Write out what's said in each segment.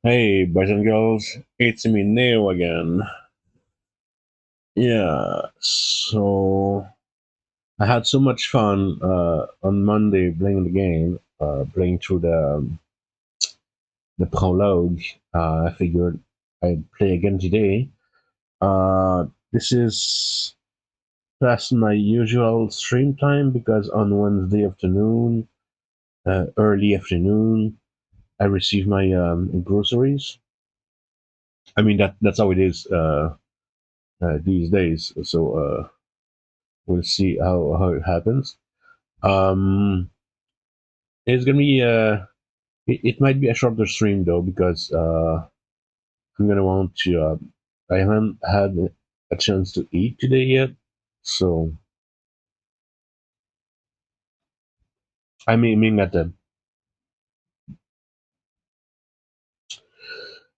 Hey, boys and girls, it's me Neo again. Yeah, so I had so much fun on Monday playing the game, playing through the prologue. I figured I'd play again today. This is past my usual stream time because on Wednesday afternoon, early afternoon, I receive my groceries. I mean that's how it is these days. So we'll see how it happens. Um, it's gonna be it might be a shorter stream though because I'm gonna want to. I haven't had a chance to eat today yet, so I mean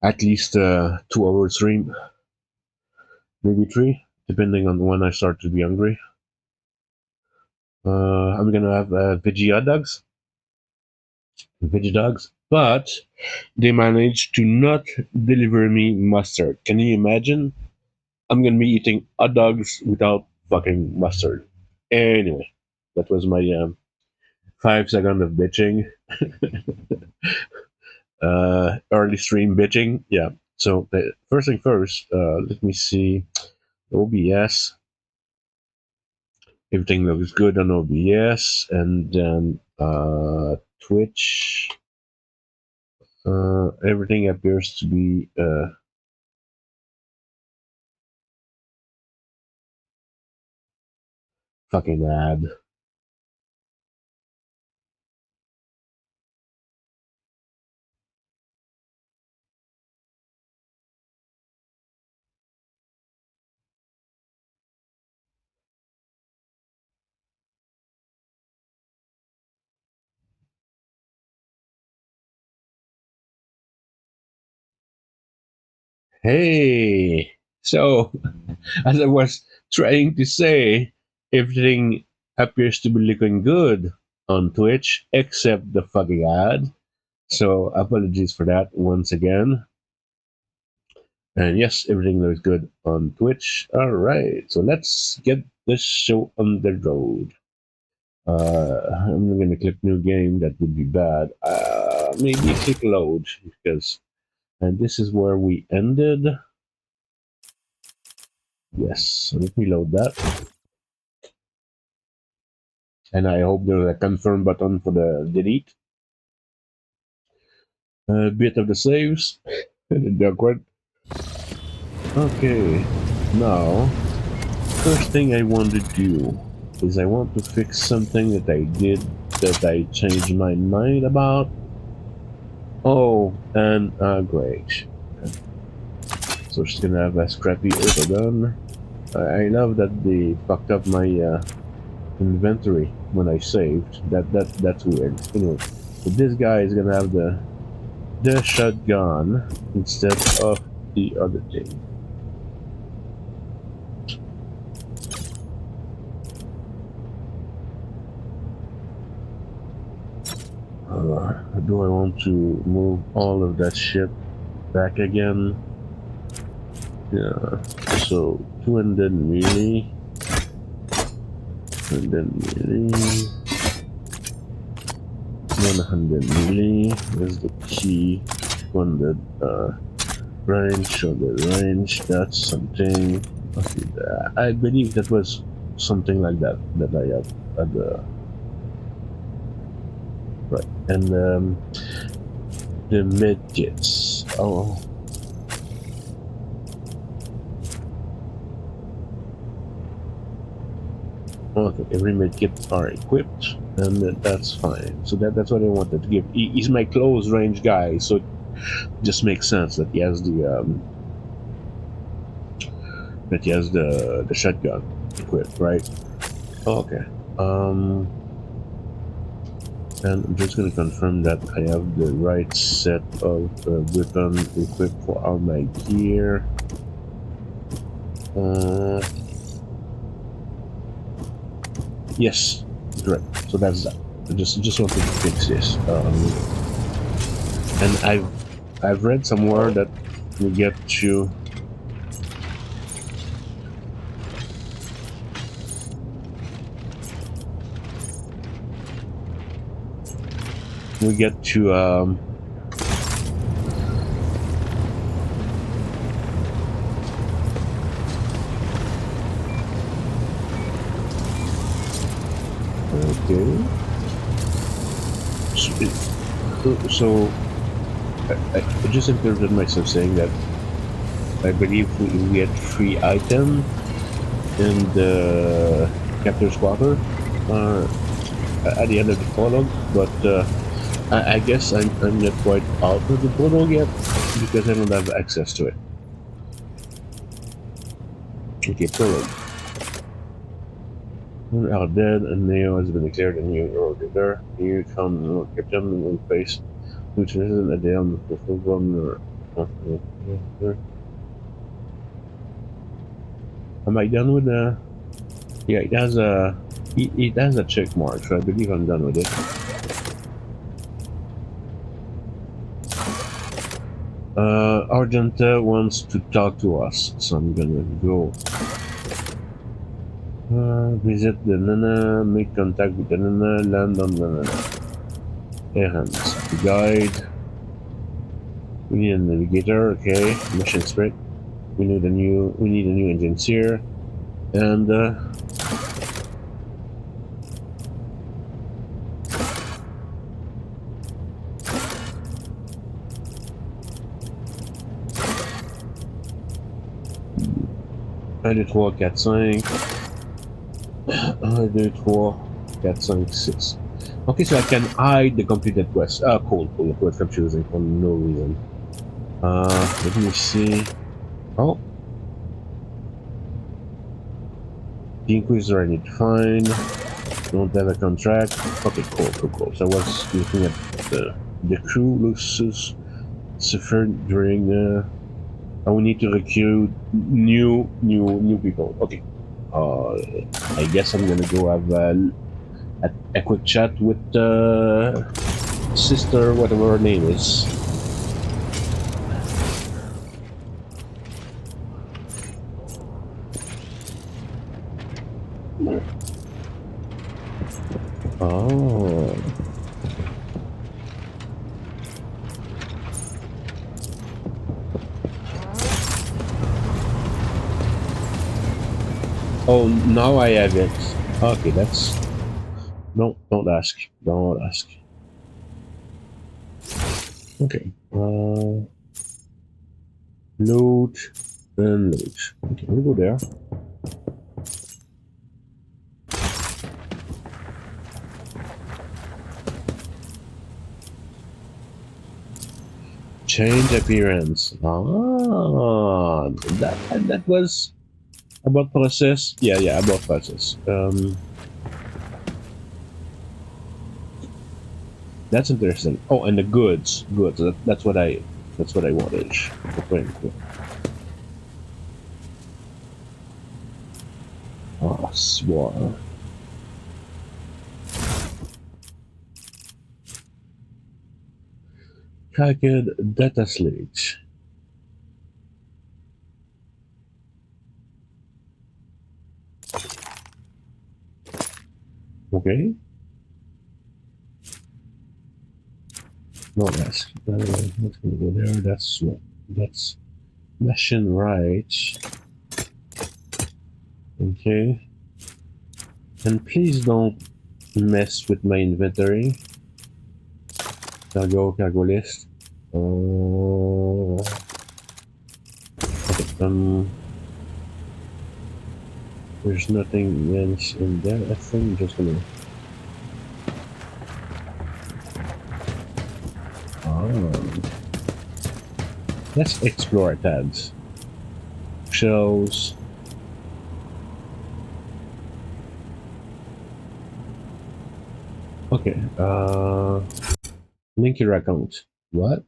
at least 2 hour stream, maybe three, depending on when I start to be hungry. I'm gonna have veggie dogs, but they managed to not deliver me mustard. Can you imagine? I'm gonna be eating hot dogs without fucking mustard. Anyway, that was my 5 seconds of bitching. Early stream bitching. Yeah. So the first thing first, let me see. OBS. Everything looks good on OBS, and then Twitch. Everything appears to be fucking ad. Hey. So as I was trying to say, everything appears to be looking good on Twitch except the fucking ad. So apologies for that once again. And yes, everything looks good on Twitch. All right, so let's get this show on the road. I'm gonna click new game. That would be bad. Maybe click load because, and this is where we ended. Yes, so let me load that. And I hope there's a confirm button for the delete. A bit of the saves. Awkward. Okay, now first thing I want to do is I want to fix something that I did that I changed my mind about. Oh, and great. So she's gonna have a scrappy auto gun. I love that they fucked up my inventory when I saved. That's weird. Anyway, so this guy is gonna have the shotgun instead of the other thing. Do I want to move all of that shit back again? Yeah. So 200 melee, and then melee, 100 melee is the key. 100 range or the range. That's something. Okay, I believe that was something like that that I have at the right. And the med kits. Oh, okay. Every med kit are equipped, and that's fine. So that's what I wanted to give. He's my close range guy, so it just makes sense that he has the shotgun equipped, right? Okay. And I'm just going to confirm that I have the right set of weapon equipped for all my gear. Yes, correct. So that's that. I just wanted to fix this. And I've read somewhere that we get to we get to okay. So I just interrupted myself saying that I believe we had free item in the captain's quarter uh, at the end of the prologue, but I guess I'm not quite out of the prologue yet because I don't have access to it. Okay, prologue. We are dead, and Neo has been declared a new hero leader. You found no captain in face. Which is at the end of the one. Am I done with the? Yeah, it has a check mark, so I believe I'm done with it. Argenta wants to talk to us, so I'm gonna go visit the Nana, make contact with the Nana, land on the Nana. Errands. The guide. We need a navigator, okay. Mission script. We need a new engineer. And un, deux, trois, quatre, cinq. 1, 2, 3, 4, 5, 6. Okay, so I can hide the completed quest. Ah, cool, cool. Quest confusing for no reason. Let me see. Oh, the Inquisitor I need to find. Don't have a contract. Okay, cool, cool, cool. So I was looking at the crew. Lucius suffered during. We need to recruit new people. Okay. I guess I'm gonna go have a quick chat with sister, whatever her name is. Oh. Oh, now I have it. Okay, that's... No, don't ask. Don't ask. Okay. Load and load. Okay, we'll go there. Change appearance. Ah, that was about process. Yeah, yeah, about process. That's interesting. Oh, and the goods, goods. That's what I wanted. Okay, cool. Ah, swore. Cracked data slate. Okay. No, that's not gonna go there. That's what. That's machine right. Okay. And please don't mess with my inventory. Cargo list. Okay, there's nothing else in there. I think I'm just gonna. Oh. Let's explore tabs. Shells. Okay. Link your account. What?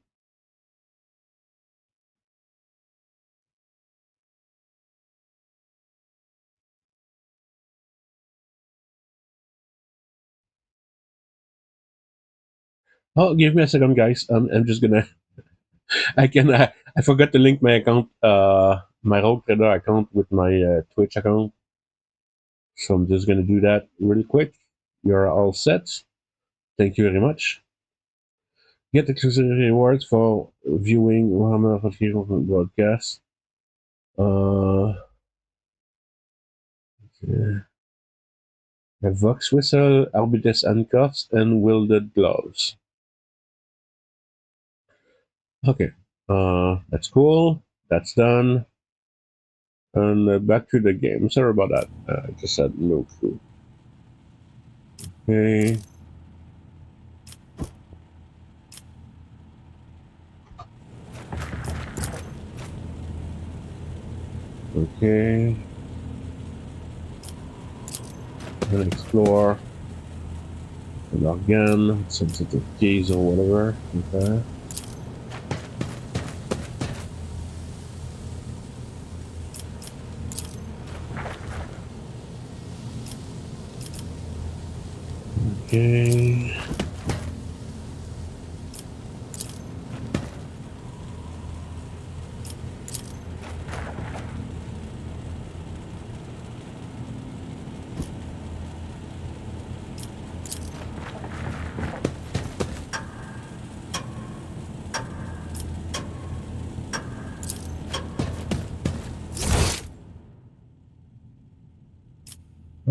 Oh, give me a second, guys. I'm just gonna I forgot to link my account, my Rogue Trader account with my Twitch account. So I'm just gonna do that really quick. You're all set. Thank you very much. Get exclusive rewards for viewing Warhammer 40,000 broadcast. A Vox Whistle, Arbutus Handcuffs, and Wielded Gloves. Okay, that's cool. That's done. And back to the game. Sorry about that. I just had no clue. Okay. Okay. Gonna explore. And again, some sort of keys or whatever. Okay. Okay.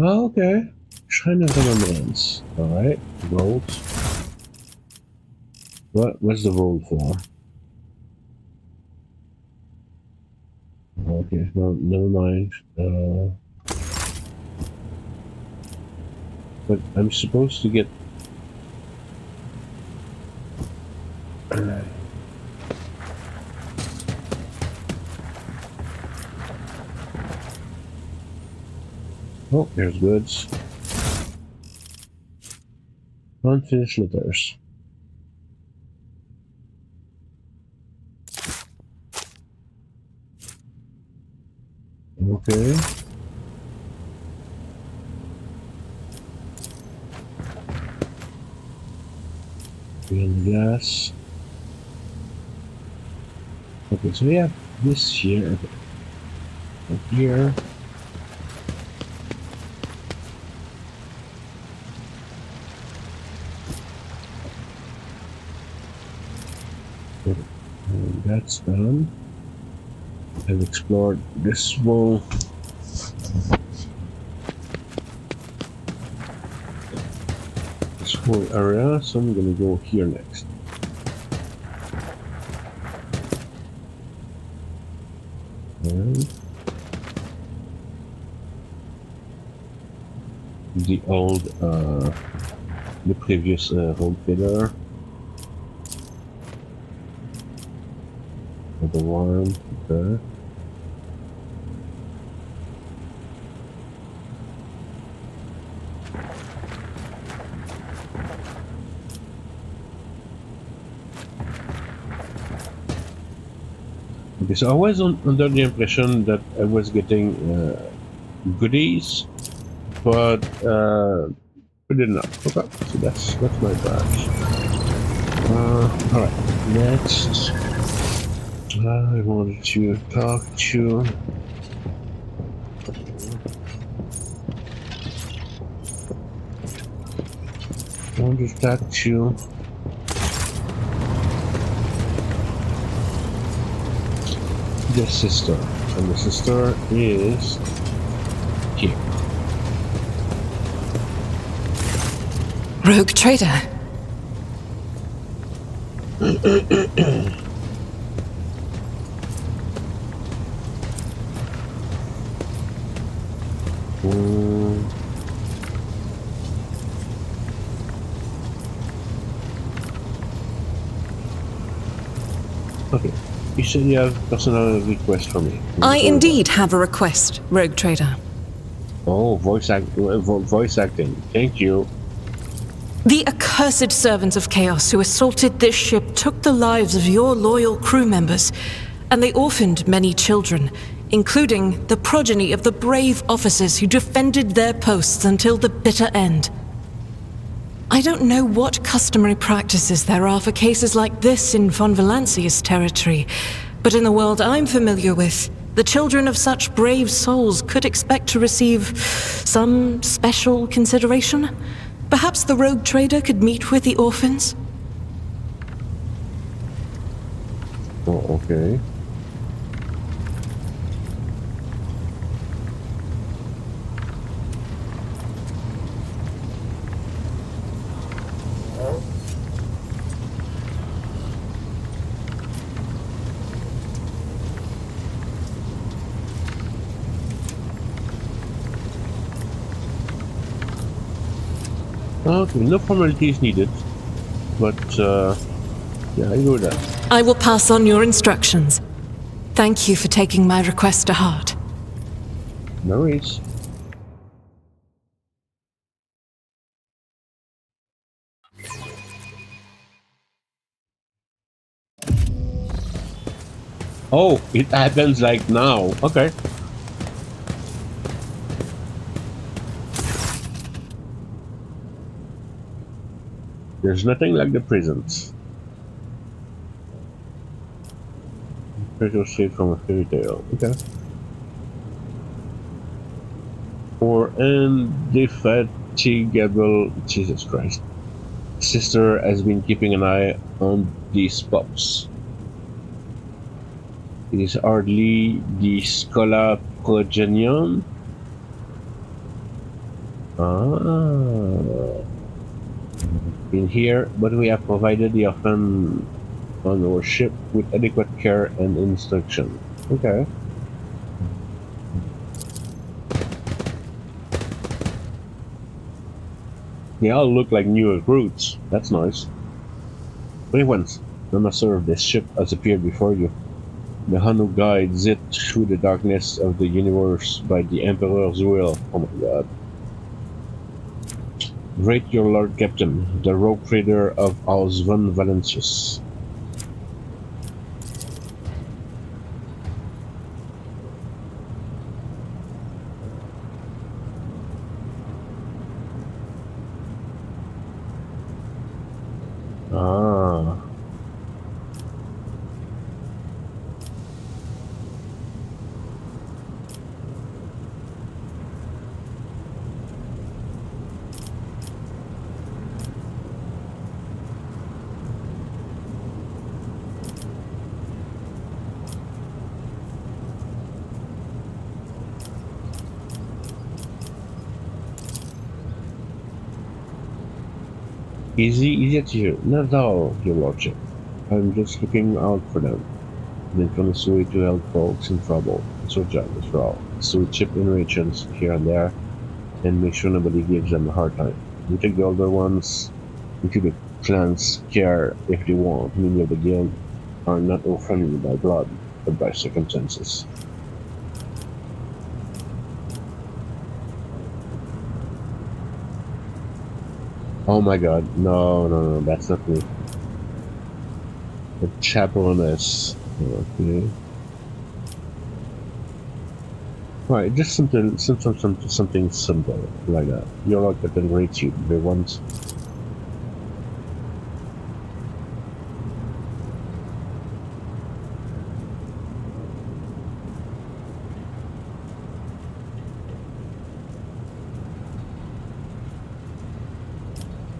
Oh, okay. Shrine of Remembrance. Alright. Gold. What's the roll for? Okay, no, never mind. But I'm supposed to get. Oh, there's goods. Unfinished letters. Okay. And gas. Okay, so we have this here. Up here. And that's done. I've explored this whole area, so I'm gonna go here next. And the old, the previous Rogue Trader. The worm, okay. Okay, so I was under the impression that I was getting goodies, but we did not. Okay, so that's my badge. Alright, next. I wanted to talk to. I wanted to talk to. The sister, and the sister is here. Rogue Trader. Okay. You said you have a personal request for me. I indeed have a request, Rogue Trader. Oh, voice acting. Thank you. The accursed servants of chaos who assaulted this ship took the lives of your loyal crew members, and they orphaned many children, including the progeny of the brave officers who defended their posts until the bitter end. I don't know what customary practices there are for cases like this in von Valancia's territory, but in the world I'm familiar with, the children of such brave souls could expect to receive some special consideration. Perhaps the rogue trader could meet with the orphans? Oh, okay. Okay, no formalities needed, but yeah, I do that. I will pass on your instructions. Thank you for taking my request to heart. No worries. Oh, it happens like now. Okay. There's nothing like the prisons. Treasure saved from a fairy tale. Okay. Or indefatigable. Jesus Christ. Sister has been keeping an eye on these pups. It is hardly the Scola Progenion. Ah. In here, but we have provided the orphan on our ship with adequate care and instruction. Okay. They all look like new recruits. That's nice. Once the master of this ship has appeared before you. The one who guides it through the darkness of the universe by the Emperor's will. Oh my god. Great your Lord Captain, the rogue trader of House von Valancius. Ah. Easy at you. Not at all, your lordship. I'm just looking out for them. The infamous way to help folks in trouble. It's our job, after all. So we chip in rations here and there, and make sure nobody gives them a hard time. We take the older ones into the clan's care if they want. Many of the guild are not all friendly by blood, but by circumstances. Oh my god, no, that's not me. The chaperoness. Okay. Right, just something simple like that. You're like that great you, the ones.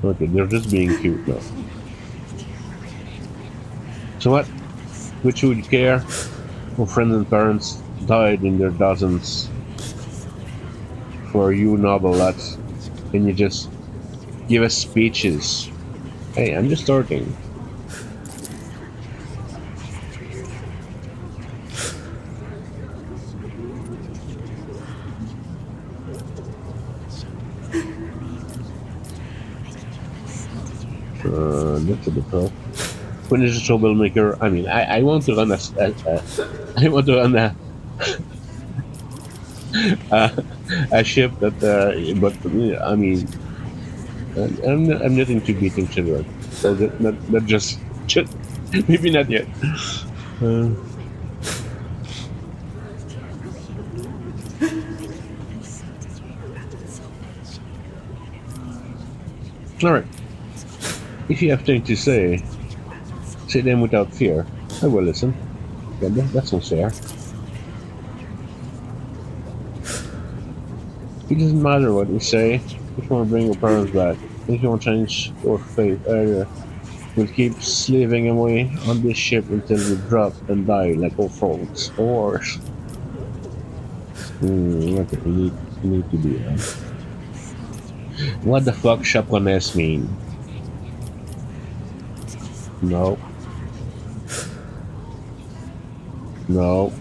Okay, they're just being cute now. So what? Which would care? Our friends and parents died in their dozens for you noble lads, and you just give us speeches. Hey, I'm just starting. That's a bit rough. When is a troublemaker? I mean, I want to run I want to run a ship that, but I mean, I'm not into beating children, so not just maybe not yet. All right. If you have things to say, say them without fear. I will listen. Yeah, that's not fair. It doesn't matter what you say. If you want to bring your parents back, if you want to change your fate earlier, we'll keep slaving away on this ship until we drop and die like old folks. Or, okay, you need to do that. What the fuck chaponess mean? No. No.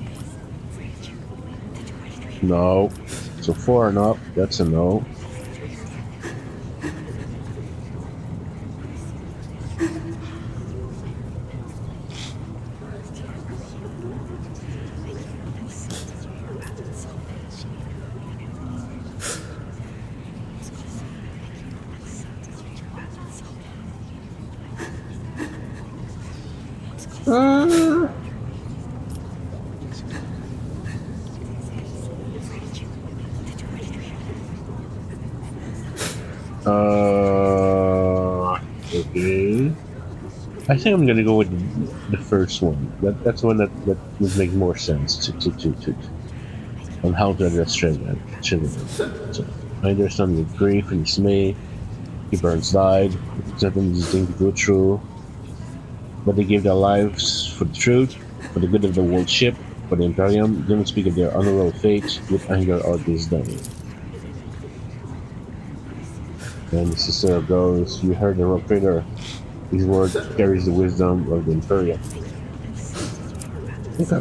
No. So 4 and up, that's a no. Uh, okay. I think I'm gonna go with the first one. That's one that would make more sense to on how to address children. So I understand the grief and dismay. Your parents died. It's not an easy thing to go through, but they gave their lives for the truth, for the good of the world ship, for the Imperium. They don't speak of their honorable fate with anger or disdain. And the sister of those you heard the rock trader. His word carries the wisdom of the Imperium. Okay.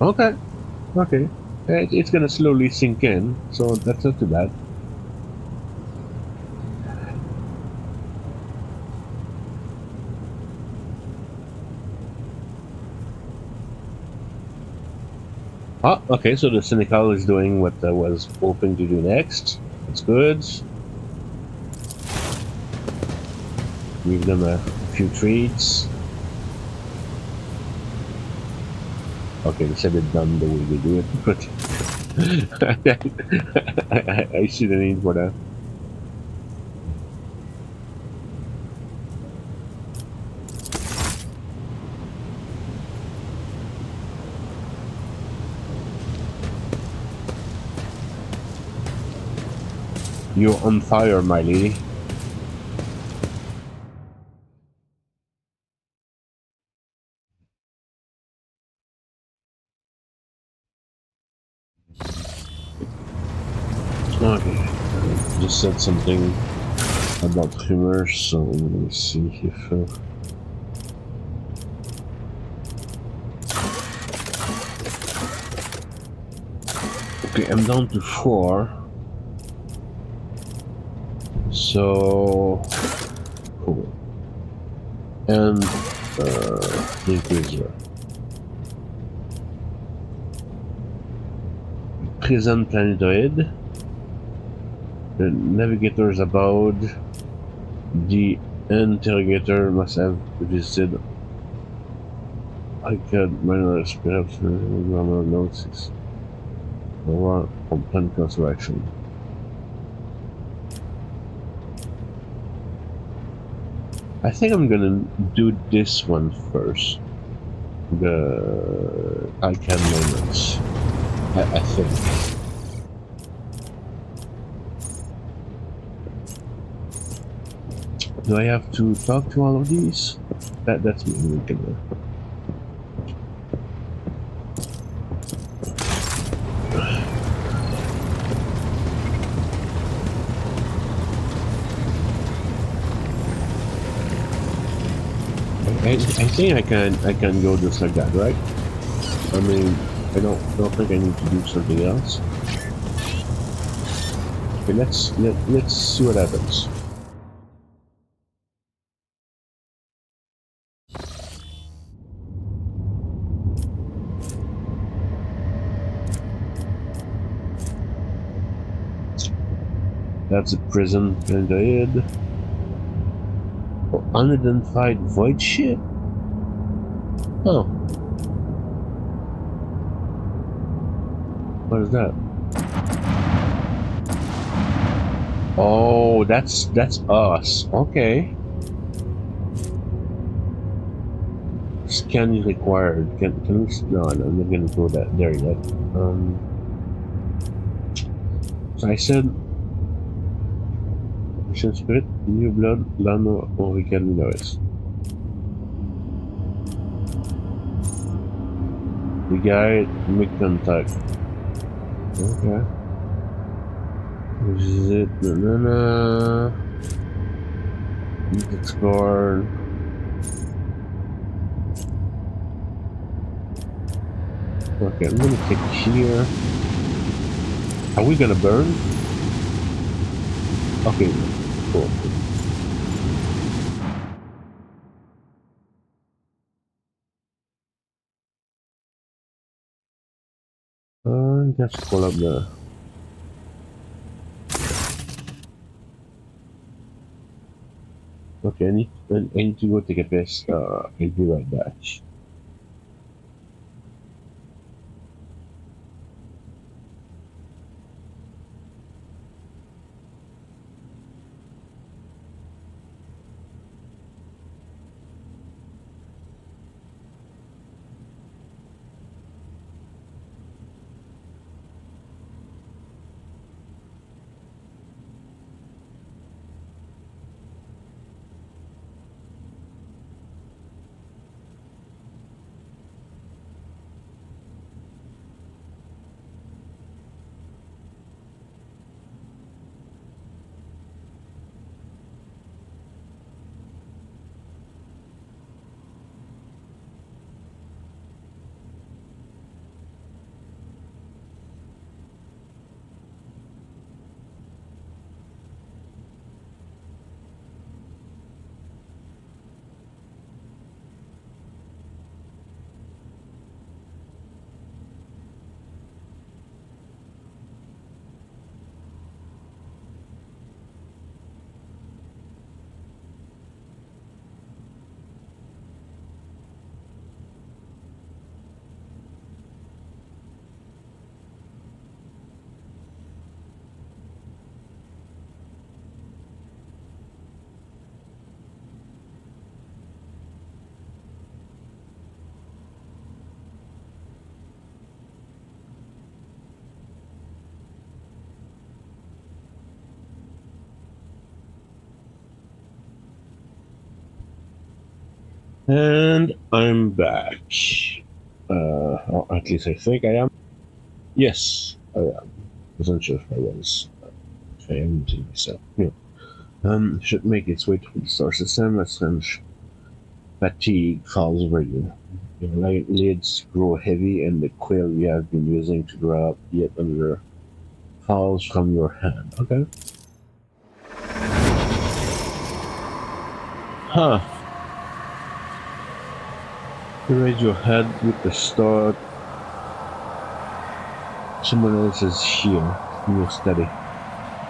Okay. Okay. It's gonna slowly sink in, so that's not too bad. Ah, okay, so the Cynical is doing what I was hoping to do next. That's good. Give them a few treats. Okay, they said it done the way they do it, but I see the need for that. You're on fire, my lady. Okay, just said something about humor, so let me see if. Okay, I'm down to 4. So cool. And Inquisitor. Prison planetoid. The navigators aboard the interrogator must have visited. I could minors perhaps grammar notes or on construction. I think I'm gonna do this one first. The icon moments. I think. Do I have to talk to all of these? That's me. I think I can go just like that, right? I mean, I don't think I need to do something else. Okay, let's see what happens. That's a prison and ahead. Oh, unidentified void ship? Oh. What is that? Oh, that's us. Okay. Scan is required. Can we? No, I'm not gonna go there yet. So I said, mission spirit, new blood, Lano Orican Norris. The guy make contact. Okay. Visit banana. Need explore. Okay, I'm gonna click here. Are we gonna burn? Okay, cool. Let's pull up the. Okay, I need to go take a piss. I'll be right back. And I'm back. Or at least I think I am. Yes, I am. Wasn't sure if I was. If I am to myself. Yeah. Should make its way to the star system as French fatigue falls over you. Your lids grow heavy, and the quill you have been using to draw up yet another falls from your hand. Okay. Huh. You raise your head with the start. Someone else is here. You're steady.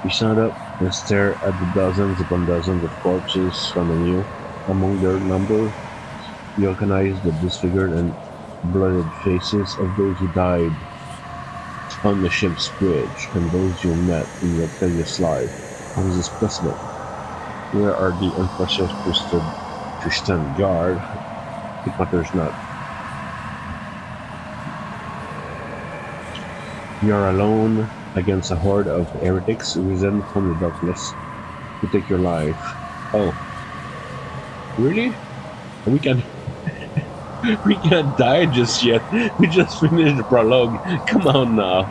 You stand up and stare at the dozens upon dozens of corpses surrounding you. Among their number, you recognize the disfigured and blooded faces of those who died on the ship's bridge and those you met in your previous life. How is this possible? Where are the unfortunates who stood to stand guard? It matters not. You are alone against a horde of heretics risen from the darkness to take your life. Oh, really? We can we can't die just yet. We just finished the prologue. Come on now.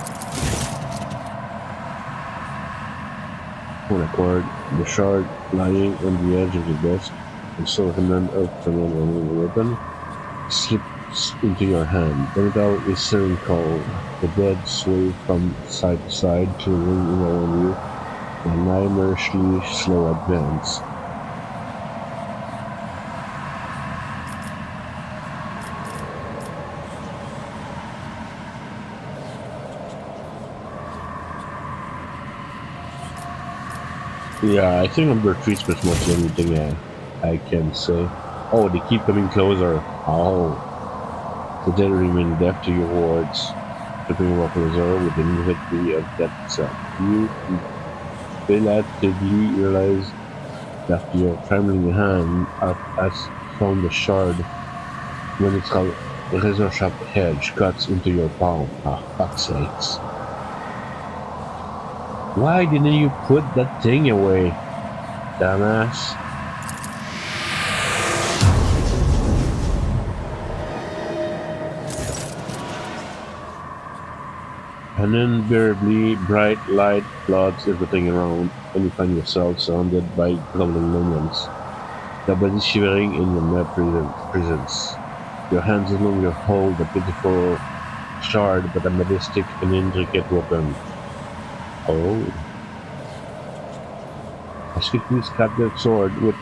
One acquired the shard lying on the edge of the desk and saw a remnant of someone weapon slips into your hand. The metal is searing cold. The dead sway from side to side to ring around you in a nightmarishly slow advance. Yeah, I think number 3 is pretty much anything I can say. Oh, they keep coming closer. Oh, the dead remain deaf to your words. Stepping more closer with the immediately of that set, you belatedly realize that your trembling hand has found the shard when its razor-sharp edge cuts into your palm. Ah, fuck's sakes. Why didn't you put that thing away, dumbass? An unbearably bright light floods everything around, and you find yourself surrounded by glowing minions, their bodies shivering in your mere presence. Your hands no longer hold a pitiful shard, but a majestic and intricate weapon. Oh, a swiftly sculpted sword with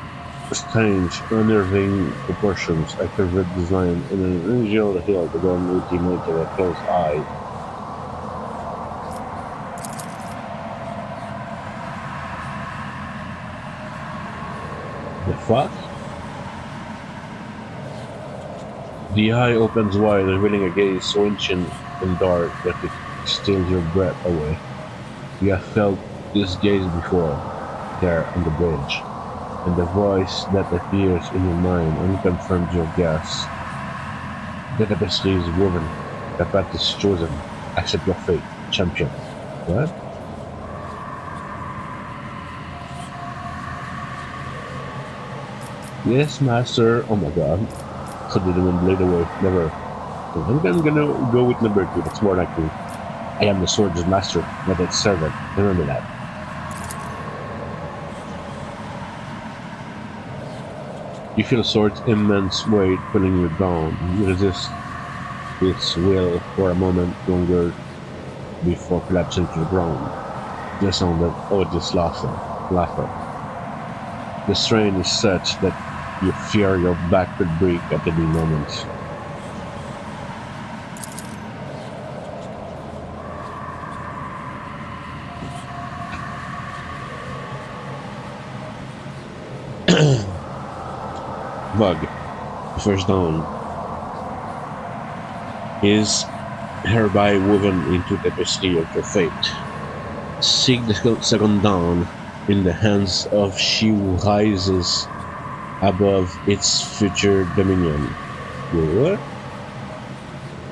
strange, unnerving proportions, a curved design, and an unusual hilt adorned with the image of a closed eye. The fuck? The eye opens wide, revealing a gaze so ancient and dark that it steals your breath away. You have felt this gaze before, there on the bridge, and the voice that appears in your mind only confirms your guess. The tapestry is woven, the path is chosen. Accept your fate, champion. What? Yes, master. Oh my god. So the demon blade away. Never. I'm gonna go with number two. That's more likely. I am the sword's master, not its servant. Remember that. You feel the sword's immense weight pulling you down. You resist its will for a moment longer before collapsing to the ground. The sound of odious laughter. The strain is such that you fear your back could break at any moment. Bug, the first dawn, is hereby woven into the tapestry of your fate. Seek the second dawn in the hands of she who rises above its future dominion. What?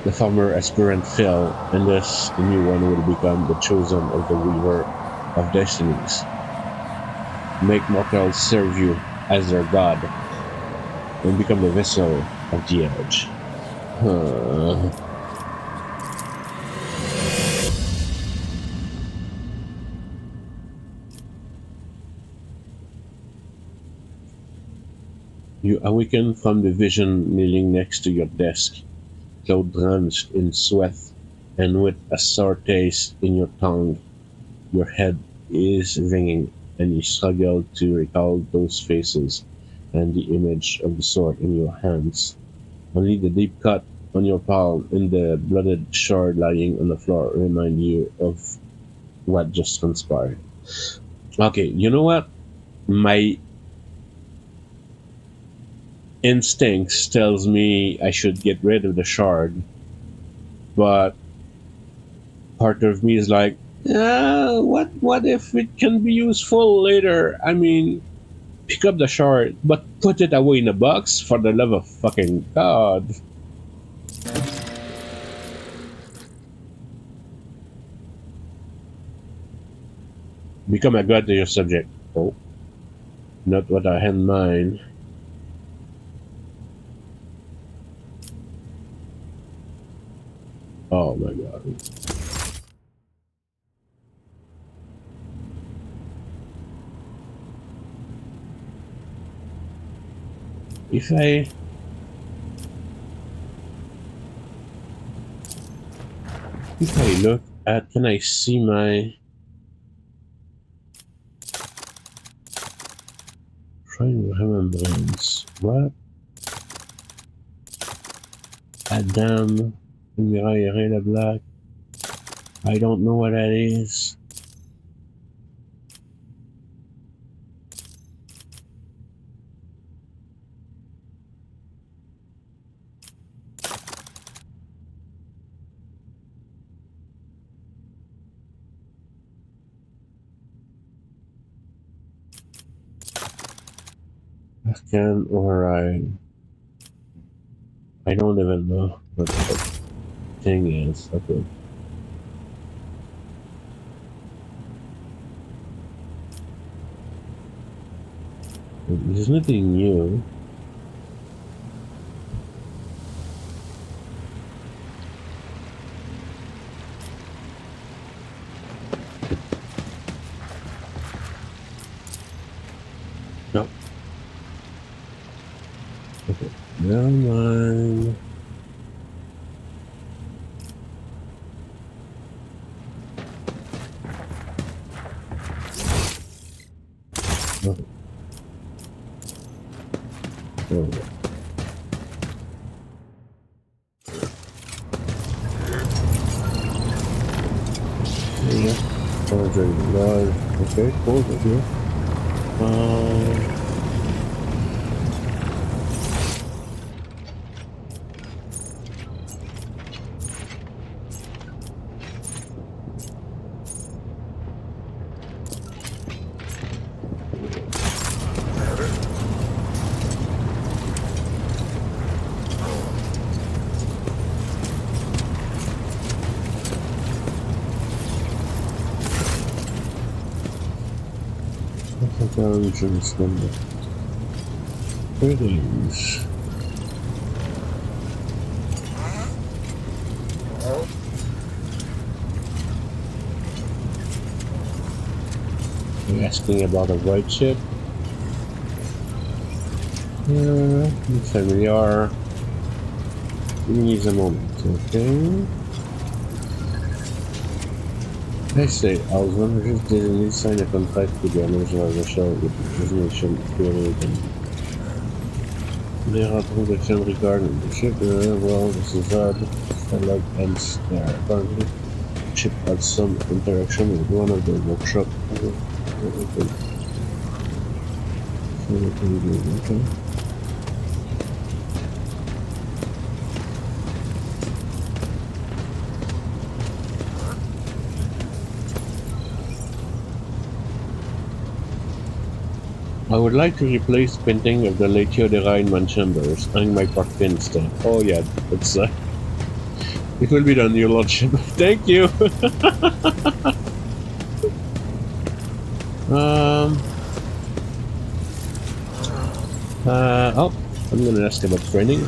The former aspirant fell, and thus the new one will become the chosen of the Weaver of Destinies. Make mortals serve you as their god, and become the vessel of the Edge. Huh. You awaken from the vision kneeling next to your desk, cloud drenched in sweat and with a sour taste in your tongue. Your head is ringing, and you struggle to recall those faces and the image of the sword in your hands. Only the deep cut on your palm and the blooded shard lying on the floor remind you of what just transpired. Okay, you know what? My instincts tells me I should get rid of the shard, but part of me is like, what if it can be useful later? I mean, pick up the shard, but put it away in a box for the love of fucking God. Become a god to your subject. Oh, not what I had in mind. Oh my god. If I look at, can I see my trying remembrance? What? Adam, Muraille la Black. I don't know what that is. I can override. I don't even know what the thing is. Okay. There's nothing new. No. Okay. Never mind. Okay. There we go. There you go. Project large. Okay, cool. Thank you. Um, 1,000 number. Greetings. You're asking about a white ship? Looks like we are. Give me a moment, okay? I say, I was wondering if they didn't sign a contract with the original of the show with Resolution Created. There are transactions regarding the ship. Well, this is odd. I like ends there. Apparently, the ship had some interaction with one of the workshop. Okay. I would like to replace the painting of the Lectio de Rheinman chambers on my park instead. Oh yeah, it's it will be done, your lordship. Thank you. Oh, I'm gonna ask about training.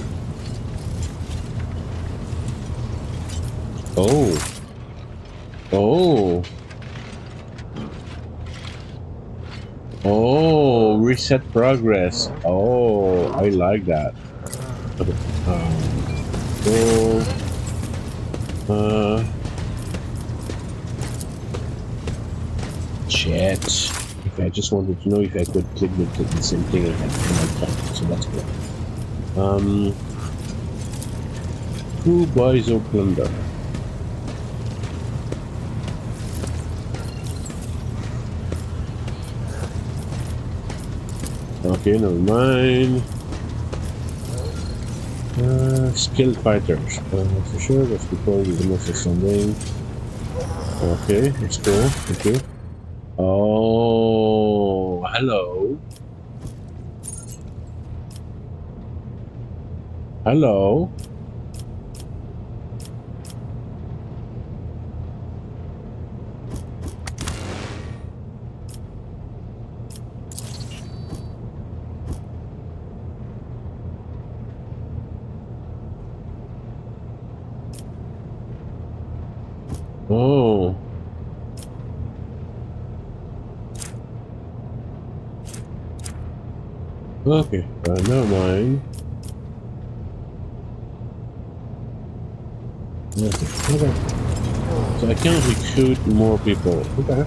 Oh, reset progress. Oh, I like that. Okay. Chat. Okay, I just wanted to know if I could click the same thing again on my phone, so that's good. Who buys or plunder? Okay, never mind. Skilled fighters. For sure, that's because it's the most ascending. Okay, that's cool. Thank you. Oh, hello. Hello. Oh. Okay, never mind. Okay. So I can recruit more people. Okay.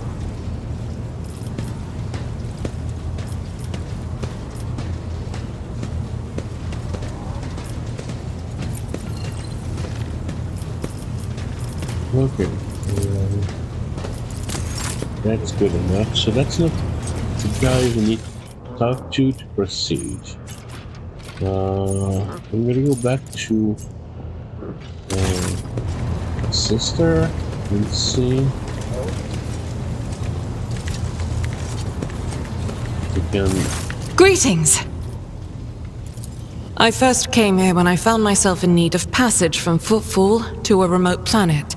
Okay. That's good enough. So that's not the guy we need to talk to proceed. I'm gonna go back to sister and see if we can. Greetings! I first came here when I found myself in need of passage from Footfall to a remote planet.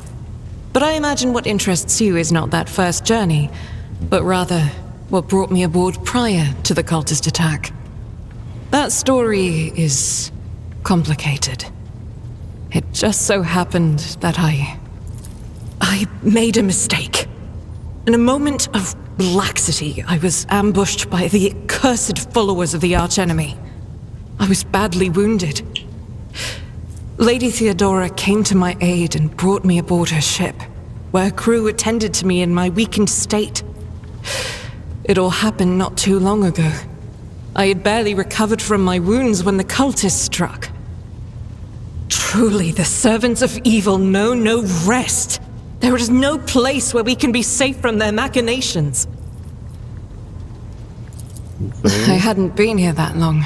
But I imagine what interests you is not that first journey, but rather what brought me aboard prior to the cultist attack. That story is complicated. It just so happened that I made a mistake. In a moment of laxity, I was ambushed by the accursed followers of the archenemy. I was badly wounded. Lady Theodora came to my aid and brought me aboard her ship, where crew attended to me in my weakened state. It all happened not too long ago. I had barely recovered from my wounds when the cultists struck. Truly, the servants of evil know no rest. There is no place where we can be safe from their machinations. I hadn't been here that long.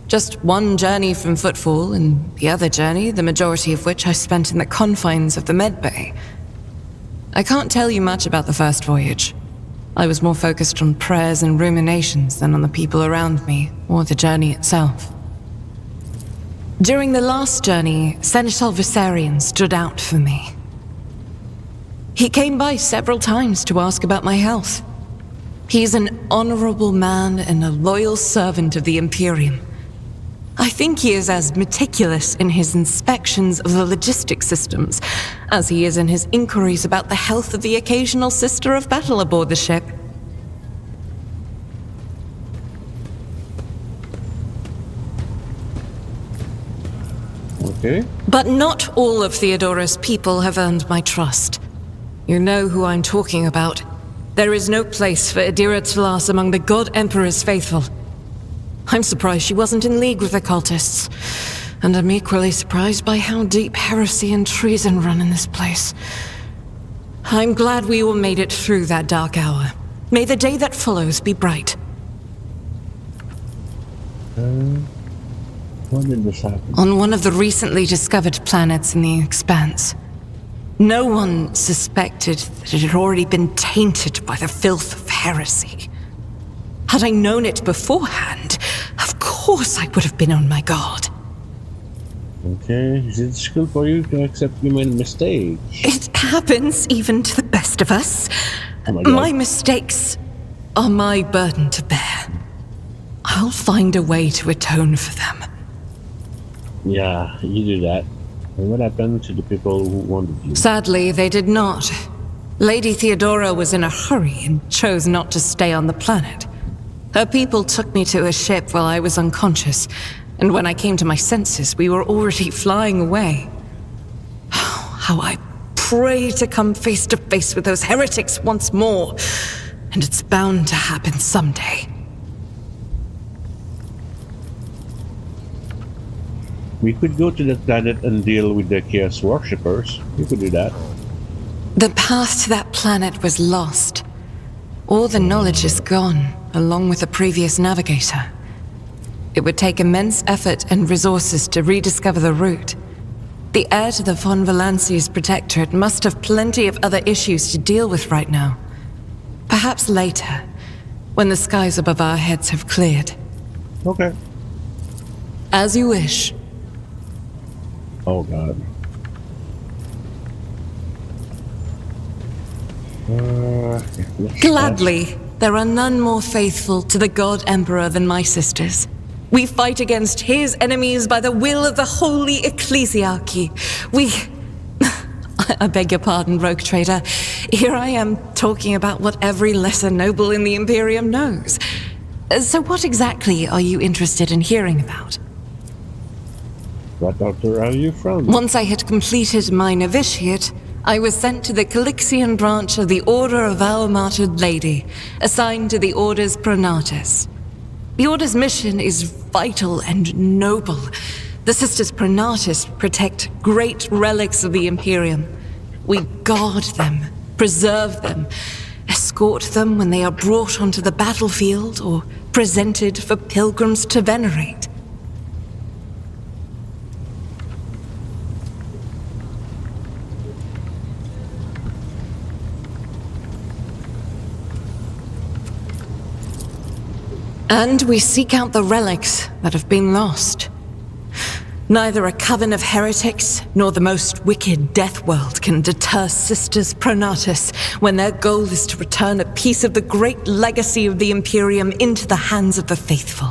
Just one journey from Footfall, and the other journey, the majority of which I spent in the confines of the medbay. I can't tell you much about the first voyage. I was more focused on prayers and ruminations than on the people around me, or the journey itself. During the last journey, Seneschal Viserion stood out for me. He came by several times to ask about my health. He's an honorable man and a loyal servant of the Imperium. I think he is as meticulous in his inspections of the logistic systems as he is in his inquiries about the health of the occasional sister of battle aboard the ship. Okay. But not all of Theodora's people have earned my trust. You know who I'm talking about. There is no place for Adira Tlas among the God Emperor's faithful. I'm surprised she wasn't in league with the cultists. And I'm equally surprised by how deep heresy and treason run in this place. I'm glad we all made it through that dark hour. May the day that follows be bright. When did this happen? On one of the recently discovered planets in the Expanse. No one suspected that it had already been tainted by the filth of heresy. Had I known it beforehand, of course I would have been on my guard. Okay, is it difficult for you to accept you made a mistake? It happens even to the best of us. Oh my God. My mistakes are my burden to bear. I'll find a way to atone for them. Yeah, you do that. And what happened to the people who wanted you? Sadly, they did not. Lady Theodora was in a hurry and chose not to stay on the planet. Her people took me to a ship while I was unconscious, and when I came to my senses, we were already flying away. How I pray to come face to face with those heretics once more, and it's bound to happen someday. We could go to that planet and deal with the Chaos Worshippers. We could do that. The path to that planet was lost. All the knowledge is gone, along with the previous navigator. It would take immense effort and resources to rediscover the route. The heir to the von Valancius Protectorate must have plenty of other issues to deal with right now. Perhaps later, when the skies above our heads have cleared. Okay. As you wish. Oh God. Gladly. There are none more faithful to the God Emperor than my sisters. We fight against his enemies by the will of the Holy Ecclesiarchy. I beg your pardon, rogue trader. Here I am talking about what every lesser noble in the Imperium knows. So what exactly are you interested in hearing about? What doctor are you from? Once I had completed my novitiate, I was sent to the Calixian branch of the Order of Our Martyred Lady, assigned to the Order's Pronatus. The Order's mission is vital and noble. The Sisters Pronatus protect great relics of the Imperium. We guard them, preserve them, escort them when they are brought onto the battlefield or presented for pilgrims to venerate. And we seek out the relics that have been lost. Neither a coven of heretics nor the most wicked death world can deter Sisters Pronatus when their goal is to return a piece of the great legacy of the Imperium into the hands of the faithful.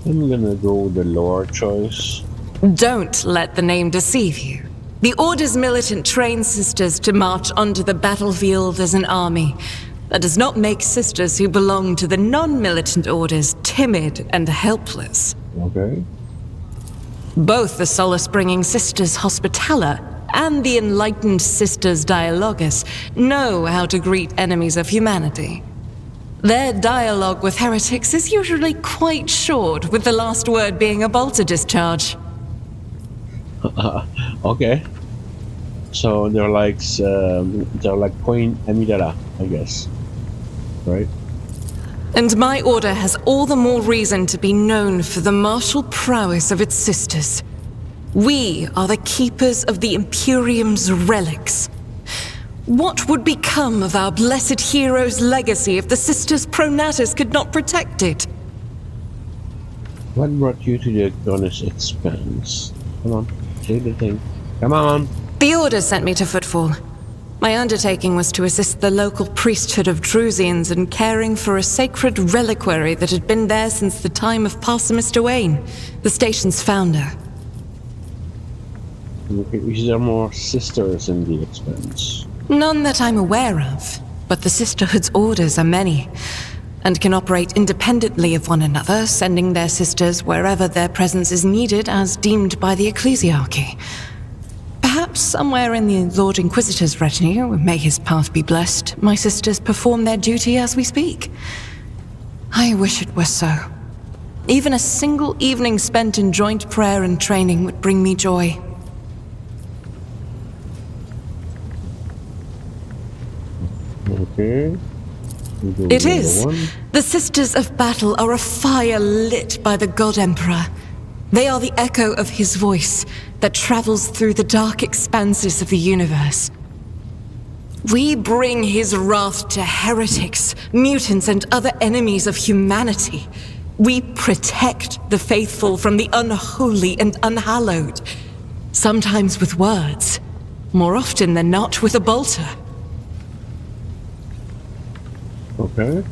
I'm gonna go with the lower choice. Don't let the name deceive you. The Order's militant trains sisters to march onto the battlefield as an army. That does not make sisters who belong to the non-militant orders timid and helpless. Okay. Both the solace-bringing Sisters Hospitaller and the enlightened Sisters Dialogus know how to greet enemies of humanity. Their dialogue with heretics is usually quite short, with the last word being a bolter discharge. Okay. So they're like Queen Amidala, I guess. Right? And my order has all the more reason to be known for the martial prowess of its sisters. We are the keepers of the Imperium's relics. What would become of our blessed hero's legacy if the Sisters Pronatus could not protect it? What brought you to the Adonis Expanse? Come on, say the thing. Come on! The Order sent me to Footfall. My undertaking was to assist the local priesthood of Drusians in caring for a sacred reliquary that had been there since the time of Pastor Mr. Wayne, the station's founder. Okay, is there more sisters in the Expanse? None that I'm aware of, but the Sisterhood's orders are many, and can operate independently of one another, sending their sisters wherever their presence is needed as deemed by the ecclesiarchy. Perhaps somewhere in the Lord Inquisitor's retinue, may his path be blessed, my sisters perform their duty as we speak. I wish it were so. Even a single evening spent in joint prayer and training would bring me joy. Okay. It is. The Sisters of Battle are a fire lit by the God Emperor. They are the echo of his voice that travels through the dark expanses of the universe. We bring his wrath to heretics, mutants, and other enemies of humanity. We protect the faithful from the unholy and unhallowed. Sometimes with words, more often than not with a bolter. Okay.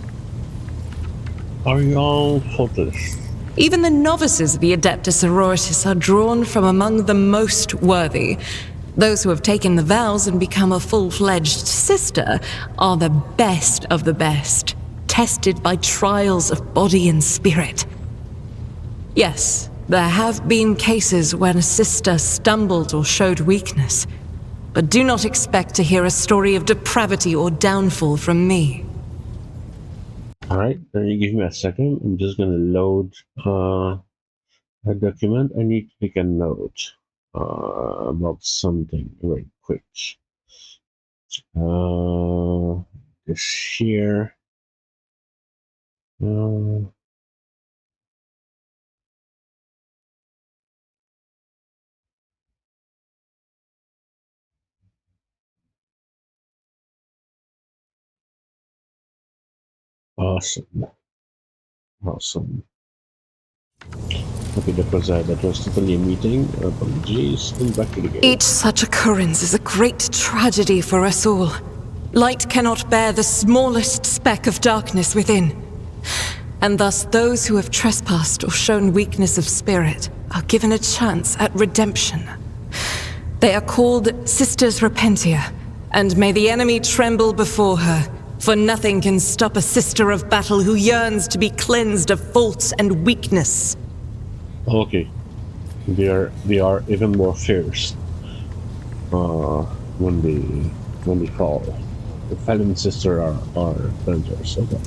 Are you all faultless? Even the novices of the Adeptus Sororitas are drawn from among the most worthy. Those who have taken the vows and become a full-fledged sister are the best of the best, tested by trials of body and spirit. Yes, there have been cases when a sister stumbled or showed weakness, but do not expect to hear a story of depravity or downfall from me. Alright, then you give me a second. I'm just gonna load a document. I need to make a note about something very quick. This here. Awesome. Awesome. Okay, that was totally a meeting. Apologies. And back to the game. Each such occurrence is a great tragedy for us all. Light cannot bear the smallest speck of darkness within. And thus those who have trespassed or shown weakness of spirit are given a chance at redemption. They are called Sisters Repentia, and may the enemy tremble before her, for nothing can stop a sister of battle who yearns to be cleansed of faults and weakness. Okay. They are even more fierce when they fall. The Fallen Sister are dangerous. Okay.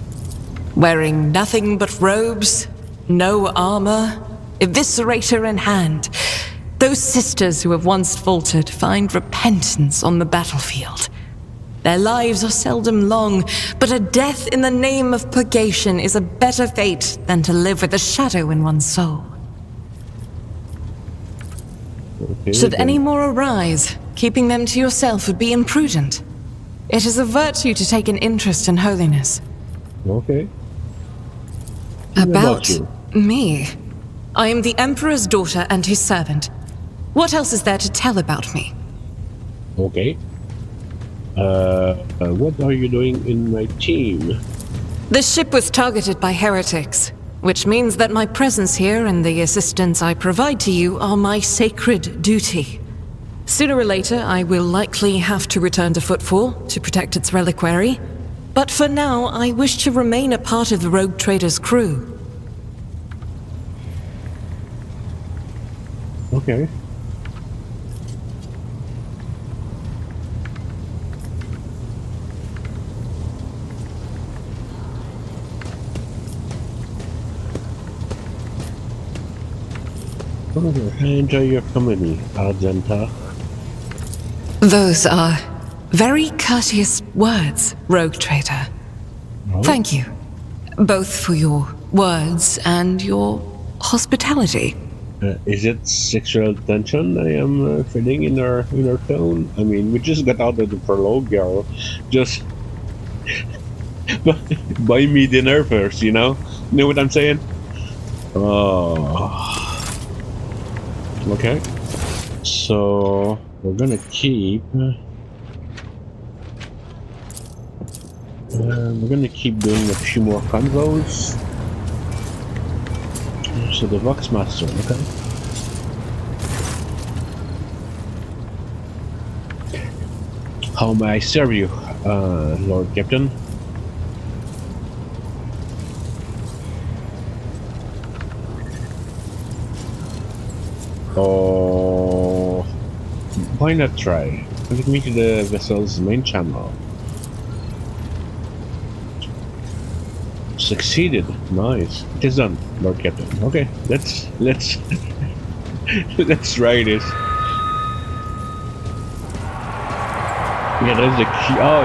Wearing nothing but robes, no armor, eviscerator in hand, those sisters who have once faltered find repentance on the battlefield. Their lives are seldom long, but a death in the name of purgation is a better fate than to live with a shadow in one's soul. Okay, Should then. any more arise, keeping them to yourself would be imprudent. It is a virtue to take an interest in holiness. Okay. About you? me? I am the Emperor's daughter and his servant. What else is there to tell about me? Okay. What are you doing in my team? The ship was targeted by heretics, which means that my presence here and the assistance I provide to you are my sacred duty. Sooner or later, I will likely have to return to Footfall to protect its reliquary, but for now, I wish to remain a part of the Rogue Trader's crew. Okay. I enjoy your company, Argenta. Those are very courteous words, Rogue Trader. Oh. Thank you, both for your words and your hospitality. Is it sexual tension I am feeling in our tone? I mean, we just got out of the prologue, girl. Just buy me dinner first, you know? You know what I'm saying? Oh. Okay. So we're gonna keep. We're gonna keep doing a few more convos. So the Voxmaster, okay. How may I serve you, Lord Captain? Oh, why not try? Let me to the vessel's main channel. Succeeded. Nice. It is done, Lord Captain. Okay, let's let's try this. Yeah, that's the key. Oh,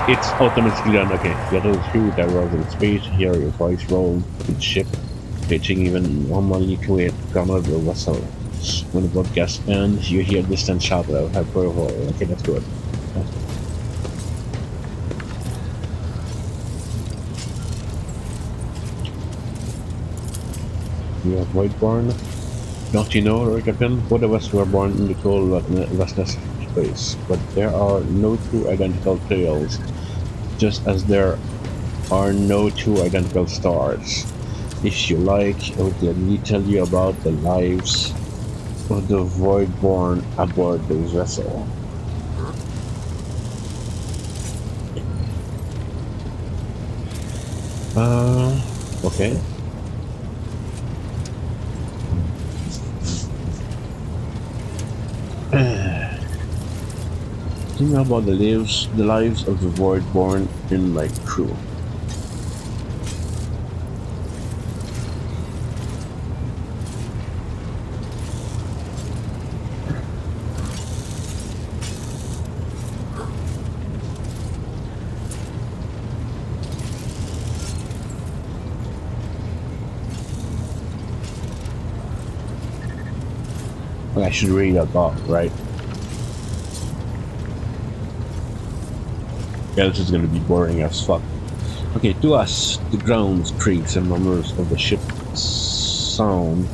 it's automatically done. Okay, yeah, those few that was in space. Here, your voice roll with ship, pitching even one molecule corner of the vessel. When the broadcast ends, you hear distant shout of hyperbole. Okay, that's good. You are Voidborn. Don't you know, Lord Captain? Both of us were born in the cold vastness of space, but there are no two identical tales, just as there are no two identical stars. If you like, I will gladly tell you about the lives of the Voidborn aboard this vessel. Okay. Think about the lives of the Voidborn in my crew. I should read that off, right? Yeah, this is gonna be boring as fuck. Okay, to us, the grounds, creeks, and murmurs of the ship sound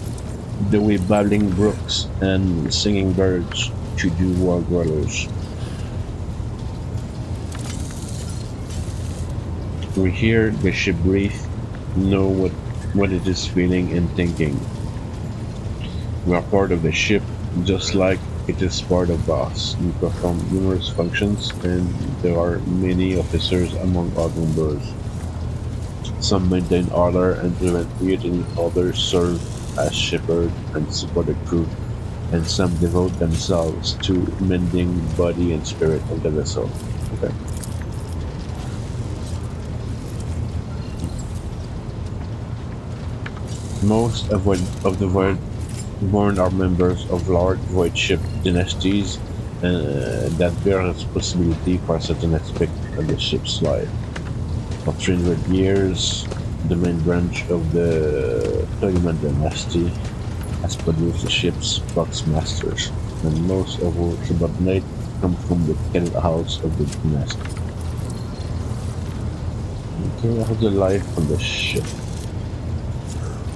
the way babbling brooks and singing birds to do world dwellers. We hear the ship breathe, know what it is feeling and thinking. We are part of the ship, just like it is part of us. We perform numerous functions, and there are many officers among our members. Some maintain order and prevent mutiny, others serve as shepherd and support the crew, and some devote themselves to mending body and spirit of the vessel. Okay. Most of the Voidborn are members of large void ship dynasties that bear responsibility for a certain aspect of the ship's life. For 300 years, the main branch of the Toyman dynasty has produced the ship's Voxmasters, and most of whose subordinates come from the cadet house of the dynasty. Okay, how's the life on the ship?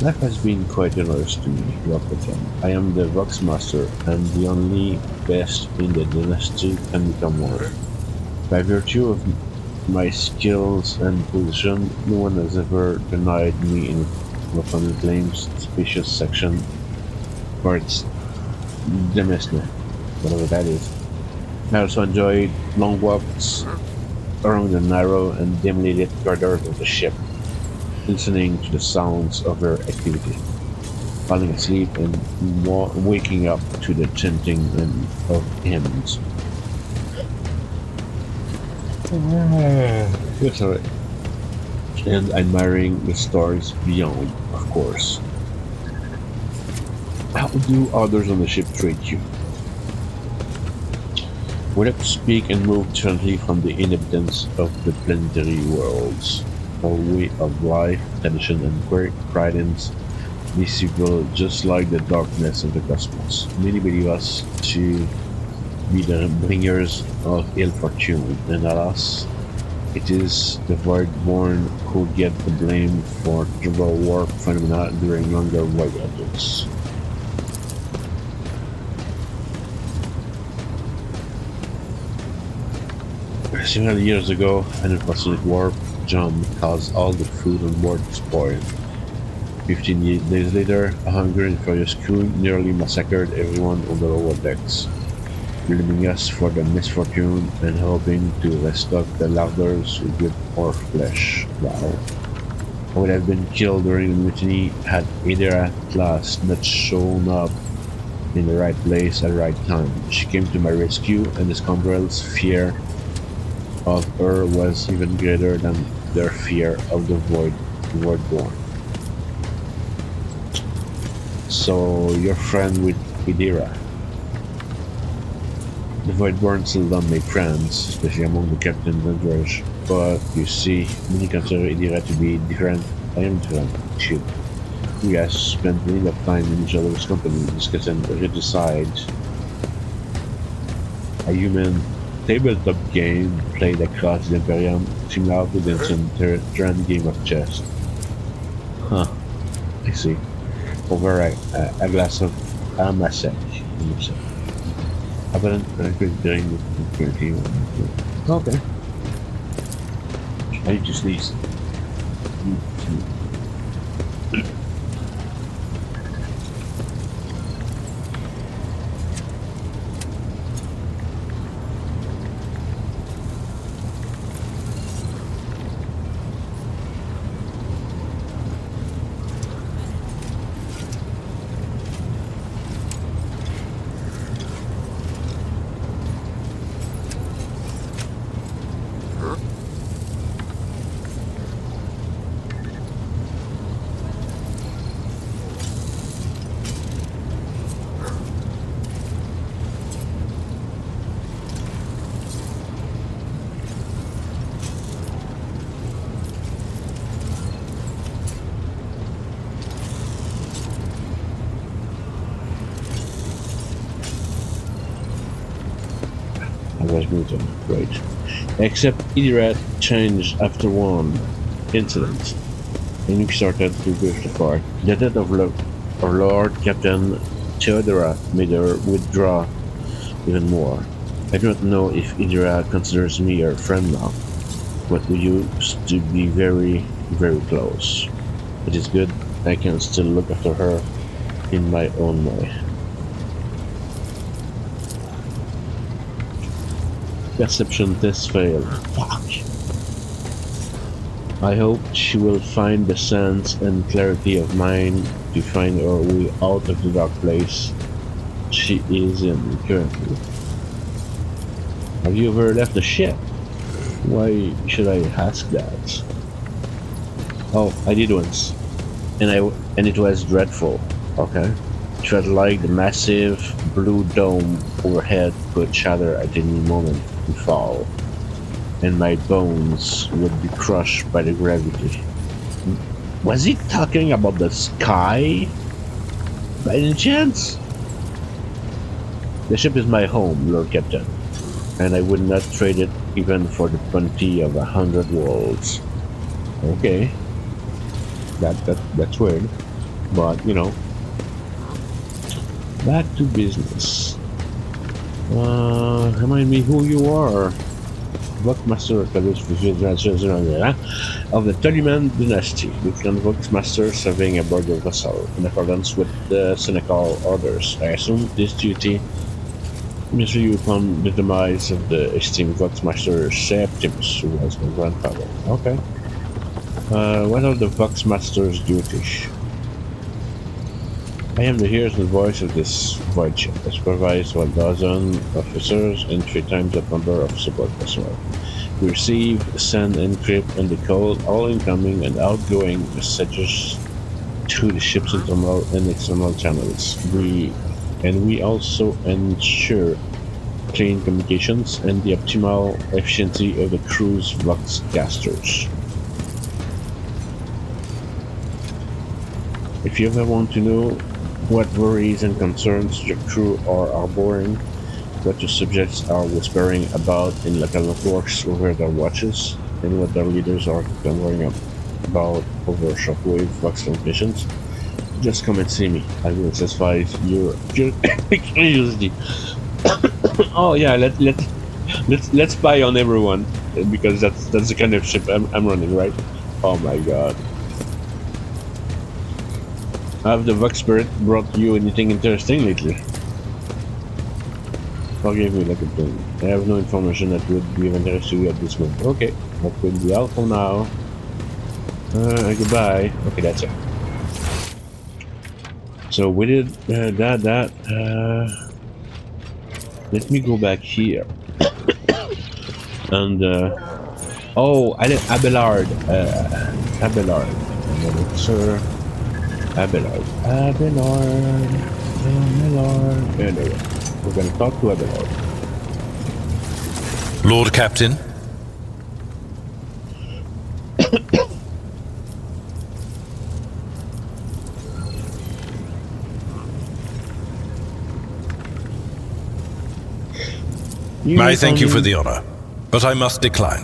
Life has been quite generous to me, Rocketman. I am the Voxmaster, and the only best in the dynasty can become more. By virtue of my skills and position, no one has ever denied me any of unclaimed spacious section for its demesne, whatever that is. I also enjoy long walks around the narrow and dimly lit corridors of the ship, listening to the sounds of their activity, falling asleep and waking up to the chanting of hymns. Yes, all right. And admiring the stars beyond, of course. How do others on the ship treat you? We like to speak and move differently from the inhabitants of the planetary worlds. Our way of life, tradition, and credence is evil just like the darkness of the cosmos. Many believe us to be the bringers of ill fortune, and alas, it is the Voidborn who get the blame for global warp phenomena during longer voyages. Several years ago, an unfortunate warp jump caused all the food on board to spoil. 15 days later, a hungry and furious crew nearly massacred everyone on the lower decks, blaming us for the misfortune and hoping to restock the larders with more flesh. Wow. I would have been killed during the mutiny had either class not shown up in the right place at the right time. She came to my rescue, and the scoundrels' fear of her was even greater than their fear of the Voidborn. So you're friend with Idira. The Voidborn still don't make friends, especially among the captains and dredge. But you see, many consider Idira to be different. I am different. Shoot. You guys spend plenty of time in each other's company discussing regicide. A human tabletop game played across the Imperium, similar to the ancient Terran game of chess. Huh, I see. Over a glass of Amasek. Apparent during the 21. Okay. I just sneeze. Was brutal, great. Except Idirat changed after one incident, and we started to drift apart. The death of our Lord Captain Theodora made her withdraw even more. I do not know if Idira considers me her friend now, but we used to be very, very close. It is good I can still look after her in my own way. Perception test failed. Fuck. I hope she will find the sense and clarity of mind to find her way out of the dark place she is in currently. Have you ever left the ship? Why should I ask that? Oh, I did once, and it was dreadful. Okay, it felt like the massive blue dome overhead could shatter at any moment and fall, and my bones would be crushed by the gravity. Was he talking about the sky? By any chance? The ship is my home, Lord Captain, and I would not trade it even for the bounty of 100 worlds. Okay, that's weird. But, back to business. Remind me who you are. Voxmaster of the Toliman dynasty, Lieutenant Voxmaster serving aboard your vessel in accordance with the Senecal orders. I assume this duty is you upon the demise of the esteemed Voxmaster Septimus, who was my grandfather. Okay. What are the Voxmaster's duties? I am the ears and voice of this void ship. It provides 1,000 officers and 3 times that number of support personnel. We receive, send, encrypt, and decode all incoming and outgoing messages through the ship's internal and external channels. We also ensure clean communications and the optimal efficiency of the crew's voxcasters. If you ever want to know what worries and concerns your crew are harboring, what your subjects are whispering about in local networks over their watches, and what their leaders are worrying about over shortwave vox transmissions, just come and see me. I will satisfy your curiosity. Oh yeah, let's spy on everyone, because that's the kind of ship I'm running, right? Oh my god. Have the Vox Spirit brought you anything interesting lately? Forgive me, like a thing. I have no information that would be of interest to you at this moment. Okay, that will be all for now. Goodbye. Okay, that's it. So we did that. Let me go back here. And oh, I did Abelard. Abelard. Sir. Abelard. Anyway, we're going to talk to Abelard. Lord Captain? I thank you for the honor, but I must decline.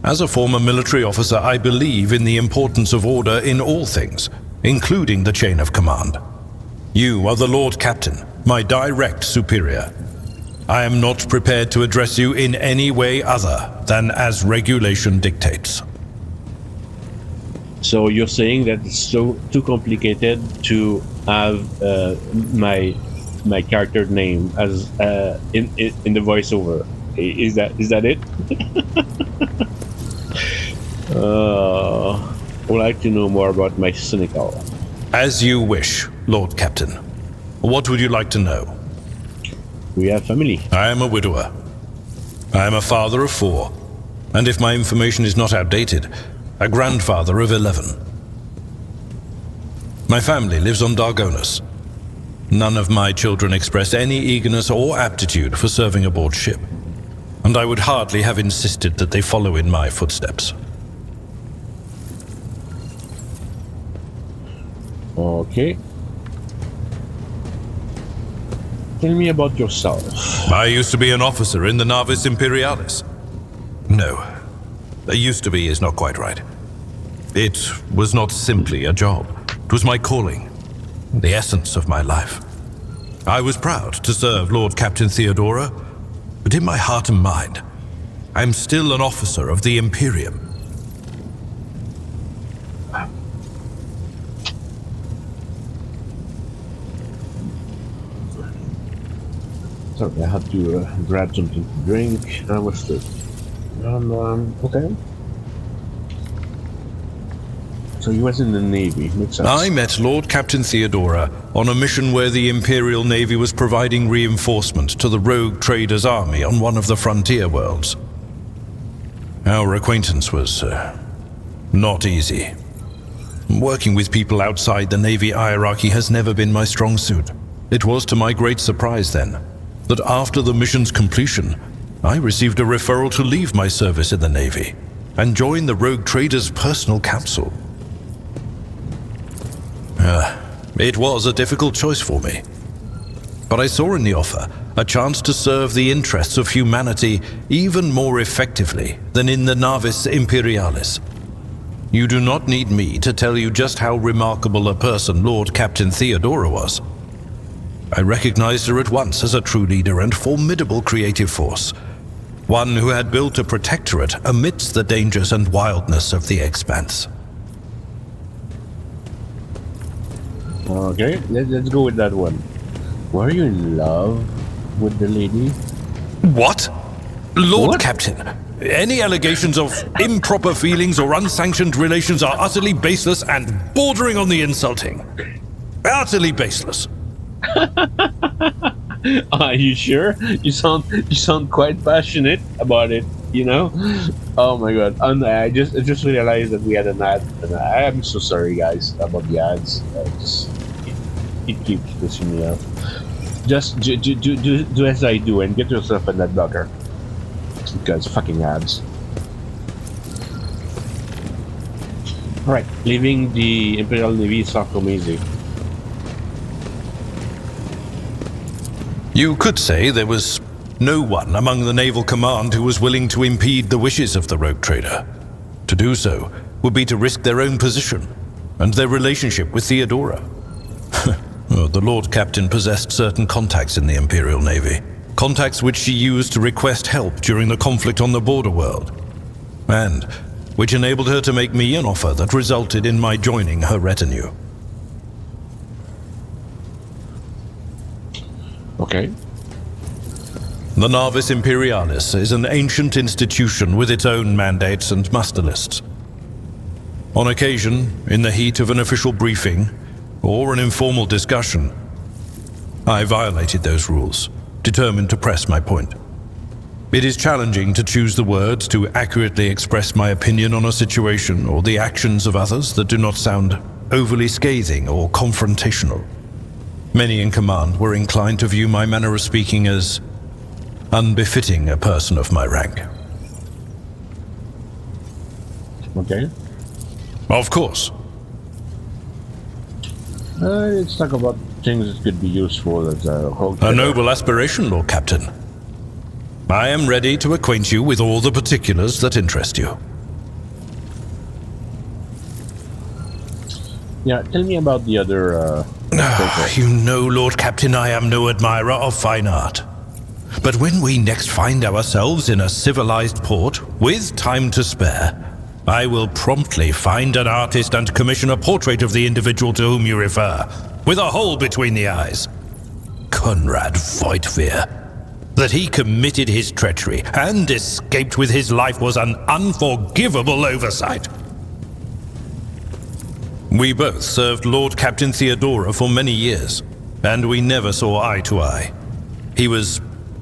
As a former military officer, I believe in the importance of order in all things, including the chain of command. You are the Lord Captain, my direct superior. I am not prepared to address you in any way other than as regulation dictates. So you're saying that it's too complicated to have my character name as in the voiceover? Is that it? I would like to know more about my cynical. As you wish, Lord Captain. What would you like to know? We have family. I am a widower. I am a father of 4, and if my information is not outdated, a grandfather of 11. My family lives on Dargonus. None of my children express any eagerness or aptitude for serving aboard ship, and I would hardly have insisted that they follow in my footsteps. Okay. Tell me about yourself. I used to be an officer in the Navis Imperialis. No, used to be is not quite right. It was not simply a job. It was my calling, the essence of my life. I was proud to serve Lord Captain Theodora, but in my heart and mind, I'm still an officer of the Imperium. Sorry, I had to grab something to drink. I was good. Okay. So he was in the Navy, makes sense. I met Lord Captain Theodora on a mission where the Imperial Navy was providing reinforcement to the rogue traders' army on one of the frontier worlds. Our acquaintance was not easy. Working with people outside the Navy hierarchy has never been my strong suit. It was to my great surprise then that after the mission's completion, I received a referral to leave my service in the Navy and join the rogue traders' personal council. It was a difficult choice for me, but I saw in the offer a chance to serve the interests of humanity even more effectively than in the Navis Imperialis. You do not need me to tell you just how remarkable a person Lord Captain Theodora was. I recognized her at once as a true leader and formidable creative force. One who had built a protectorate amidst the dangers and wildness of the Expanse. Okay, let's go with that one. Were you in love with the lady? What? Lord What? Captain, any allegations of improper feelings or unsanctioned relations are utterly baseless and bordering on the insulting. Utterly baseless. Are you sure? You sound quite passionate about it. You know? Oh my god! And I just realized that we had an ad. And I am so sorry, guys, about the ads. It keeps pissing me off. Just do as I do and get yourself an ad blocker. Because fucking ads. Alright, leaving the Imperial Navy is far from easy. You could say there was no one among the naval command who was willing to impede the wishes of the rogue trader. To do so would be to risk their own position and their relationship with Theodora. Well, the Lord Captain possessed certain contacts in the Imperial Navy. Contacts which she used to request help during the conflict on the border world. And which enabled her to make me an offer that resulted in my joining her retinue. Okay. The Navis Imperialis is an ancient institution with its own mandates and muster lists. On occasion, in the heat of an official briefing or an informal discussion, I violated those rules, determined to press my point. It is challenging to choose the words to accurately express my opinion on a situation or the actions of others that do not sound overly scathing or confrontational. Many in command were inclined to view my manner of speaking as unbefitting a person of my rank. Okay. Of course. Let's talk about things that could be useful as a whole. A noble aspiration, Lord Captain. I am ready to acquaint you with all the particulars that interest you. Yeah, tell me about the other. You know, Lord Captain, I am no admirer of fine art. But when we next find ourselves in a civilized port, with time to spare, I will promptly find an artist and commission a portrait of the individual to whom you refer, with a hole between the eyes. Conrad Voigtveer. That he committed his treachery and escaped with his life was an unforgivable oversight. We both served Lord Captain Theodora for many years, and we never saw eye to eye. He was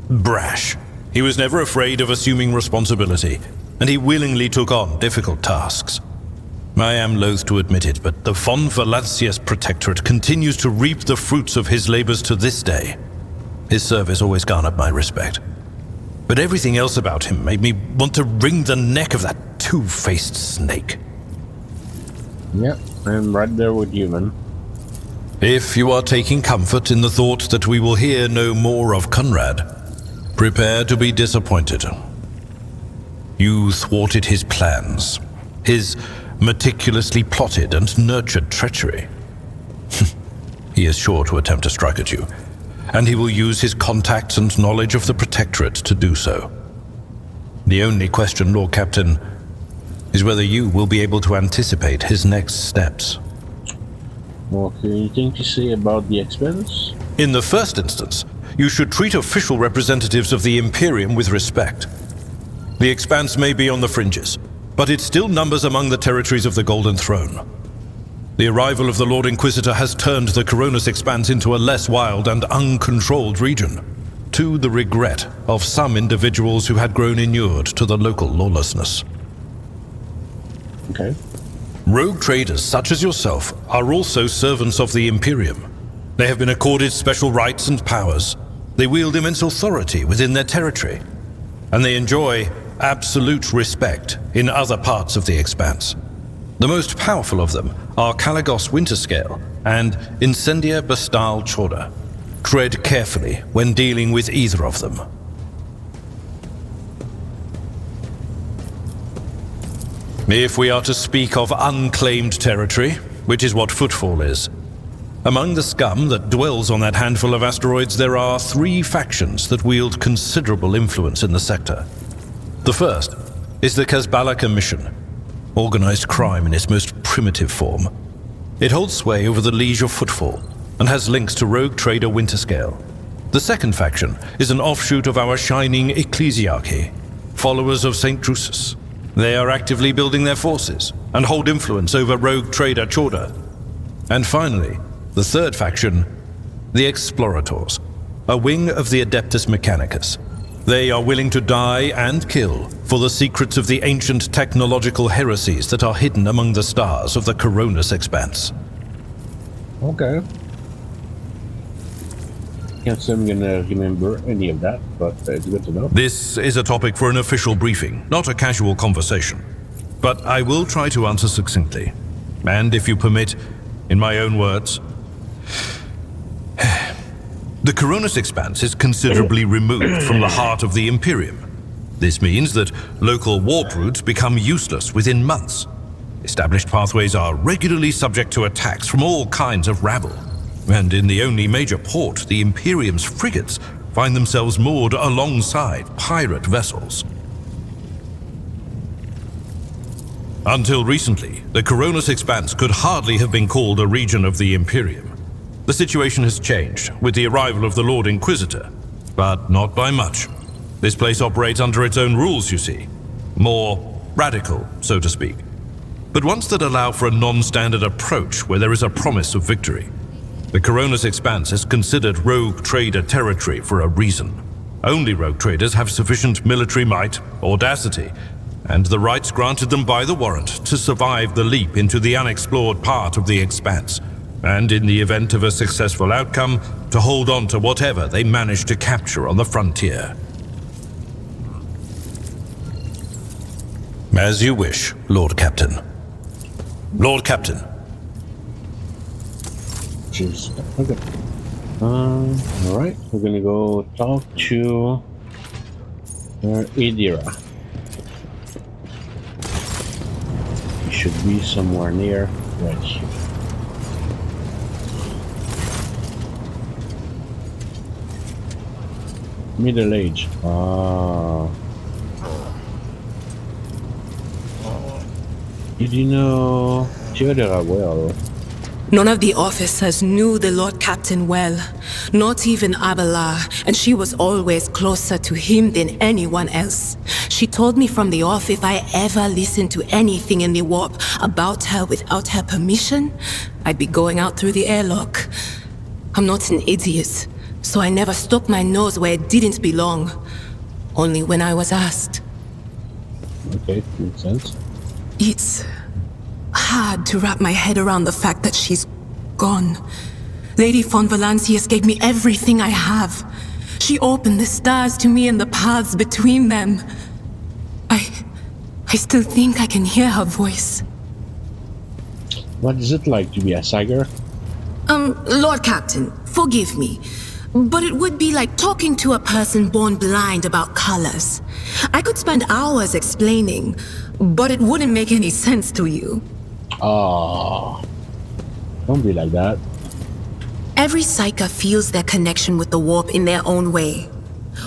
brash. He was never afraid of assuming responsibility, and he willingly took on difficult tasks. I am loath to admit it, but the Von Valancius Protectorate continues to reap the fruits of his labors to this day. His service always garnered my respect. But everything else about him made me want to wring the neck of that two-faced snake. Yeah, I'm right there with you, man. If you are taking comfort in the thought that we will hear no more of Conrad, prepare to be disappointed. You thwarted his plans, his meticulously plotted and nurtured treachery. He is sure to attempt to strike at you, and he will use his contacts and knowledge of the Protectorate to do so. The only question, Lord Captain, is whether you will be able to anticipate his next steps. Okay, anything to say about the expense? In the first instance, you should treat official representatives of the Imperium with respect. The Expanse may be on the fringes, but it still numbers among the territories of the Golden Throne. The arrival of the Lord Inquisitor has turned the Coronis Expanse into a less wild and uncontrolled region, to the regret of some individuals who had grown inured to the local lawlessness. Okay. Rogue traders such as yourself are also servants of the Imperium. They have been accorded special rights and powers. They wield immense authority within their territory, and they enjoy absolute respect in other parts of the Expanse. The most powerful of them are Caligos Winterscale and Incendia Bastal Chorda. Tread carefully when dealing with either of them. If we are to speak of unclaimed territory, which is what Footfall is, among the scum that dwells on that handful of asteroids, there are 3 factions that wield considerable influence in the sector. The first is the Kazbala Commission, organized crime in its most primitive form. It holds sway over the Liege of Footfall and has links to rogue trader Winterscale. The second faction is an offshoot of our shining ecclesiarchy, followers of St. Drusus. They are actively building their forces and hold influence over rogue trader Chorda. And finally, the third faction, the Explorators, a wing of the Adeptus Mechanicus. They are willing to die and kill for the secrets of the ancient technological heresies that are hidden among the stars of the Coronis Expanse. Okay. Can't say I'm gonna remember any of that, but it's good to know. This is a topic for an official briefing, not a casual conversation. But I will try to answer succinctly. And if you permit, in my own words, the Coronis Expanse is considerably removed from the heart of the Imperium. This means that local warp routes become useless within months. Established pathways are regularly subject to attacks from all kinds of rabble. And in the only major port, the Imperium's frigates find themselves moored alongside pirate vessels. Until recently, the Coronis Expanse could hardly have been called a region of the Imperium. The situation has changed with the arrival of the Lord Inquisitor, but not by much. This place operates under its own rules, you see. More radical, so to speak. But ones that allow for a non-standard approach where there is a promise of victory. The Coronis Expanse is considered rogue trader territory for a reason. Only rogue traders have sufficient military might, audacity, and the rights granted them by the warrant to survive the leap into the unexplored part of the Expanse, and in the event of a successful outcome, to hold on to whatever they manage to capture on the frontier. As you wish, Lord Captain. Lord Captain. Jeez. Okay. Alright, we're gonna go talk to Idira. He should be somewhere near right here. Middle age. Did you know Theodora well? None of the officers knew the Lord Captain well, not even Abelard, and she was always closer to him than anyone else. She told me from the off if I ever listened to anything in the warp about her without her permission, I'd be going out through the airlock. I'm not an idiot, so I never stuck my nose where it didn't belong, only when I was asked. Okay, makes sense. It's hard to wrap my head around the fact that she's gone. Lady von Valancius gave me everything I have. She opened the stars to me and the paths between them. I still think I can hear her voice. What is it like to be a Sagar? Lord Captain, forgive me, but it would be like talking to a person born blind about colors. I could spend hours explaining, but it wouldn't make any sense to you. Oh, don't be like that. Every Psyker feels their connection with the warp in their own way.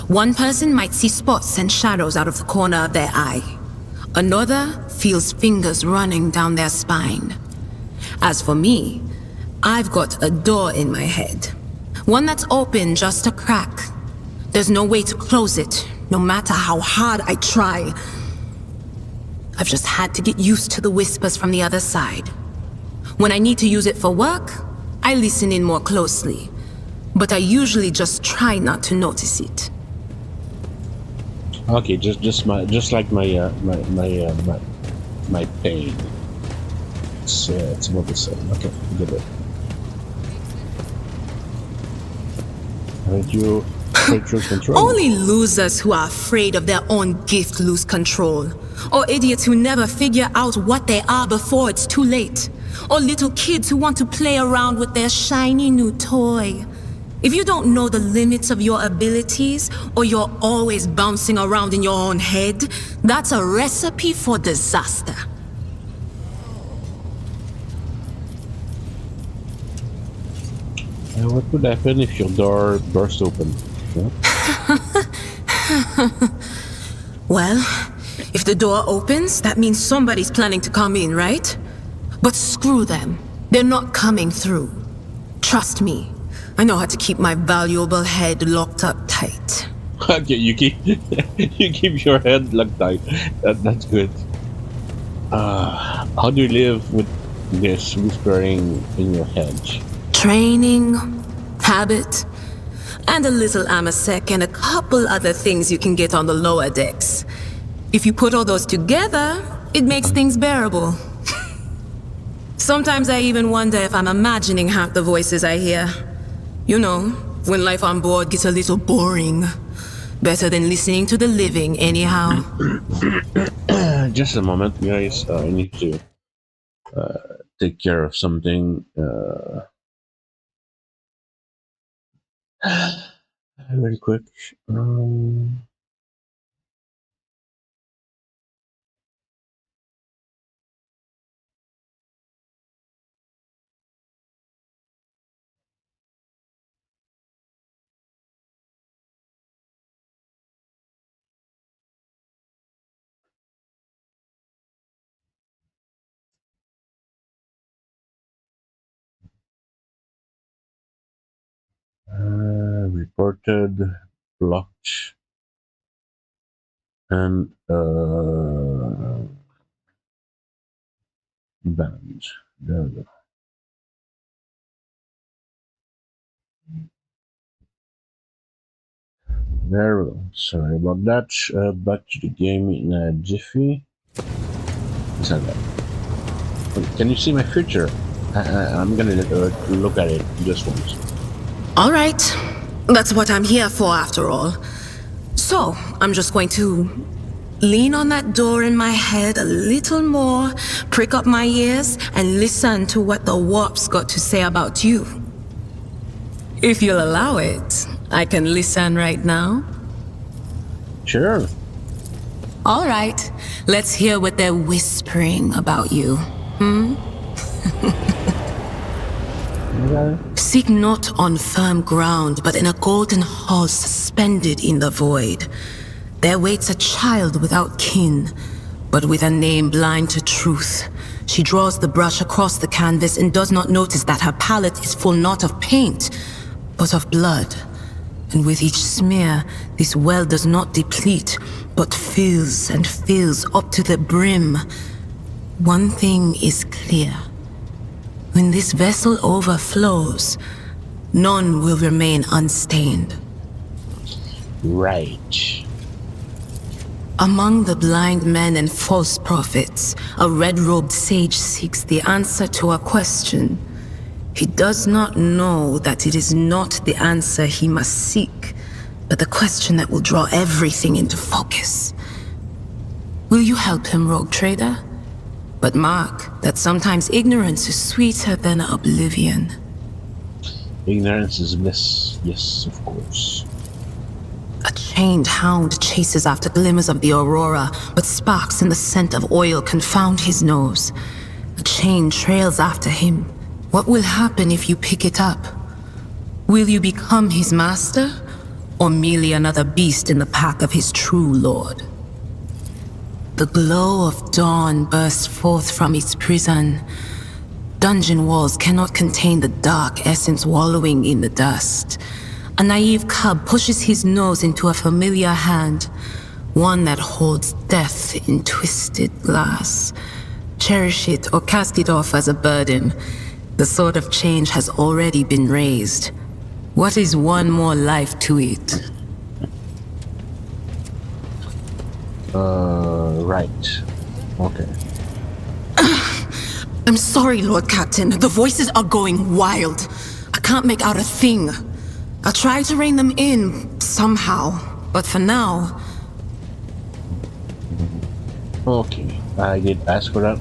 One person might see spots and shadows out of the corner of their eye. Another feels fingers running down their spine. As for me, I've got a door in my head. One that's open just a crack. There's no way to close it, no matter how hard I try. I've just had to get used to the whispers from the other side. When I need to use it for work, I listen in more closely. But I usually just try not to notice it. Okay, just like my pain. It's about the same. Okay, get it. Haven't you take your control? Only losers who are afraid of their own gift lose control. Or idiots who never figure out what they are before it's too late. Or little kids who want to play around with their shiny new toy. If you don't know the limits of your abilities, or you're always bouncing around in your own head, that's a recipe for disaster. What would happen if your door burst open? Yeah? Well, if the door opens, that means somebody's planning to come in, right? But screw them. They're not coming through. Trust me. I know how to keep my valuable head locked up tight. Okay, you keep you keep your head locked tight. That's good. How do you live with this whispering in your head? Training, habit, and a little amasec and a couple other things you can get on the lower decks. If you put all those together, it makes things bearable. Sometimes I even wonder if I'm imagining half the voices I hear. You know, when life on board gets a little boring. Better than listening to the living, anyhow. Just a moment, guys. I need to take care of something. Very quick. Reported, blocked, and banned. There we go. There we go. Sorry about that. Back to the game in a jiffy. Let's have that. Can you see my future? I'm gonna look at it just once. All right. That's what I'm here for, after all. So, I'm just going to lean on that door in my head a little more, prick up my ears, and listen to what the warp's got to say about you. If you'll allow it, I can listen right now. Sure. All right. Let's hear what they're whispering about you. Okay. Seek not on firm ground, but in a golden hall suspended in the void. There waits a child without kin, but with a name blind to truth. She draws the brush across the canvas and does not notice that her palette is full not of paint, but of blood. And with each smear, this well does not deplete, but fills and fills up to the brim. One thing is clear. When this vessel overflows, none will remain unstained. Right. Among the blind men and false prophets, a red-robed sage seeks the answer to a question. He does not know that it is not the answer he must seek, but the question that will draw everything into focus. Will you help him, rogue trader? But mark that sometimes ignorance is sweeter than oblivion. Ignorance is bliss. Yes, of course. A chained hound chases after glimmers of the aurora, but sparks and the scent of oil confound his nose. A chain trails after him. What will happen if you pick it up? Will you become his master, or merely another beast in the pack of his true lord? The glow of dawn bursts forth from its prison. Dungeon walls cannot contain the dark essence wallowing in the dust. A naive cub pushes his nose into a familiar hand, one that holds death in twisted glass. Cherish it or cast it off as a burden. The sword of change has already been raised. What is one more life to it? Right. Okay. I'm sorry, Lord Captain. The voices are going wild. I can't make out a thing. I'll try to rein them in somehow, but for now... Okay. I did ask for that.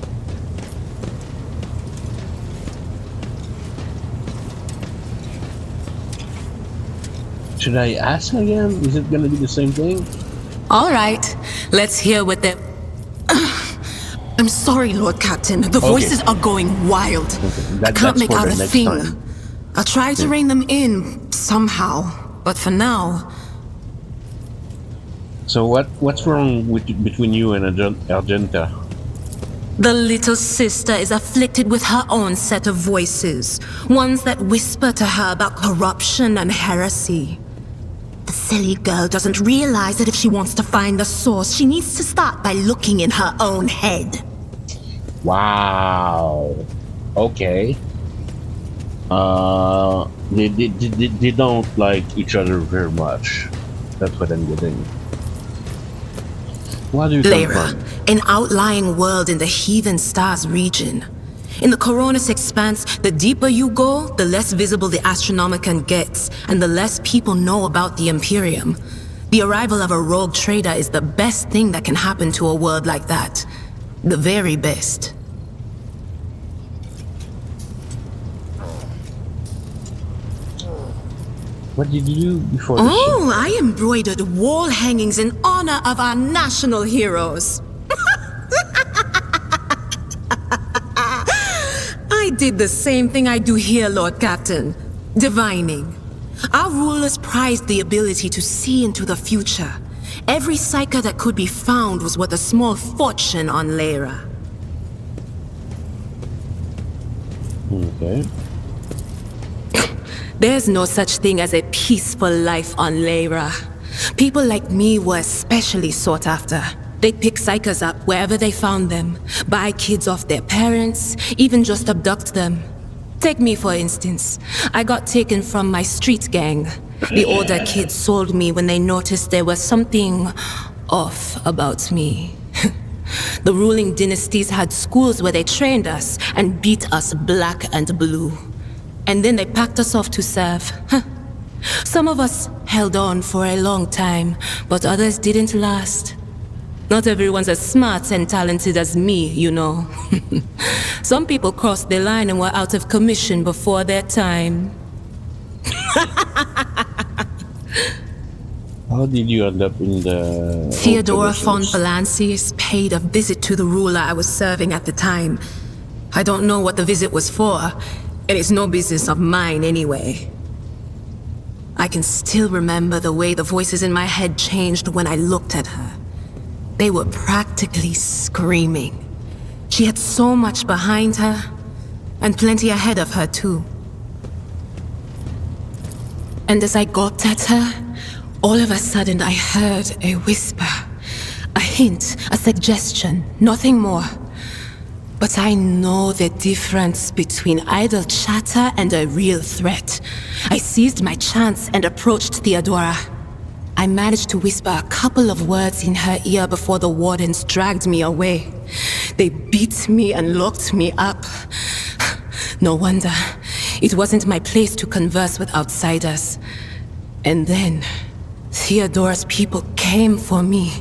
Should I ask again? Is it gonna be the same thing? All right, let's hear what they're... I'm sorry, Lord Captain. The voices are going wild. I can't That's make for out the a next thing. time. I'll try to rein them in somehow, but for now... So what's wrong between you and Argenta? The little sister is afflicted with her own set of voices, ones that whisper to her about corruption and heresy. The silly girl doesn't realize that if she wants to find the source, she needs to start by looking in her own head. Wow. Okay. They don't like each other very much. That's what I'm getting. What do you come Lyra, from? an outlying world in the Heathen Stars region. In the Coronis expanse, the deeper you go, the less visible the Astronomicon gets, and the less people know about the Imperium. The arrival of a rogue trader is the best thing that can happen to a world like that. The very best. What did you do before the show? Oh, I embroidered wall hangings in honor of our national heroes. I did the same thing I do here, Lord Captain. Divining. Our rulers prized the ability to see into the future. Every psyker that could be found was worth a small fortune on Lyra. Okay. There's no such thing as a peaceful life on Lyra. People like me were especially sought after. They'd pick psychers up wherever they found them, buy kids off their parents, even just abduct them. Take me, for instance. I got taken from my street gang. The older kids sold me when they noticed there was something off about me. The ruling dynasties had schools where they trained us and beat us black and blue. And then they packed us off to serve. Some of us held on for a long time, but others didn't last. Not everyone's as smart and talented as me, you know. Some people crossed the line and were out of commission before their time. How did you end up in the... Theodora von Valancius paid a visit to the ruler I was serving at the time. I don't know what the visit was for, and it's no business of mine anyway. I can still remember the way the voices in my head changed when I looked at her. They were practically screaming. She had so much behind her, and plenty ahead of her too. And as I gawped at her, all of a sudden I heard a whisper. A hint, a suggestion, nothing more. But I know the difference between idle chatter and a real threat. I seized my chance and approached Theodora. I managed to whisper a couple of words in her ear before the wardens dragged me away. They beat me and locked me up. No wonder. It wasn't my place to converse with outsiders. And then, Theodora's people came for me.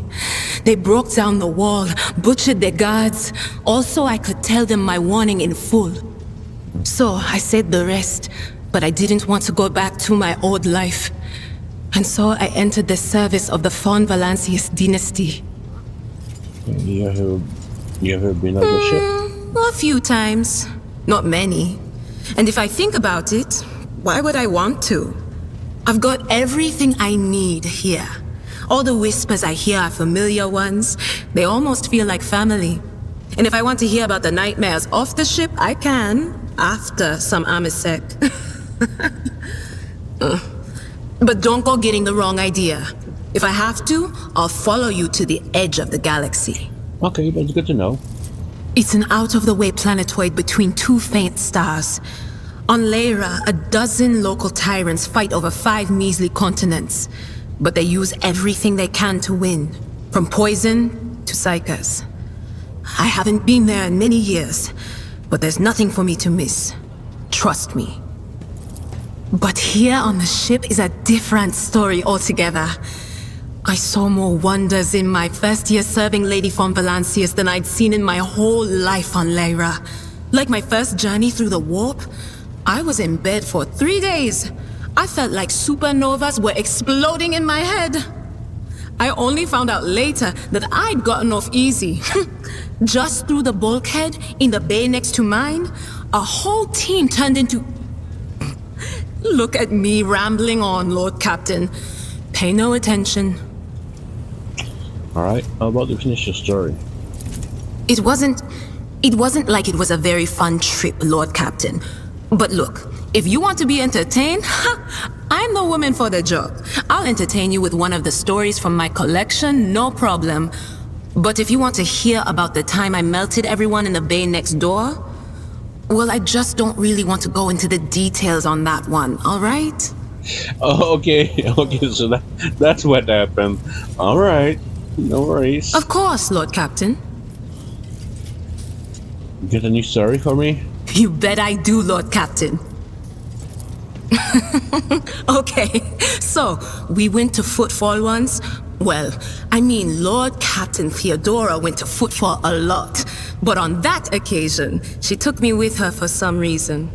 They broke down the wall, butchered their guards, all so I could tell them my warning in full. So I said the rest, but I didn't want to go back to my old life. And so I entered the service of the von Valancius dynasty. You ever been on the ship? A few times. Not many. And if I think about it, why would I want to? I've got everything I need here. All the whispers I hear are familiar ones. They almost feel like family. And if I want to hear about the nightmares off the ship, I can, after some Amisec. But don't go getting the wrong idea. If I have to, I'll follow you to the edge of the galaxy. Okay, that's good to know. It's an out-of-the-way planetoid between two faint stars. On Lyra, a dozen local tyrants fight over 5 measly continents. But they use everything they can to win, from poison to psychers. I haven't been there in many years, but there's nothing for me to miss. Trust me. But here on the ship is a different story altogether. I saw more wonders in my first year serving Lady von Valancius than I'd seen in my whole life on Lyra. Like my first journey through the warp, I was in bed for 3 days. I felt like supernovas were exploding in my head. I only found out later that I'd gotten off easy. Just through the bulkhead in the bay next to mine, a whole team turned into Look at me rambling on, Lord Captain. Pay no attention. Alright, how about you finish your story? It wasn't like it was a very fun trip, Lord Captain. But look, if you want to be entertained, I'm the woman for the job. I'll entertain you with one of the stories from my collection, no problem. But if you want to hear about the time I melted everyone in the bay next door, well, I just don't really want to go into the details on that one, all right? Oh, okay, okay, so that's what happened. Alright, no worries. Of course, Lord Captain. Get a new story for me? You bet I do, Lord Captain. Okay, so we went to Footfall once. Well, I mean, Lord Captain Theodora went to Footfall a lot. But on that occasion, she took me with her for some reason.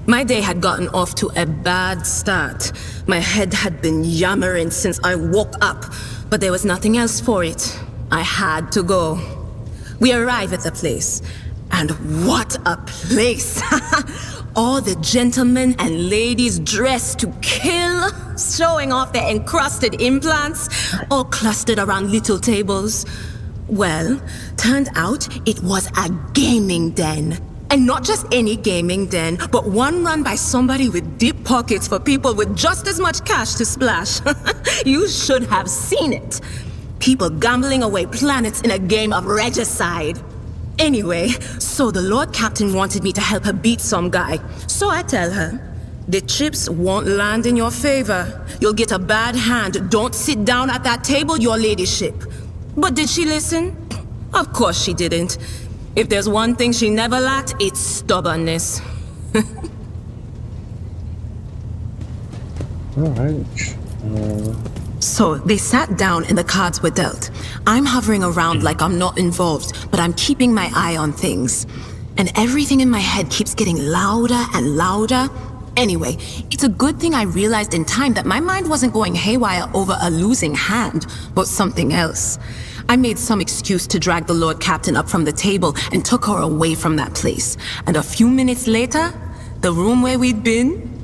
My day had gotten off to a bad start. My head had been yammering since I woke up, but there was nothing else for it. I had to go. We arrived at the place, and what a place! All the gentlemen and ladies dressed to kill, showing off their encrusted implants, all clustered around little tables. Well, turned out it was a gaming den. And not just any gaming den, but one run by somebody with deep pockets for people with just as much cash to splash. You should have seen it. People gambling away planets in a game of regicide. Anyway, so the Lord Captain wanted me to help her beat some guy. So I tell her, the chips won't land in your favor. You'll get a bad hand. Don't sit down at that table, your ladyship. But did she listen? Of course she didn't. If there's one thing she never lacked, it's stubbornness. Alright. So they sat down and the cards were dealt. I'm hovering around like I'm not involved, but I'm keeping my eye on things. And everything in my head keeps getting louder and louder. Anyway, it's a good thing I realized in time that my mind wasn't going haywire over a losing hand, but something else. I made some excuse to drag the Lord Captain up from the table and took her away from that place. And a few minutes later, the room where we'd been...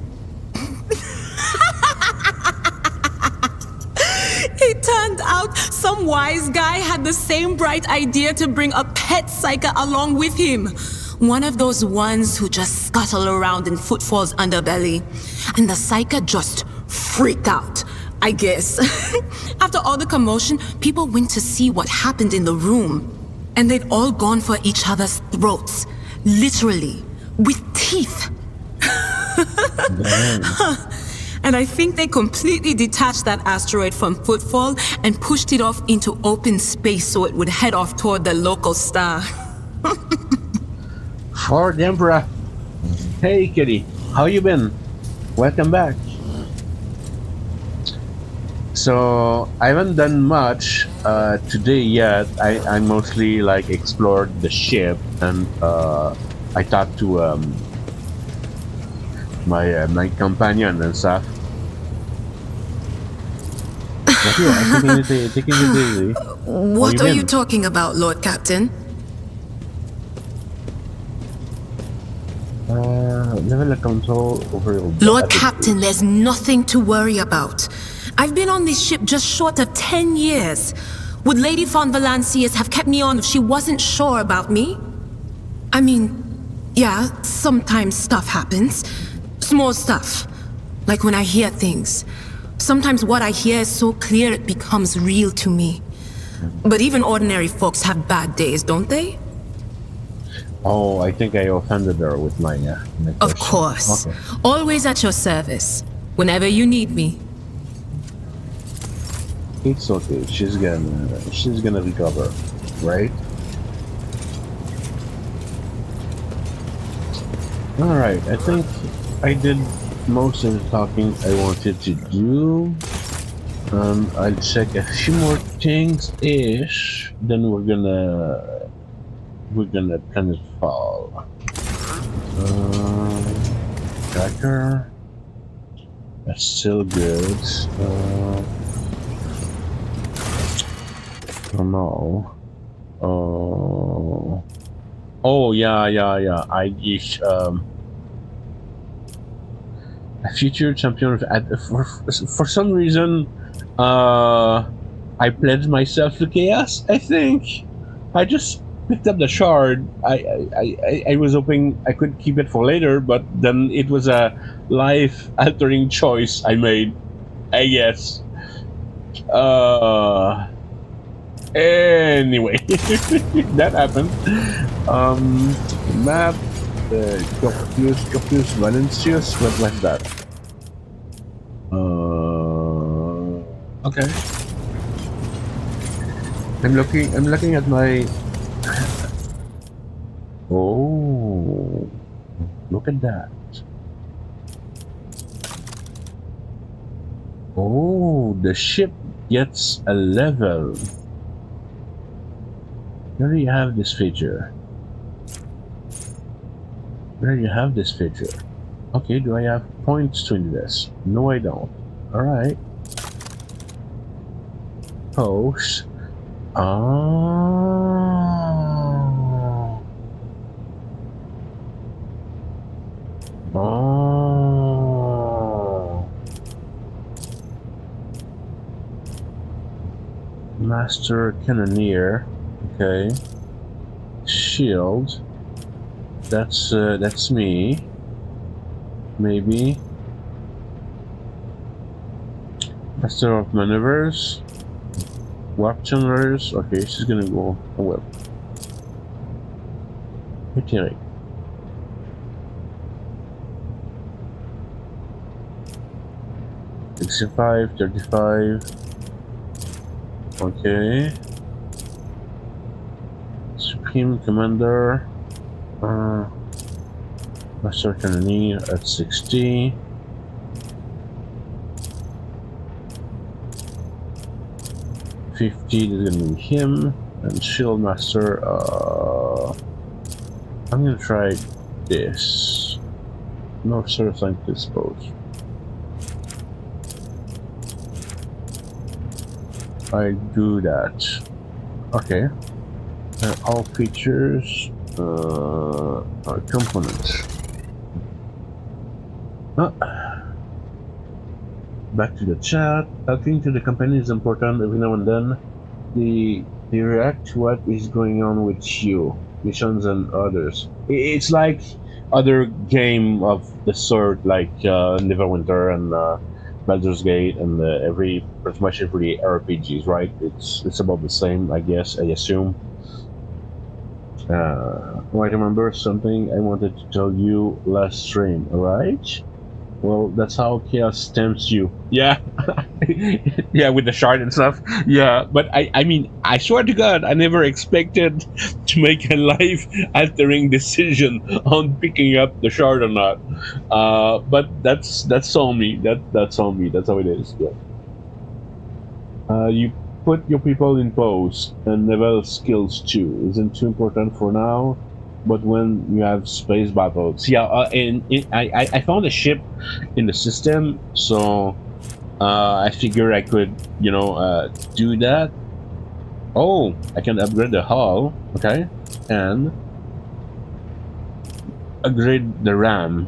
It turned out some wise guy had the same bright idea to bring a pet psyker along with him. One of those ones who just scuttle around in Footfall's underbelly. And the psyker just freaked out, I guess. After all the commotion, people went to see what happened in the room. And they'd all gone for each other's throats. Literally. With teeth. And I think they completely detached that asteroid from Footfall and pushed it off into open space so it would head off toward the local star. For the Emperor. Hey kitty, how you been? Welcome back. So I haven't done much today yet. I mostly like explored the ship and I talked to my companion and stuff. But yeah, taking it easy. What are you talking about, Lord Captain? Level of control over Lord Captain, there's nothing to worry about. I've been on this ship just short of 10 years. Would Lady Von Valancius have kept me on if she wasn't sure about me? I mean, yeah, sometimes stuff happens. Small stuff. Like when I hear things. Sometimes what I hear is so clear it becomes real to me. But even ordinary folks have bad days, don't they? Oh, I think I offended her with my question. Of course. Okay. Always at your service. Whenever you need me. It's okay. She's gonna recover, right? All right. I think I did most of the talking I wanted to do. I'll check a few more things ish. Then we're gonna planetfall. Tracker. That's still good. Oh no. Oh yeah. I future champion for some reason I pledged myself to chaos. I think I just picked up the shard. I was hoping I could keep it for later, but then it was a life altering choice I made, I guess. Anyway, that happened. Map Corpus Valencius. What was that? Okay. I'm looking at my. Oh, look at that. Oh, the ship gets a level. Where do you have this feature? Where do you have this feature? Okay, do I have points to invest? No, I don't. Alright. Post. Oh. Oh. Master Cannoneer. Okay. Shield. That's me. Maybe. Master of Maneuvers. Warp channelers. Okay, she's gonna go. Oh well. Retirer. $65, $35. Okay. Supreme Commander. Master Cannoneer at 60. $50 is gonna be him. And Shield Master, I'm gonna try this. No sort scientist pose. I do that. Okay. All features are components. Back to the chat. Talking to the company is important every now and then. They react to what is going on with you, missions and others. It's like other game of the sort, like Neverwinter and Baldur's Gate and pretty much every RPGs, right? It's about the same, I guess. I assume. I remember something I wanted to tell you last stream, alright? Well, that's how chaos tempts you. Yeah. Yeah, with the shard and stuff. Yeah, but I mean, I swear to God, I never expected to make a life-altering decision on picking up the shard or not. But that's on me. That's on me. That's how it is. Yeah. You put your people in pose and level skills too. Isn't too important for now. But when you have space battles, yeah, and I found a ship in the system, so I figured I could, do that. Oh, I can upgrade the hull, okay, and upgrade the RAM.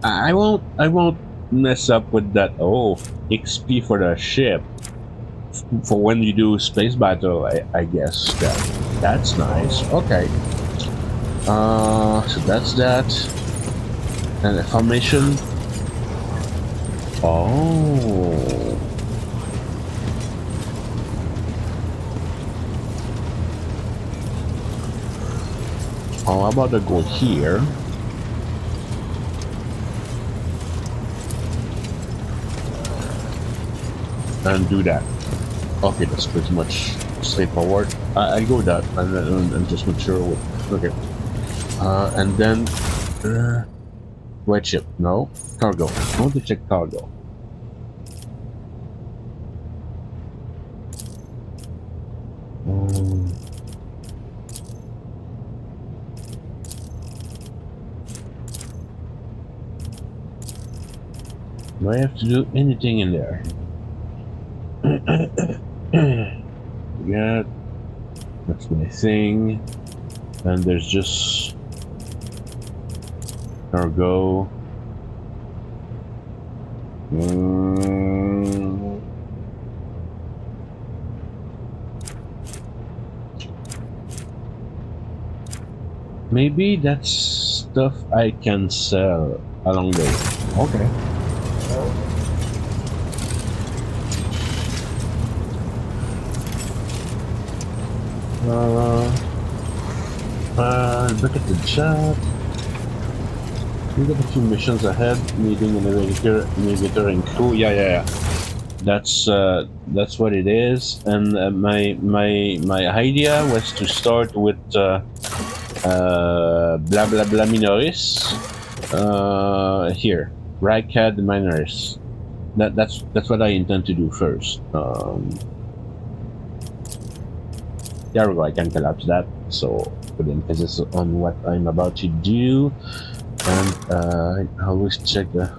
I won't mess up with that. Oh, XP for the ship. For when you do space battle, I guess that's nice. Okay. So that's that. And the formation. Oh. Oh, how about I go here? And do that. Okay, that's pretty much straightforward. I go with that and just make sure. Okay. And then white ship? No, cargo. I want to check cargo. Do I have to do anything in there? Yeah, that's my thing. And there's just Cargo. Maybe that's stuff I can sell along the way. Okay. Look at the chat. We got a few missions ahead, needing an navigator and crew. Yeah. That's what it is. And my idea was to start with blah blah blah minoris. Here, Ragcad minoris. That's what I intend to do first. There we go. I can collapse that. So put emphasis on what I'm about to do, and I always check the.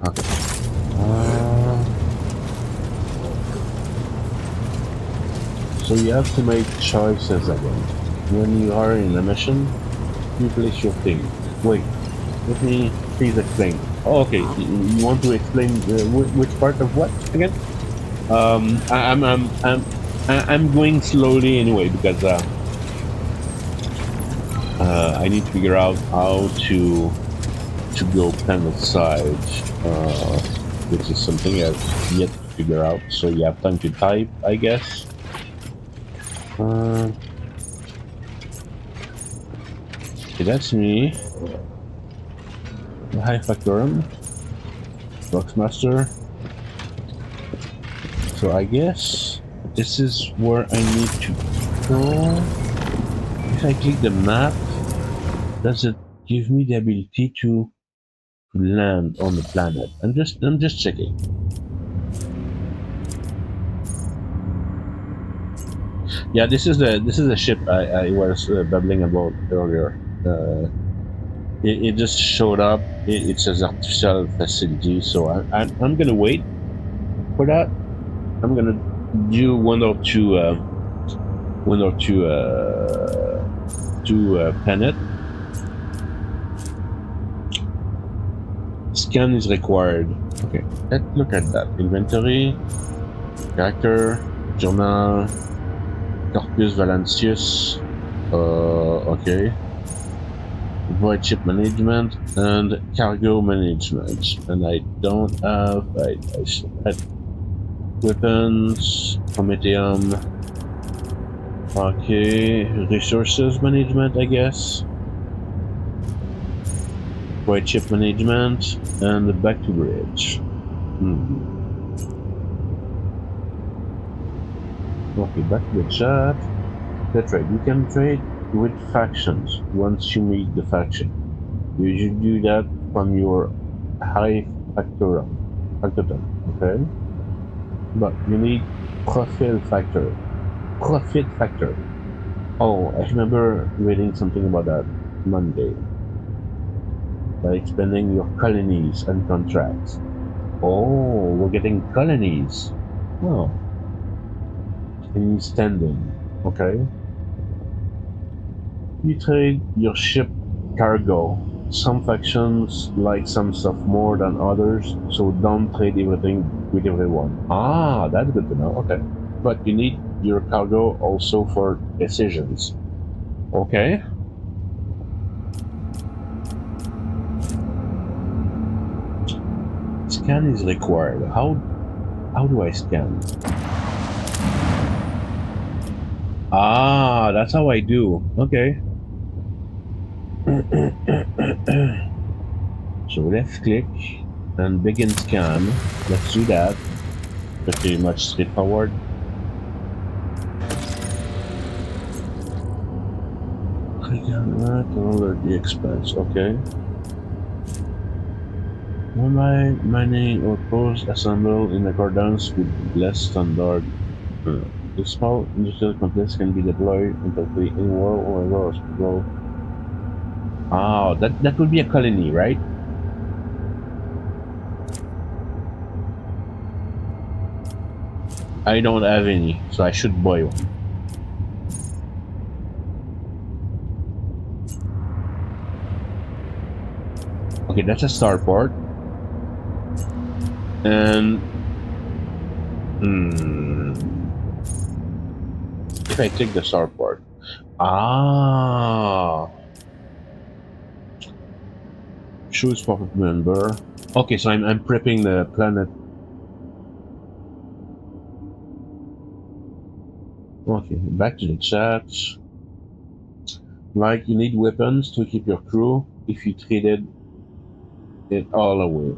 So you have to make choices again. When you are in a mission, you place your thing. Wait, let me please explain. Oh, okay. You want to explain which part of what again? I'm going slowly anyway because I need to figure out how to go planet side, which is something I've yet to figure out. So you have time to type, I guess. Okay, that's me. High Factorum. Boxmaster. So I guess this is where I need to go. If I click the map, does it give me the ability to land on the planet? I'm just checking. Yeah, this is the ship I was babbling about earlier. It just showed up. It says artificial facility, so I'm gonna wait for that. I'm gonna do one or two planet. Scan is required. Okay, let's look at that. Inventory, character, journal, Corpus Valentius. Okay. Void ship management and cargo management, and I don't have. I had weapons, Prometheum. Okay, resources management, I guess. Void ship management and back to bridge. Okay, back to the chat. That's right. You can trade with factions once you meet the faction. You should do that from your high factotum, okay? But you need profit factor. Oh, I remember reading something about that Monday. By expanding your colonies and contracts. Oh, we're getting colonies. Oh. In standing, okay? You trade your ship cargo. Some factions like some stuff more than others, so don't trade everything with everyone. Ah, that's good to know. Okay. But you need your cargo also for decisions. Okay. Scan is required. How do I scan? Ah, that's how I do. Okay. So left click and begin scan. Let's do that. Pretty much straightforward. Click on that to alert the expense. Okay. Mobile mining outposts assembled in accordance with less standard. The small industrial complex can be deployed entirely in war or hospital. Ah, that would be a colony, right? I don't have any, so I should buy one. Okay, that's a starport. And if I take the starport, choose puppet member. Okay, so I'm prepping the planet. Okay, back to the chat. Like, you need weapons to keep your crew if you traded it all away.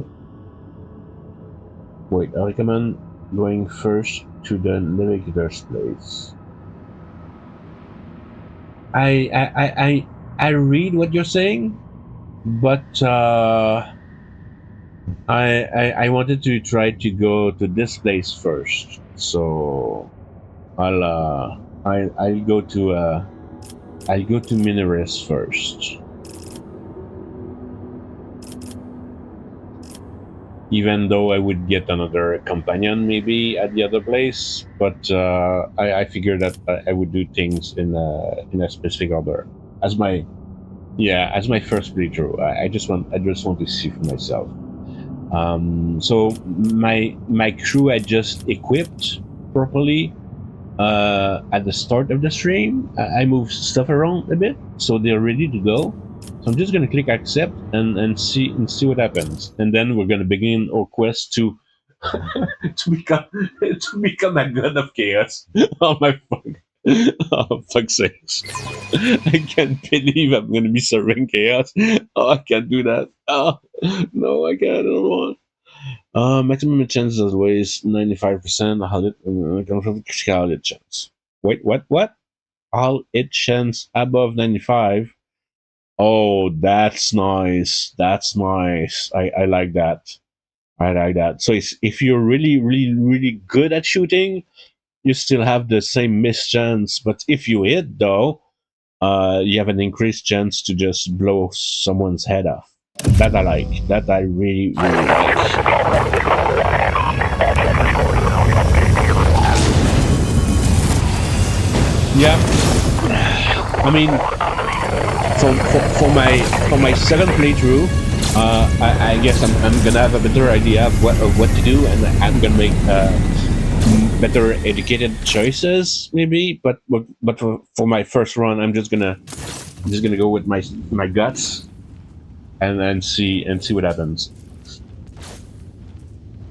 Wait, I recommend going first to the navigator's place. I read what you're saying, but I wanted to try to go to this place first. So I'll go to Mineris first. Even though I would get another companion maybe at the other place, but I figured that I would do things in a specific order as my first playthrough. I just want to see for myself. So my crew I just equipped properly at the start of the stream. I moved stuff around a bit so they're ready to go. So I'm just gonna click accept and see what happens, and then we're gonna begin our quest to to become a god of chaos. Oh my fuck! Oh fuck's sakes! I can't believe I'm gonna be serving chaos. Oh, I can't do that. Oh no, I can't. I don't want. Maximum chance is always 95%. Critical hit chance. Wait, what? What? All hit chance above 95. Oh, that's nice. That's nice. I like that. I like that. So if you're really, really, really good at shooting, you still have the same miss chance. But if you hit, though, you have an increased chance to just blow someone's head off. That I like. That I really, really like. Yeah. I mean, for my second playthrough, I guess I'm gonna have a better idea of what to do, and I'm gonna make better educated choices, maybe. But for my first run, I'm just gonna go with my guts, and see what happens.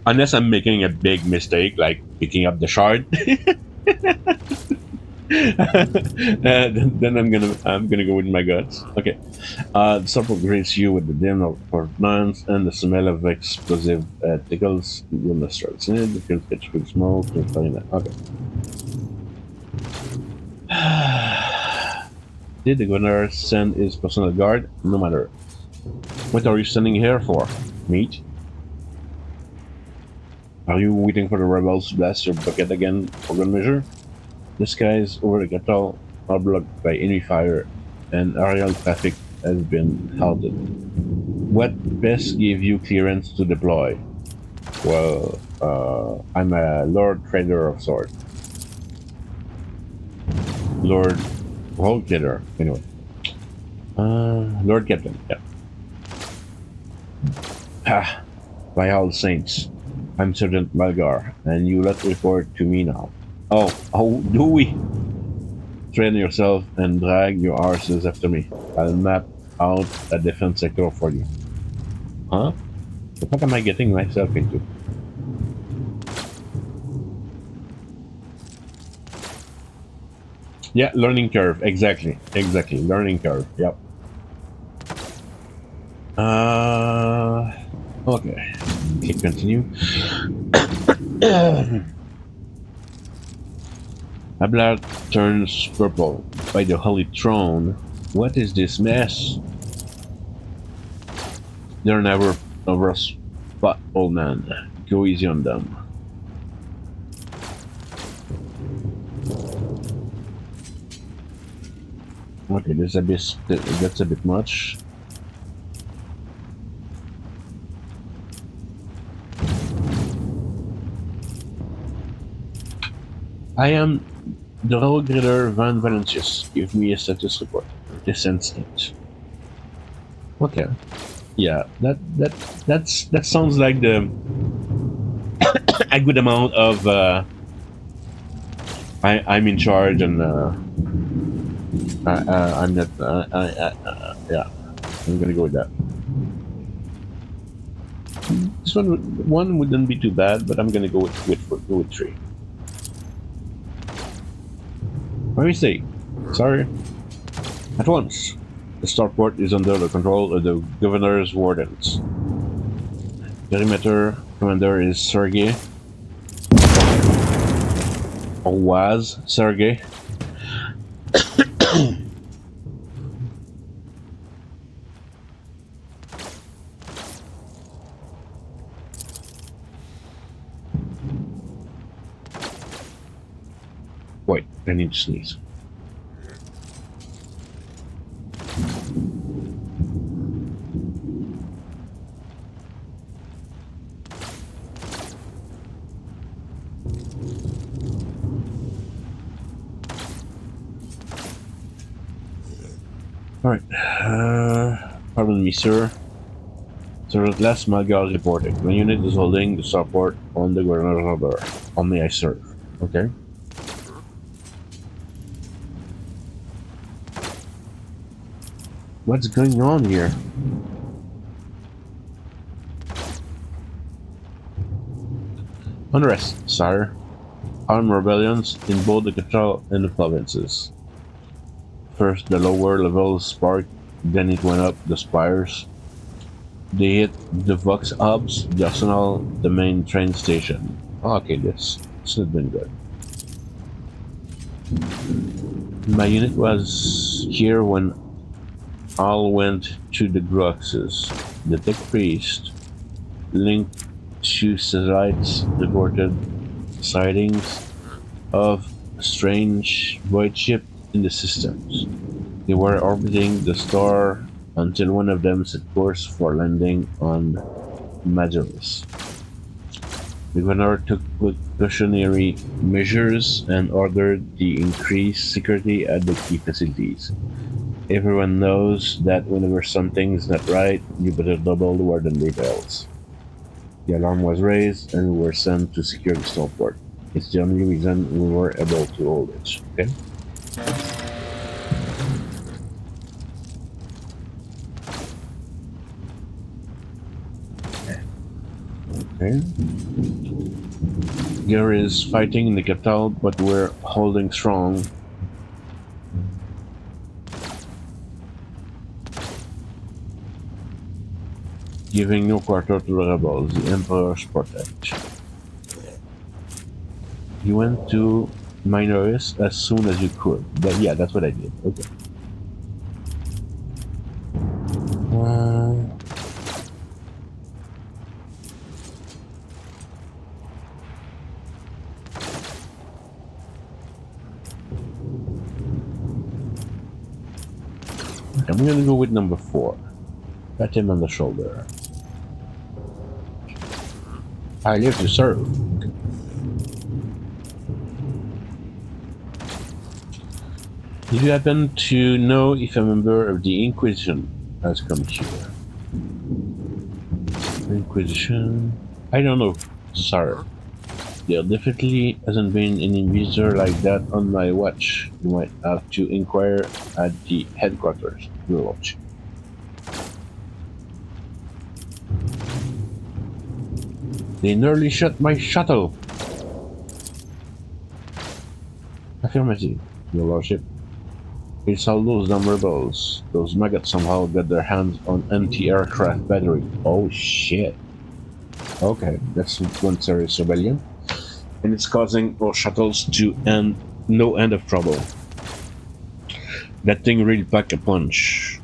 Unless I'm making a big mistake, like picking up the shard. Then I'm gonna go with my guts. Okay. The supper greets you with the dim of ordnance and the smell of explosive tickles when the starts in. You can pitch with smoke. Okay. Did the governor send his personal guard? No matter. What are you standing here for? Meat? Are you waiting for the rebels to blast your bucket again for good measure? The skies over the capital are blocked by enemy fire, and aerial traffic has been halted. What best gave you clearance to deploy? Well, I'm a Lord Trader of sorts. Lord Trader, anyway. Lord Captain, yeah. Ah, by all saints, I'm Sergeant Malgar, and you let report to me now. Oh, do we? Train yourself and drag your horses after me. I'll map out a defense sector for you. Huh? What am I getting myself into? Yeah, learning curve. Exactly. Learning curve. Yep. Okay. Click continue. A blood turns purple. By the Holy Throne, what is this mess? They're never over a spot, old man. Go easy on them. Okay, that's a bit much. I am the rogue leader Van Valentius. Give me a status report. Descent state. Okay. Yeah, that sounds like the a good amount of I'm in charge and I'm not. Yeah, I'm gonna go with that. This one wouldn't be too bad, but I'm gonna go with three. Let me see. Sorry. At once, the starport is under the control of the governor's wardens. Perimeter commander is Sergey, or was Sergey. Wait, I need to sneeze. Alright. Pardon me, sir. Sir, at last Malgar reporting. The unit is holding the support on the governor's order. Only I serve. Okay. What's going on here? Unrest, sire. Armed rebellions in both the capital and the provinces. First, the lower levels sparked, then it went up the spires. They hit the Vox hubs, the arsenal, the main train station. Okay, this has been good. My unit was here when all went to the Gruxes. The tech priest linked to satellites reported sightings of a strange void ship in the systems. They were orbiting the star until one of them set course for landing on Majoris. The governor took precautionary measures and ordered the increased security at the key facilities. Everyone knows that whenever something's not right, you better double the warden details. The alarm was raised and we were sent to secure the starport. It's the only reason we were able to hold it. Okay? Okay. Gary is fighting in the capital, but we're holding strong. Giving no quarter to the rebels, the Emperor's protect. You went to Minoris as soon as you could. Yeah, that's what I did. Okay. I'm gonna go with number 4. Pat him on the shoulder. I live to serve. Did you happen to know if a member of the Inquisition has come here? Inquisition? I don't know, sir. There definitely hasn't been any visitor like that on my watch. You might have to inquire at the headquarters. We'll watch. They nearly shot my shuttle. Affirmative, your lordship. It's all those dumb rebels. Those maggots somehow got their hands on anti-aircraft battery. Oh shit. Okay, that's one serious rebellion. And it's causing our shuttles to no end of trouble. That thing really packed a punch.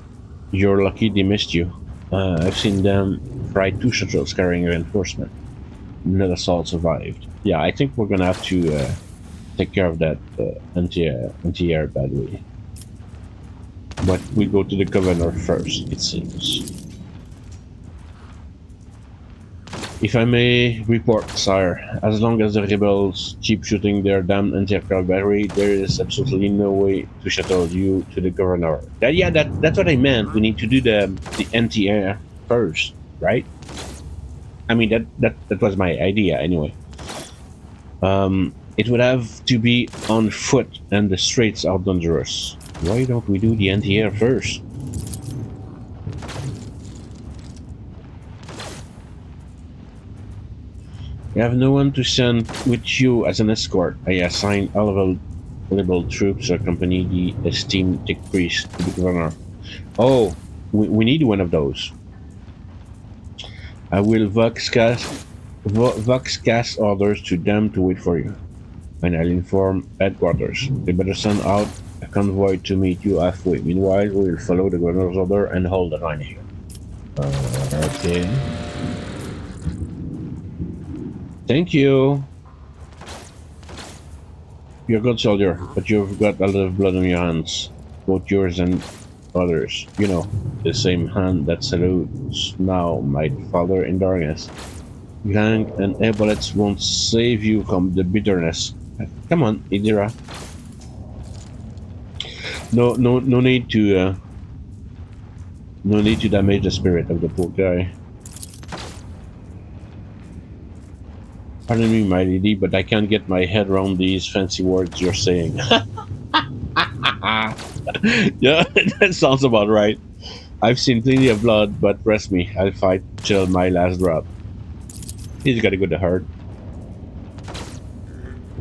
You're lucky they missed you. I've seen them fry 2 shuttles carrying reinforcement. Not a soul survived. Yeah, I think we're gonna have to take care of that anti-air battery. But we go to the governor first, it seems. If I may report, sire, as long as the rebels keep shooting their damn anti-aircraft battery, there is absolutely no way to shuttle you to the governor. That's what I meant. We need to do the anti-air first, right? I mean, that was my idea anyway. It would have to be on foot, and the streets are dangerous. Why don't we do the anti-air first? You have no one to send with you as an escort. I assign available troops to accompany the esteemed tech priest to the governor. Oh, we need one of those. I will voxcast orders to them to wait for you, and I'll inform headquarters. They better send out a convoy to meet you halfway. Meanwhile, we'll follow the governor's order and hold the line here. Okay. Thank you. You're a good soldier, but you've got a lot of blood on your hands, both yours and others. You know, the same hand that salutes now might father in darkness. Gang and epaulets won't save you from the bitterness. Come on, Idira. No need to. No need to damage the spirit of the poor guy. Pardon me, my lady, but I can't get my head around these fancy words you're saying. Yeah, that sounds about right. I've seen plenty of blood, but trust me, I'll fight till my last drop. He's got a good heart.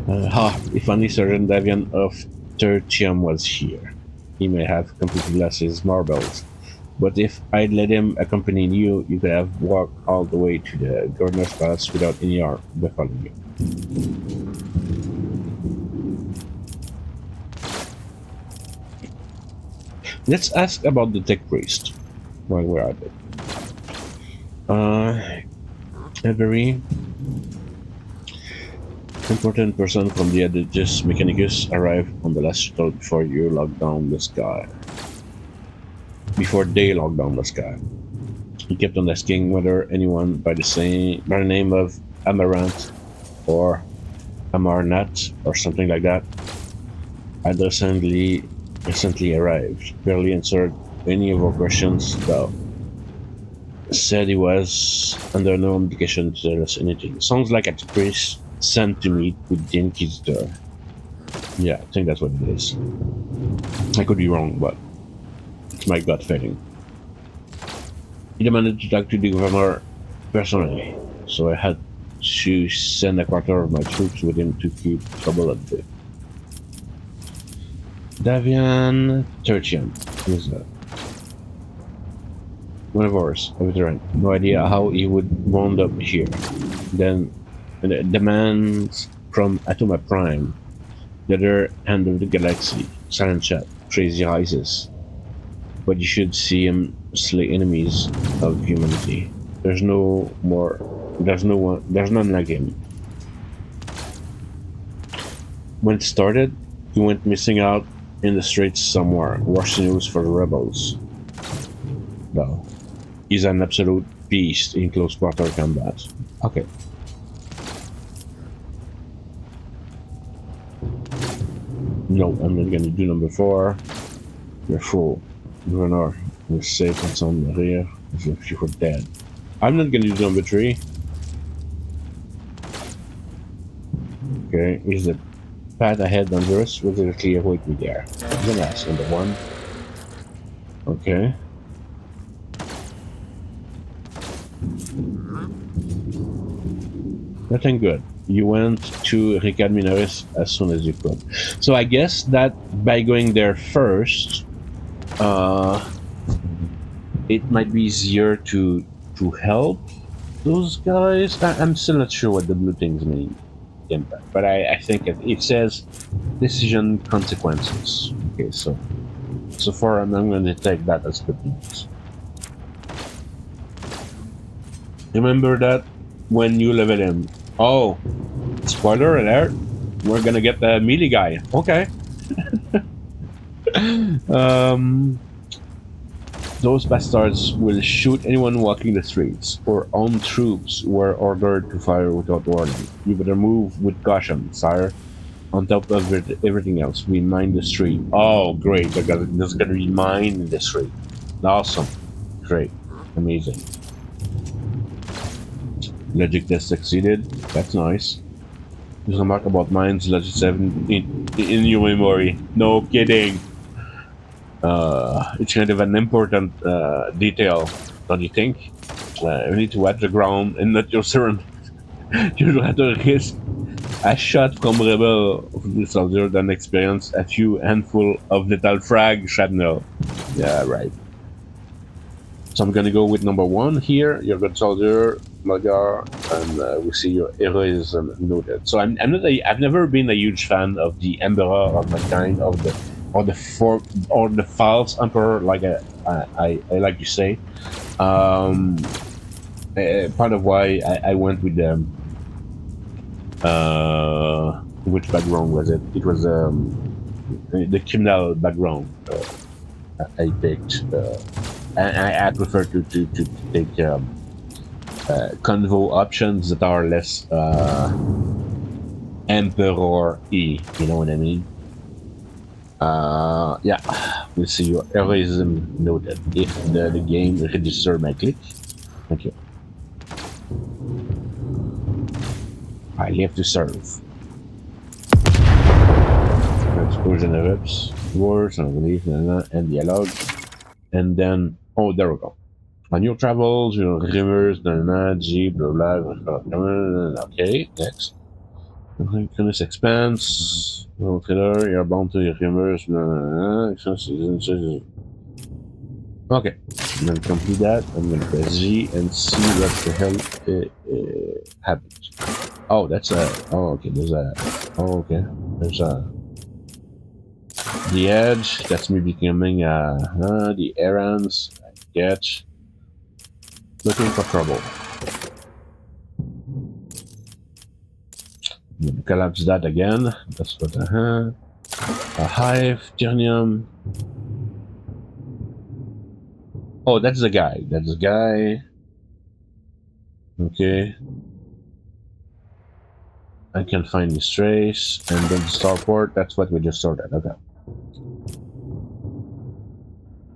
If only Sergeant Davian of Tertium was here. He may have completely lost his marbles. But if I'd let him accompany you, you could have walked all the way to the governor's palace without any harm befalling you. Let's ask about the tech priest while we're at it. A very important person from the Adeptus Mechanicus arrived on the last shuttle before you locked down the sky. Before they locked down the sky. He kept on asking whether anyone by the name of Amaranth or Amarnat or something like that had recently arrived. Barely answered any of our questions though. Said he was under no obligation to tell us anything. Sounds like a priest sent to meet with the Inquisitor. Yeah, I think that's what it is. I could be wrong, but it's my gut feeling. He demanded to talk to the governor personally, so I had to send a quarter of my troops with him to keep trouble at bay. Davian Tertium is one of ours, a veteran. No idea how he would wound up here. Then demands from Atoma Prime, the other end of the galaxy, Silent Chat, Crazy Rises. But you should see him slay enemies of humanity. There's none like him. When it started, he went missing out in the streets somewhere. Worse news for the rebels. No. He's an absolute beast in close quarter combat. Okay. No, I'm not gonna do number 4. You're full. Governor was safe and sound in the rear as if you were dead. I'm not gonna do number 3. Okay, is the path ahead dangerous? Was it a clear wait me there? I'm gonna ask number 1. Okay. Nothing good. You went to Ricard Minoris as soon as you could. So I guess that by going there first, it might be easier to help those guys. I'm still not sure what the blue things mean, but I think it says decision consequences. Okay, so far I'm going to take that as good news. Remember that when you level him. Oh, spoiler alert! We're gonna get the melee guy. Okay. Those bastards will shoot anyone walking the streets. Our own troops were ordered to fire without warning. You better move with caution, sire. On top of everything else, we mine the street. Oh, great! There's gonna be mine in the street. Awesome. Great. Amazing. Logic test succeeded. That's nice. There's a remark about mines, logic 7 in your memory. No kidding. It's kind of an important detail, don't you think? You need to watch the ground and not your surroundings. You have to risk a shot from rebel soldier than experience a few handful of lethal frag shrapnel. Yeah, right. So I'm gonna go with number 1 here. You're a good soldier, Mulgar, and we see your heroism noted. So I've never been a huge fan of the Emperor of that kind, or the false Emperor, like I like to say. Part of why I went with the which background was it? It was the criminal background. I picked. I prefer to take convo options that are less Emperor-y, you know what I mean? Yeah, we'll see your heroism noted if the game registers my click. Thank you. I live to serve. Explosion of rips, wars, and relief, and dialogue. And then, oh, there we go. On your travels, your rumors, G, blah, blah. Okay, next. Finish expense. You're bound to your rumors, Okay, I'm gonna complete that. I'm gonna press G and see what the hell happens. Oh, that's a. Oh, okay, there's a. Oh, okay, there's a. The edge, that's me becoming the errands I get. Looking for trouble. I'm gonna collapse that again. That's what a hive, Ternium. Oh, that's the guy. That's the guy. Okay. I can find his trace, and then the starport. That's what we just sorted. Okay.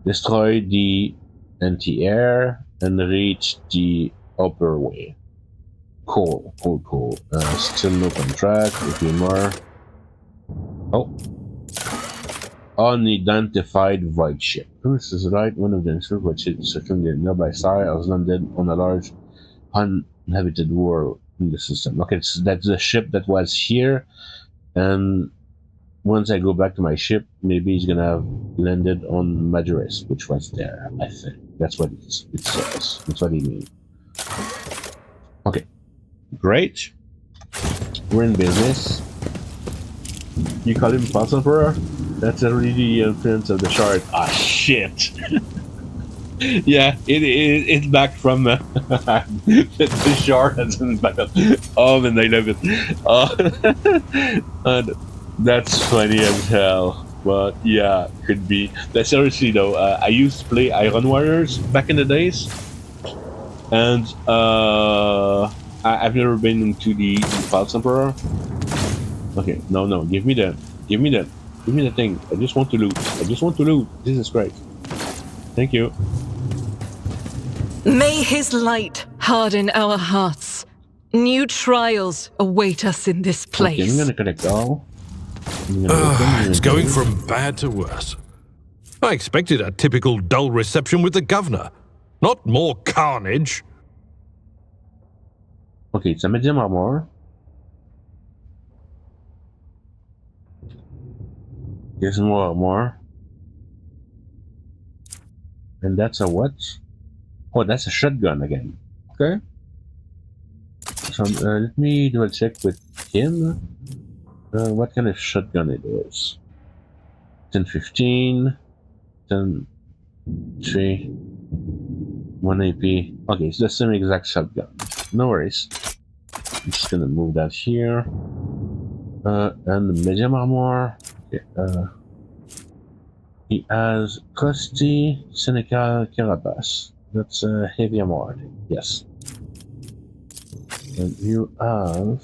Destroy the anti-air and reach the upper way. Cool. Still no contract. A few more. Oh. Unidentified void ship. This is right. One of the void ships circling the nearby star has landed on a large uninhabited world in the system. Okay, so that's the ship that was here, and once I go back to my ship, maybe he's gonna have landed on Majoris, which was there. I think that's what it says. That's what he means. Okay, great. We're in business. You call him False Emperor? That's already the influence of the shard. Ah, shit. Yeah, it's back from the shard has been back up. Oh, and I love it. And that's funny as hell. But yeah, could be. But seriously though, I used to play Iron Warriors back in the days, and I've never been into the False Emperor. Okay, no, give me the thing. I just want to loot. This is great. Thank you. May his light harden our hearts. New trials await us in this place. Okay, I'm gonna connect all. It's going from bad to worse. I expected a typical dull reception with the governor, not more carnage. Okay, it's a medium armor. Here's more armor. And that's a what? Oh, that's a shotgun again. Okay. So let me do a check with him. What kind of shotgun it is? 10-15, 10-3, 1 AP. Okay, it's the same exact shotgun. No worries. I'm just gonna move that here. And the medium armor. Okay, he has Crusty Seneca Carapace. That's a heavy armor. Yes. And you have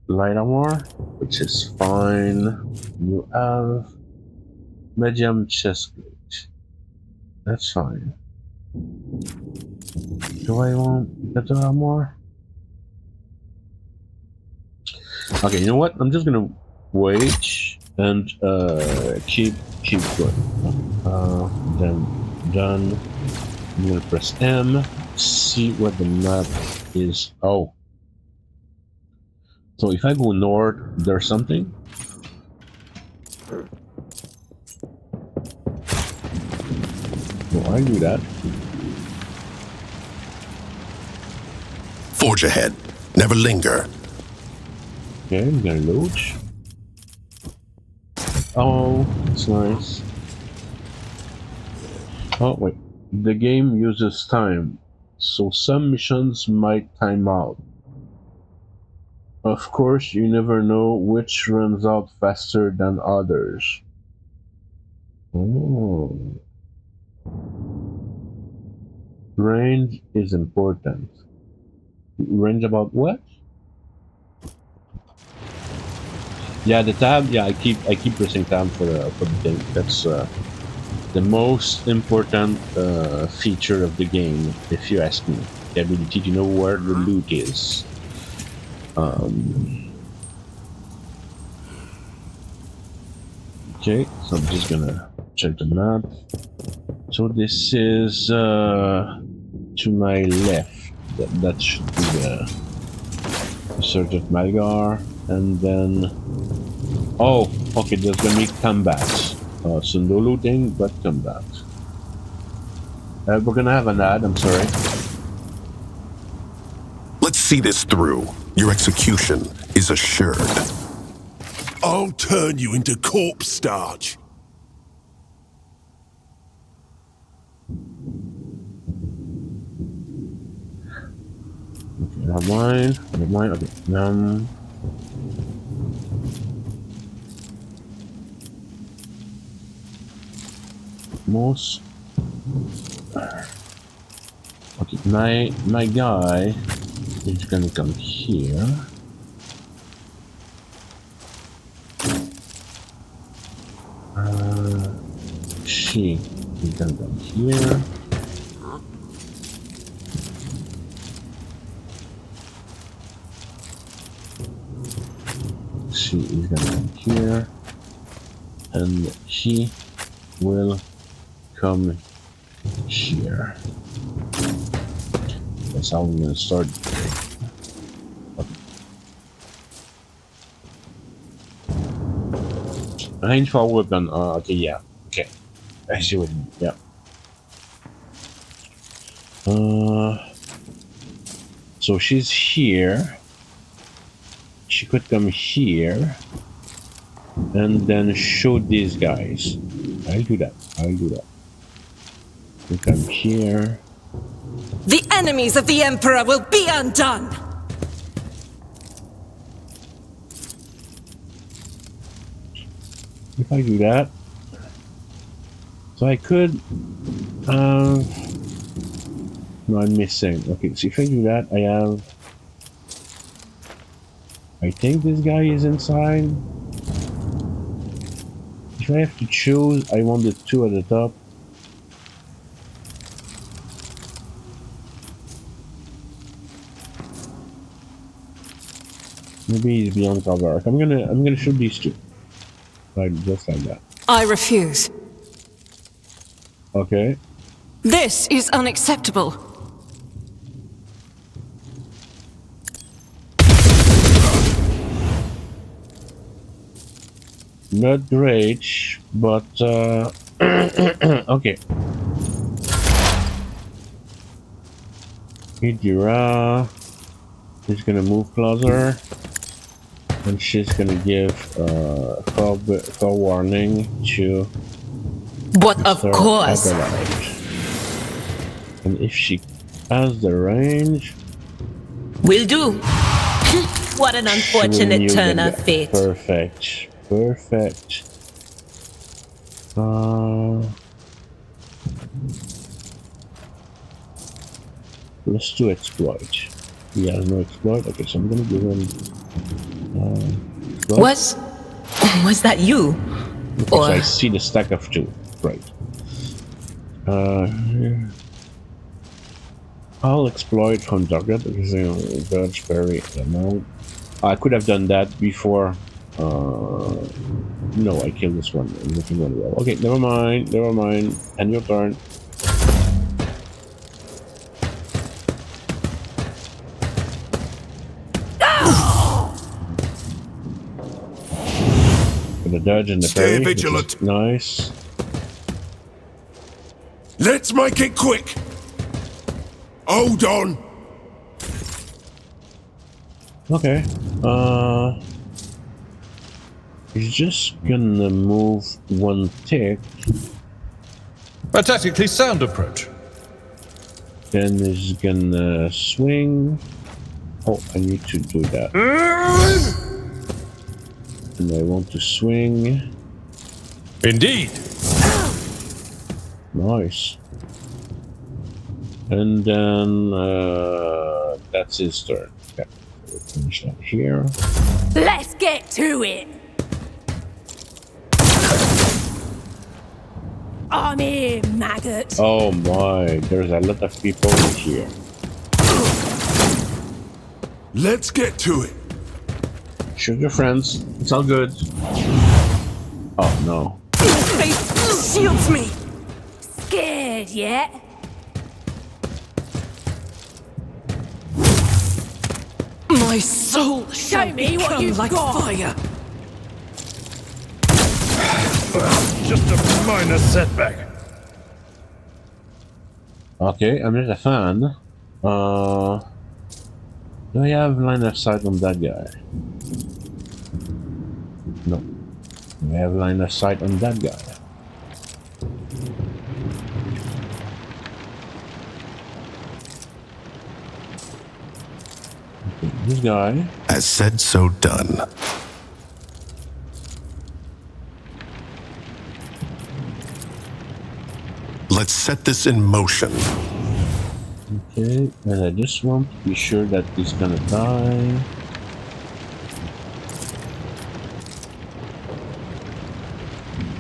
light armor, which is fine. You have medium chest plate. That's fine. Do I want that more? Okay, you know what? I'm just gonna wait and keep going. Then done. I'm gonna press M. See what the map is. Oh, so if I go north, there's something. So I do that. Forge ahead. Never linger. Okay, I'm gonna load. Oh, that's nice. Oh, wait. The game uses time, so some missions might time out. Of course, you never know which runs out faster than others. Oh. Range is important. Range about what? Yeah, the tab. Yeah, I keep pressing tab for the thing. That's the most important feature of the game, if you ask me. The ability to know where the loot is. Okay, so I'm just gonna check the map. So this is to my left. That should be the Sergeant Malgar, and then okay, there's gonna be combat. So no looting, but combat. We're gonna have an ad. I'm sorry. Let's see this through. Your execution is assured. I'll turn you into corpse starch. Okay, never mind. Okay, most. Okay, my guy is gonna come here. She is gonna come here. She is gonna come here, and he will come here. That's how I'm gonna start. Range for weapon. Okay, yeah. Okay, I see what you mean. Yeah. So she's here. She could come here, and then shoot these guys. I'll do that. You come here. The enemies of the Emperor will be undone! If I do that, so I could. No, I'm missing. Okay, so if I do that, I have. I think this guy is inside. If I have to choose, I want the two at the top. Maybe he's beyond cover. I'm gonna shoot these two. Like just like that. I refuse. Okay. This is unacceptable. Not great, but okay. Idira is gonna move closer, and she's gonna give call warning to. But of Mr. course. Adelaide. And if she has the range, Will do. What an unfortunate turn of fate. Perfect. Let's do exploit. He has no exploit. Okay, so I'm gonna give him. Exploit. Was that you? Okay, Or so I see the stack of two. Right. I'll exploit from target using dodge parry amount. I could have done that before. No, I killed this one. Everything went well. Okay, never mind. Never mind. And your turn. For the dodge and the Stay parry. vigilant. Nice. Let's make it quick. Hold on. Okay. He's just gonna move one tick. A tactically sound approach. Then he's gonna swing. Oh, I need to do that. And I want to swing. Indeed. Nice. And then that's his turn. Okay, we'll finish that here. Let's get to it. I'm here, maggot. Oh my, there's a lot of people here. Let's get to it. Shoot your friends. It's all good. Oh no. Face shields me. Scared yet? My soul shall me what become you've like got. fire. Just a minor setback. Okay, I'm just a fan. Do I have line of sight on that guy? No. Do I have line of sight on that guy? Okay, this guy. As said, so done. Let's set this in motion. Okay, and I just want to be sure that he's gonna die.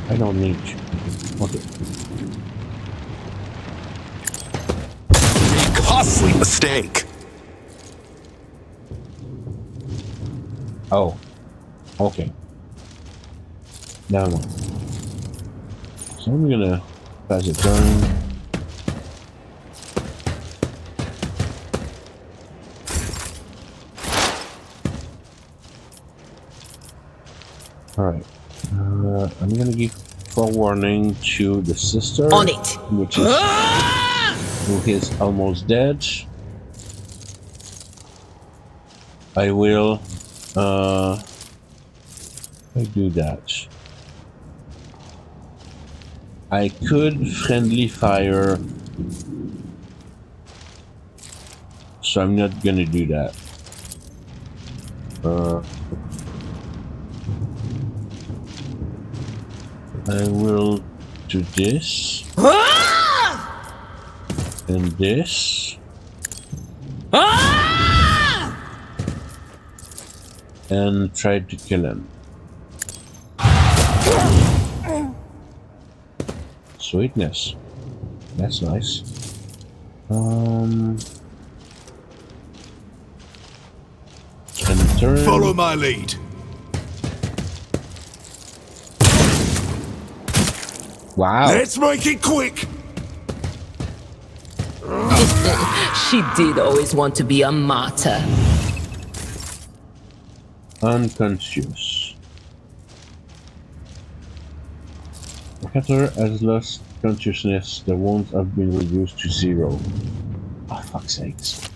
I don't need to. Okay. Costly mistake. Oh. Okay. Never mind. So I'm gonna pass it down. Alright. I'm gonna give forewarning to the sister. On it. Which is who is almost dead. I will I do that. I could friendly fire, so I'm not gonna do that. I will do this and this and try to kill him. Sweetness. That's nice. And turn. Follow my lead. Wow. Let's make it quick. She did always want to be a martyr. Unconscious. The cutter has lost consciousness. The wounds have been reduced to 0. Oh, fuck's sakes.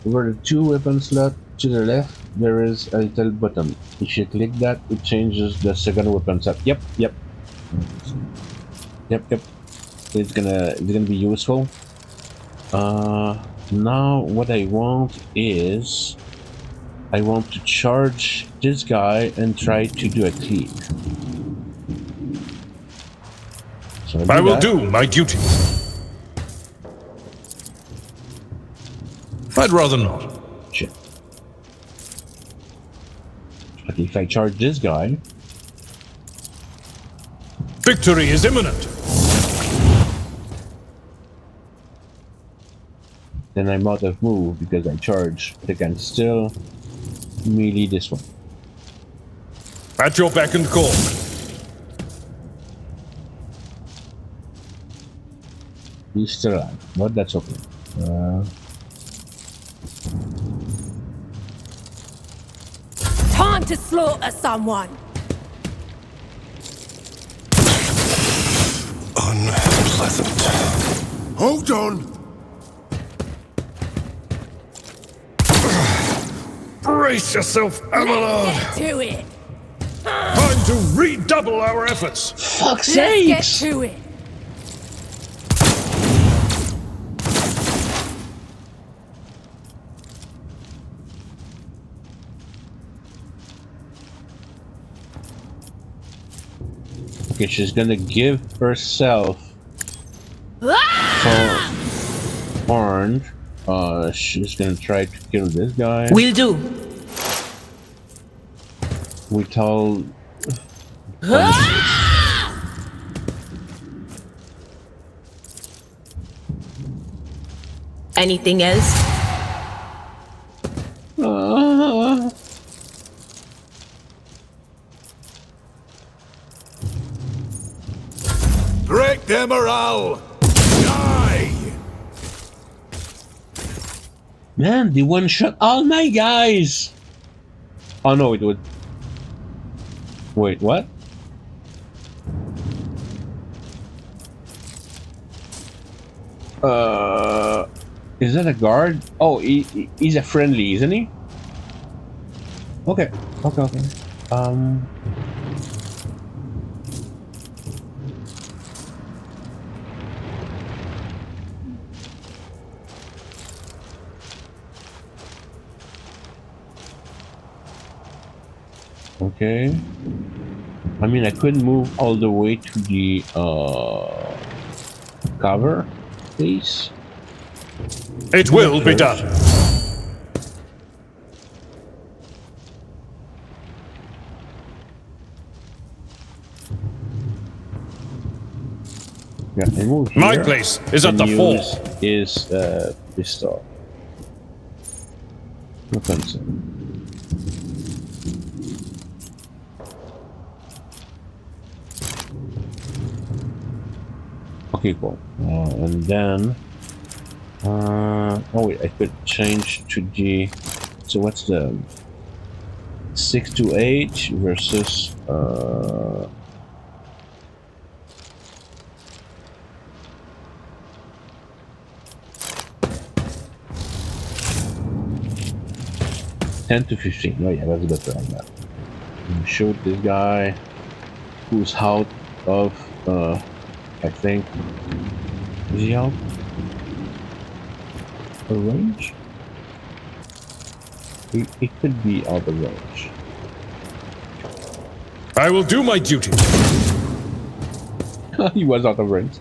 Over the 2 weapon slot to the left, there is a little button. If you click that, it changes the second weapon slot. Yep. It's gonna be useful. Now what I want is I want to charge this guy and try to do a cleave. So I will do my duty. I'd rather not. Shit. But if I charge this guy, Victory is imminent. and I'm out of move because I charge. They can still melee this one. At your beck and call. He's still alive, but that's okay. Time to slaughter someone. Unpleasant. Hold on. Brace yourself, Amalard. Let's get to it. Time to redouble our efforts. Fuck's Let's get sakes! to it. Okay, she's gonna give herself Ah! for orange. She's gonna try to kill this guy. Will do. Without Ah! Anything else? Break their morale. Die. Man, they one shot all my guys. Oh no, it would. Wait, what? Is that a guard? Oh, he's a friendly, isn't he? Okay, okay. Okay. I mean, I couldn't move all the way to the cover place. It will be done. Yeah, I move here. My place is at and the fore. use Is pistol. No concern. Okay, cool. And then, oh wait, I could change to the. So what's the 6 to 8 versus 10 to 15. Oh yeah, that's better on that. Shoot this guy who's out of I think. Is he out of range? He could be out of range. I will do my duty. He was out of range.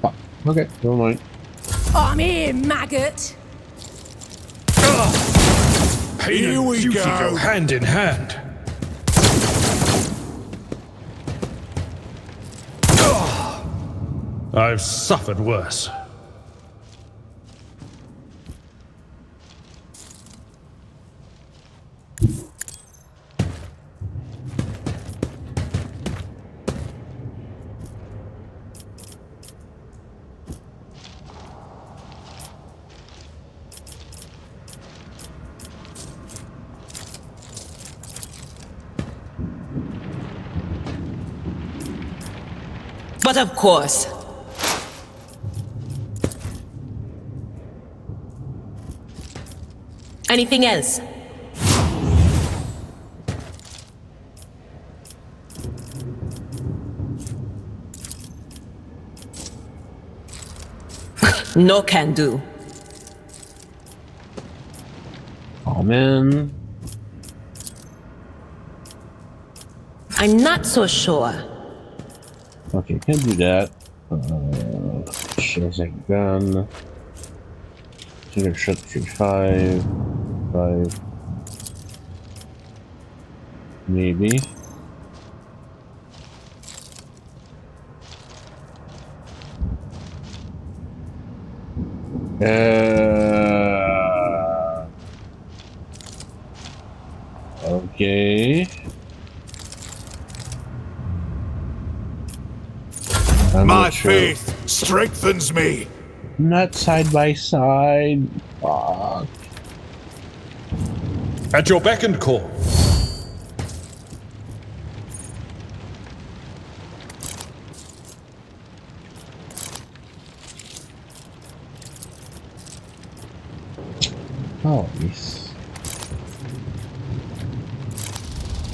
Fuck. Okay, never mind. I'm here, maggot. Pain Here and we duty go. hand in hand. I've suffered worse. But of course. Anything else? No can do. Oh man. I'm not so sure. Okay, can't do that. She has a gun. Single shot 5. Maybe. Okay. I'm My not sure. faith strengthens me. Not side by side. Fuck. At your beck and call. Oh, yes.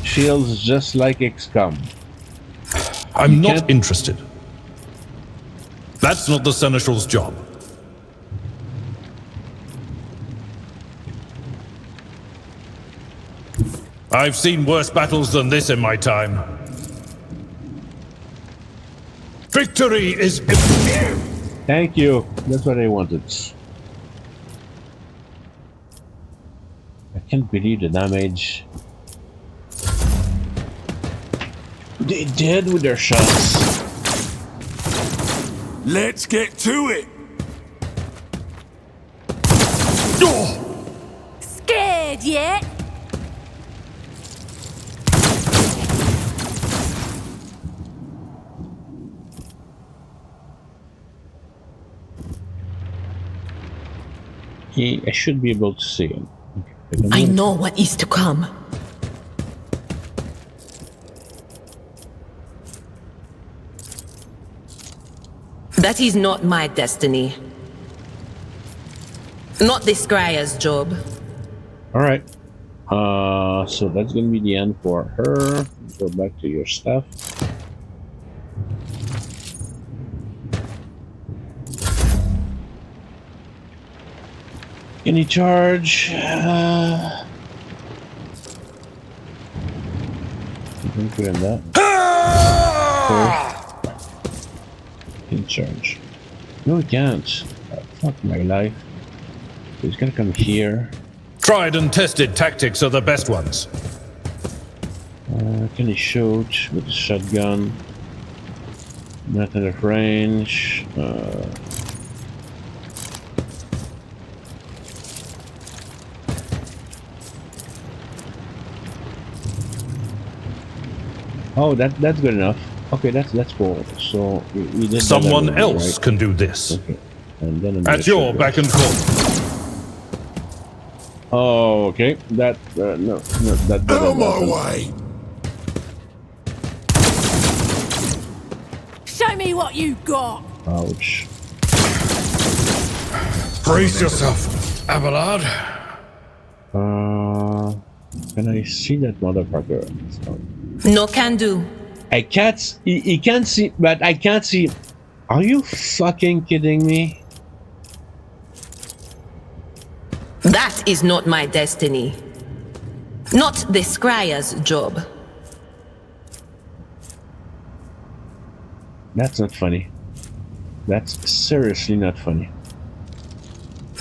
Feels just like XCOM. I'm You not can't- interested. That's not the Seneschal's job. I've seen worse battles than this in my time. Victory is... Thank you. That's what I wanted. I can't believe the damage they did with their shots. Let's get to it. Scared yet? Okay, I should be able to see him. I know what is to come. That is not my destiny. Not the Scryer's job. Alright. So that's gonna be the end for her. Go back to your stuff. Any charge? Don't put in that. In charge. No, we can't. Fuck my life. He's gonna come here. Tried and tested tactics are the best ones. Can he shoot with the shotgun? Not enough range. Oh, that's good enough. Okay, that's cool. So we did. Someone that else right? can do this. Okay. And then another At your shotgun. beck and call. Oh, okay. That no, that Out doesn't my happen. way. Show me what you got. Ouch. Brace yourself, Abelard. Can I see that motherfucker? No can do. I can't. He can't see, but I can't see. Are you fucking kidding me? That is not my destiny. Not the Scryer's job. That's not funny. That's seriously not funny.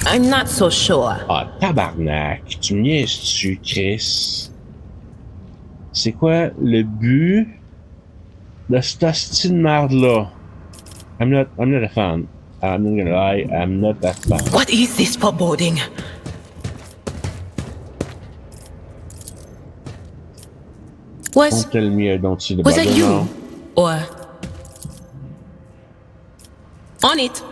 I'm not so sure. Ah, tabarnak! Tu me niaises-tu, Chris? C'est quoi le but de cette hostie de merde-là? I'm not a fan. I'm not gonna lie, I'm not a fan. What is this foreboding? Don't tell me I don't see the Was bugger that you? now. Or... On it.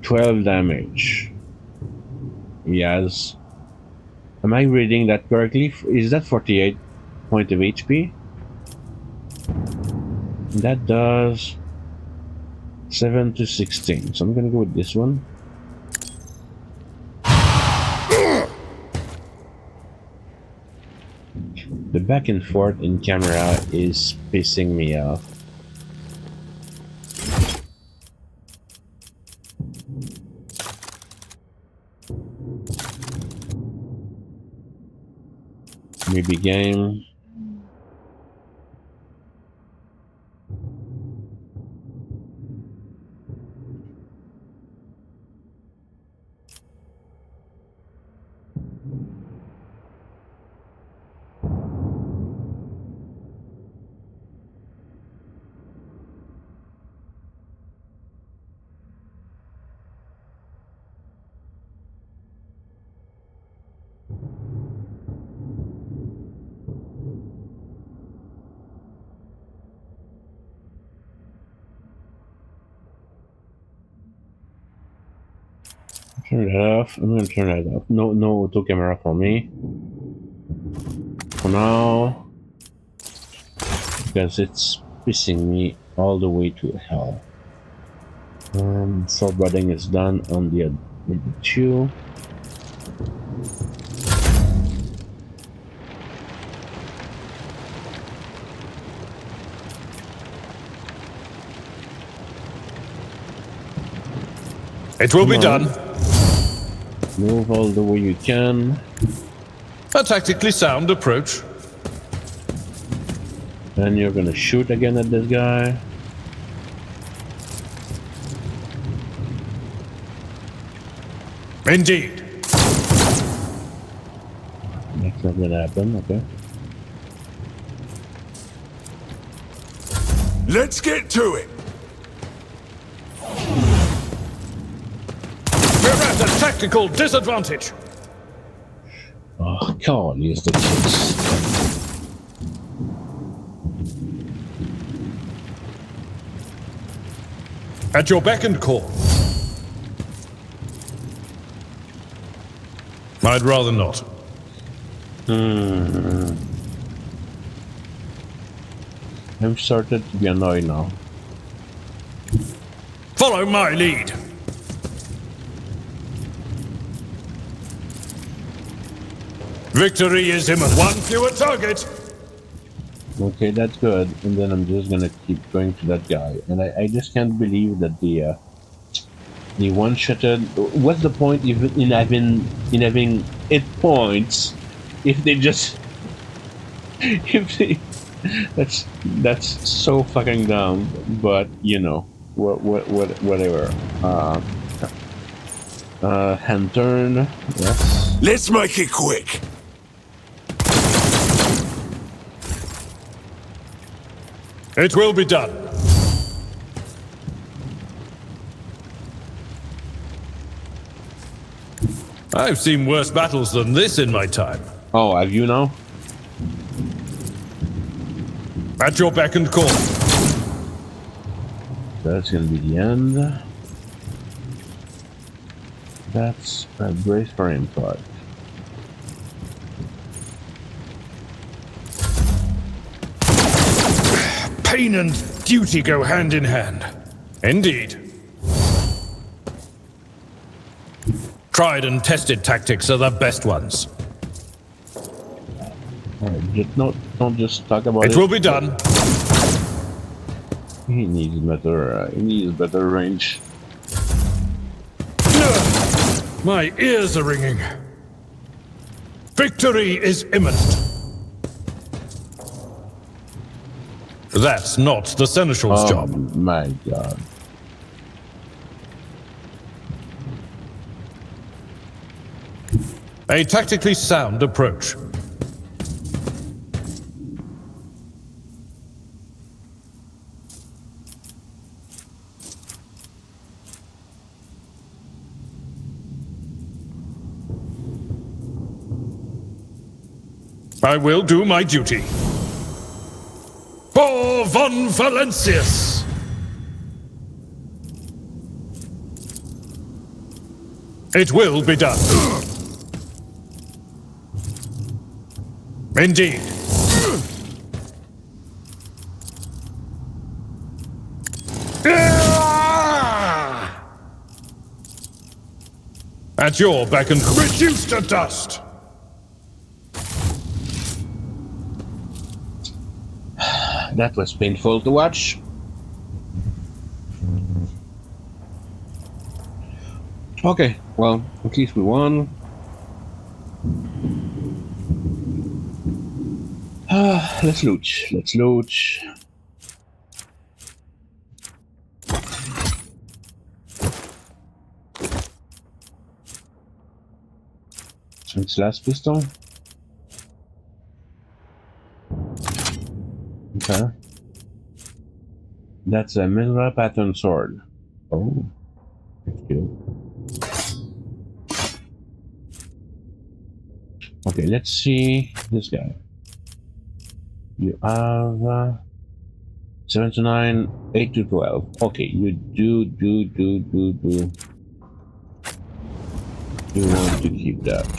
$12 damage. Yes. Am I reading that correctly? Is that 48 point of HP? That does 7 to 16. So I'm gonna go with this one. The back and forth in camera is pissing me off. Maybe game. turn that off. I'm gonna turn that off. No, no auto camera for me. For now. Because it's pissing me all the way to hell. Foreboding is done on the E02. It will be done. Move all the way you can. A tactically sound approach. Then you're gonna shoot again at this guy. Indeed. That's not gonna happen, okay. Let's get to it. We're at a tactical disadvantage. Oh, God, use the kids. At your beck and call. I'd rather not. I'm started to be annoyed now. Follow my lead. Victory is imminent. One fewer target. Okay, that's good. And then I'm just gonna keep going to that guy. And I just can't believe that the one-shotted. What's the point in having 8 points if they just if they that's so fucking dumb. But you know, whatever. Hand turn. Yes. Let's make it quick. It will be done. I've seen worse battles than this in my time. Oh, have you now? At your beck and call. That's gonna be the end. That's a brace for impact. Pain and duty go hand in hand. Indeed. Tried and tested tactics are the best ones. Alright, don't just talk about it. It will be done. He needs better range. My ears are ringing. Victory is imminent. That's not the Seneschal's job. My God. A tactically sound approach. I will do my duty. For von Valencius! It will be done. Indeed. At your beck and reduced to dust. That was painful to watch. Okay, well, at least we won. Let's loot. Let's loot. It's last pistol. Okay. That's a Mizra pattern sword. Oh, that's good. Okay, let's see this guy. You have 7 to 9, 8 to 12. Okay, you do. You want to keep that.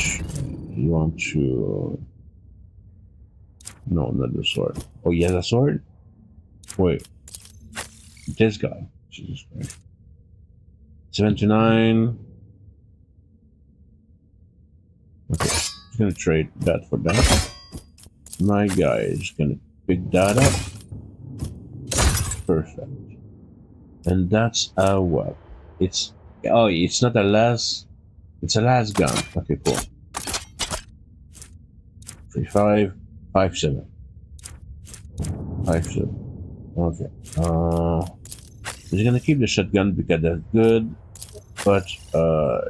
You want to... No, not the sword. Oh, he has a sword? Wait. This guy. Jesus Christ. 79. Okay. I'm gonna trade that for that. My guy is gonna pick that up. Perfect. And that's a what? It's... Oh, it's not a las... It's a las gun. Okay, cool. 3-5. 5-7. 5-7. Okay. She's gonna keep the shotgun because that's good, but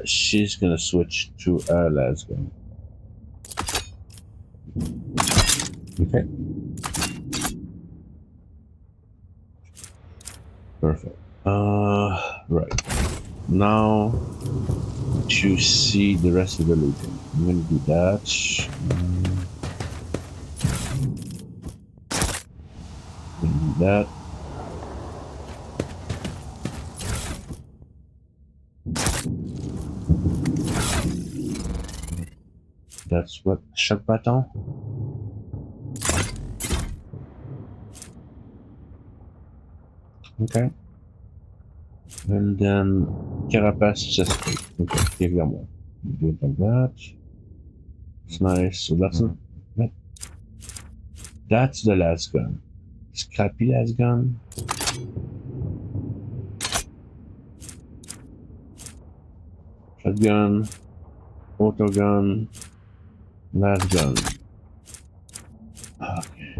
she's gonna switch to a las gun. Okay. Perfect. Right. Now to see the rest of the looting. I'm gonna do that. That. That's what shock baton. Okay. And then carapace chest plate. Okay, évidemment. Do it like that. It's nice. So that's not that. That's the last gun. Scrappy last gun. Shotgun. Auto gun. Last gun. Okay.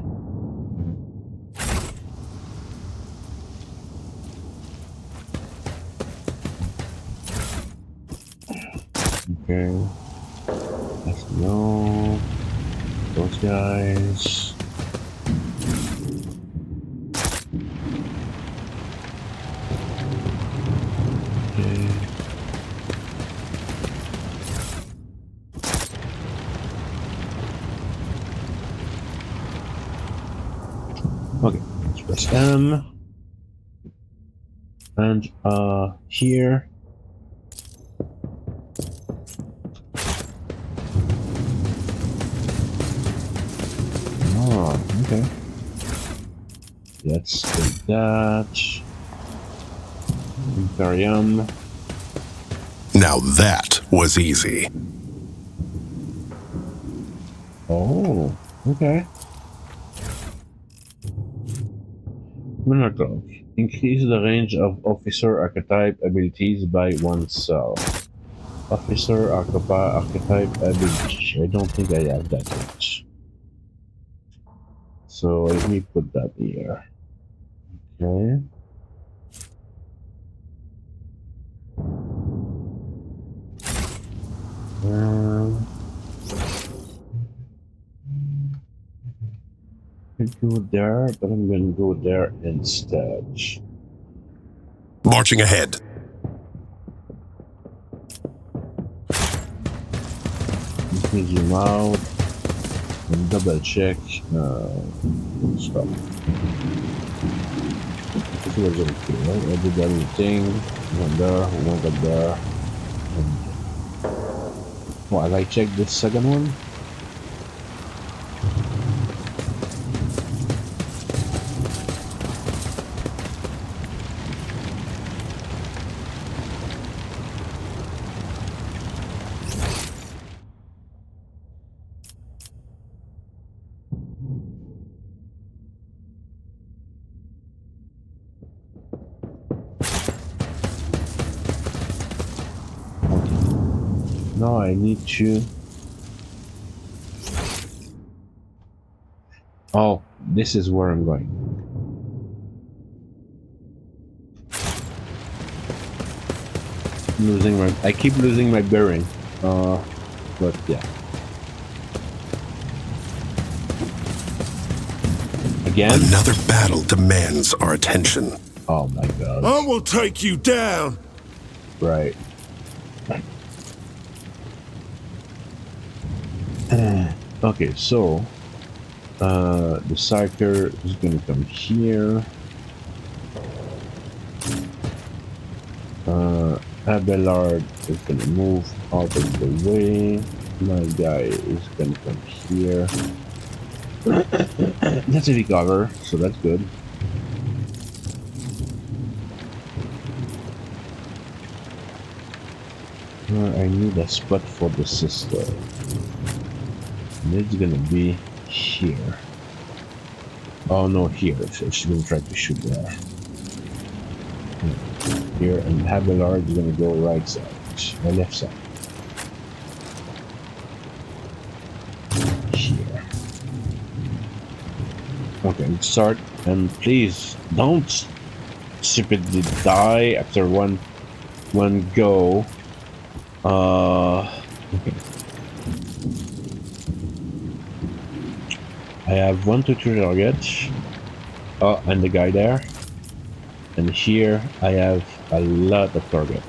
Okay. Let's go. Those guys. Okay. Okay, let's press M. And here. Oh, okay. Let's take that. Imperium. Now that was easy. Oh, okay. Minotaur. Increase the range of officer archetype abilities by 1 cell. Officer archetype ability. I don't think I have that much. So let me put that here. Okay. I could go there, but I'm gonna go there instead. Marching ahead. Let me zoom out and double check stuff. This was okay, right? I did everything. Went there, went up there. Well, have I checked this second one? No, I need to... Oh, this is where I'm going. I keep losing my bearing. But yeah. Again? Another battle demands our attention. Oh my god. I will take you down. Right. Okay, so the Psyker is gonna come here. Abelard is gonna move out of the way. My guy is gonna come here. That's a recover, so that's good. I need a spot for the sister. And it's gonna be here. Oh no, here. So she's gonna try to shoot there. Here, and Abelard is gonna go right side, or left side. Here. Okay, let's start. And please don't stupidly die after one go. Okay. I have 1, 2, 3 targets. Oh, and the guy there. And here I have a lot of targets.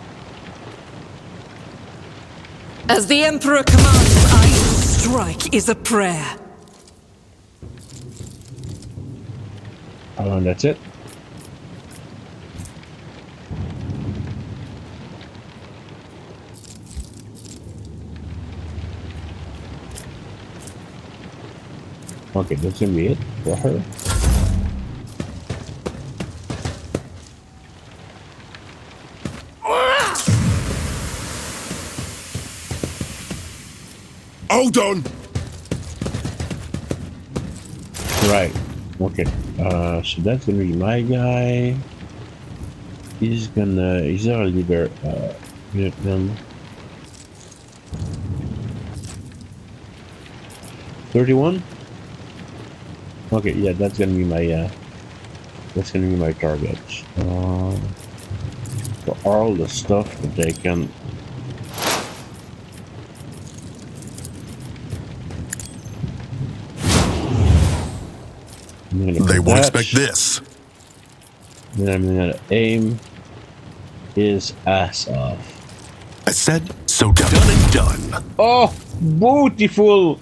As the Emperor commands, I strike is a prayer. Oh, and that's it. Okay, that's gonna be it for her. Hold on! Right. Okay. So that's gonna be my guy. He's our leader. Vietnam. 31. Okay, yeah, that's gonna be my target. For all the stuff that they can. They won't expect this. Then I'm gonna aim his ass off. I said, so done and done. Oh, beautiful!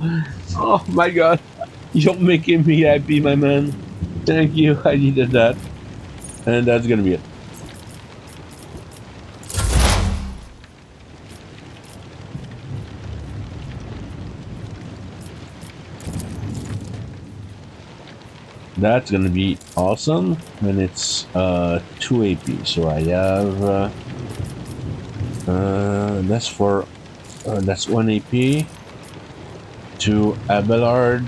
Oh my god, you're making me happy, my man. Thank you, I needed that. And that's gonna be it. That's gonna be awesome, and it's 2 AP. So I have that's 1 AP to Abelard,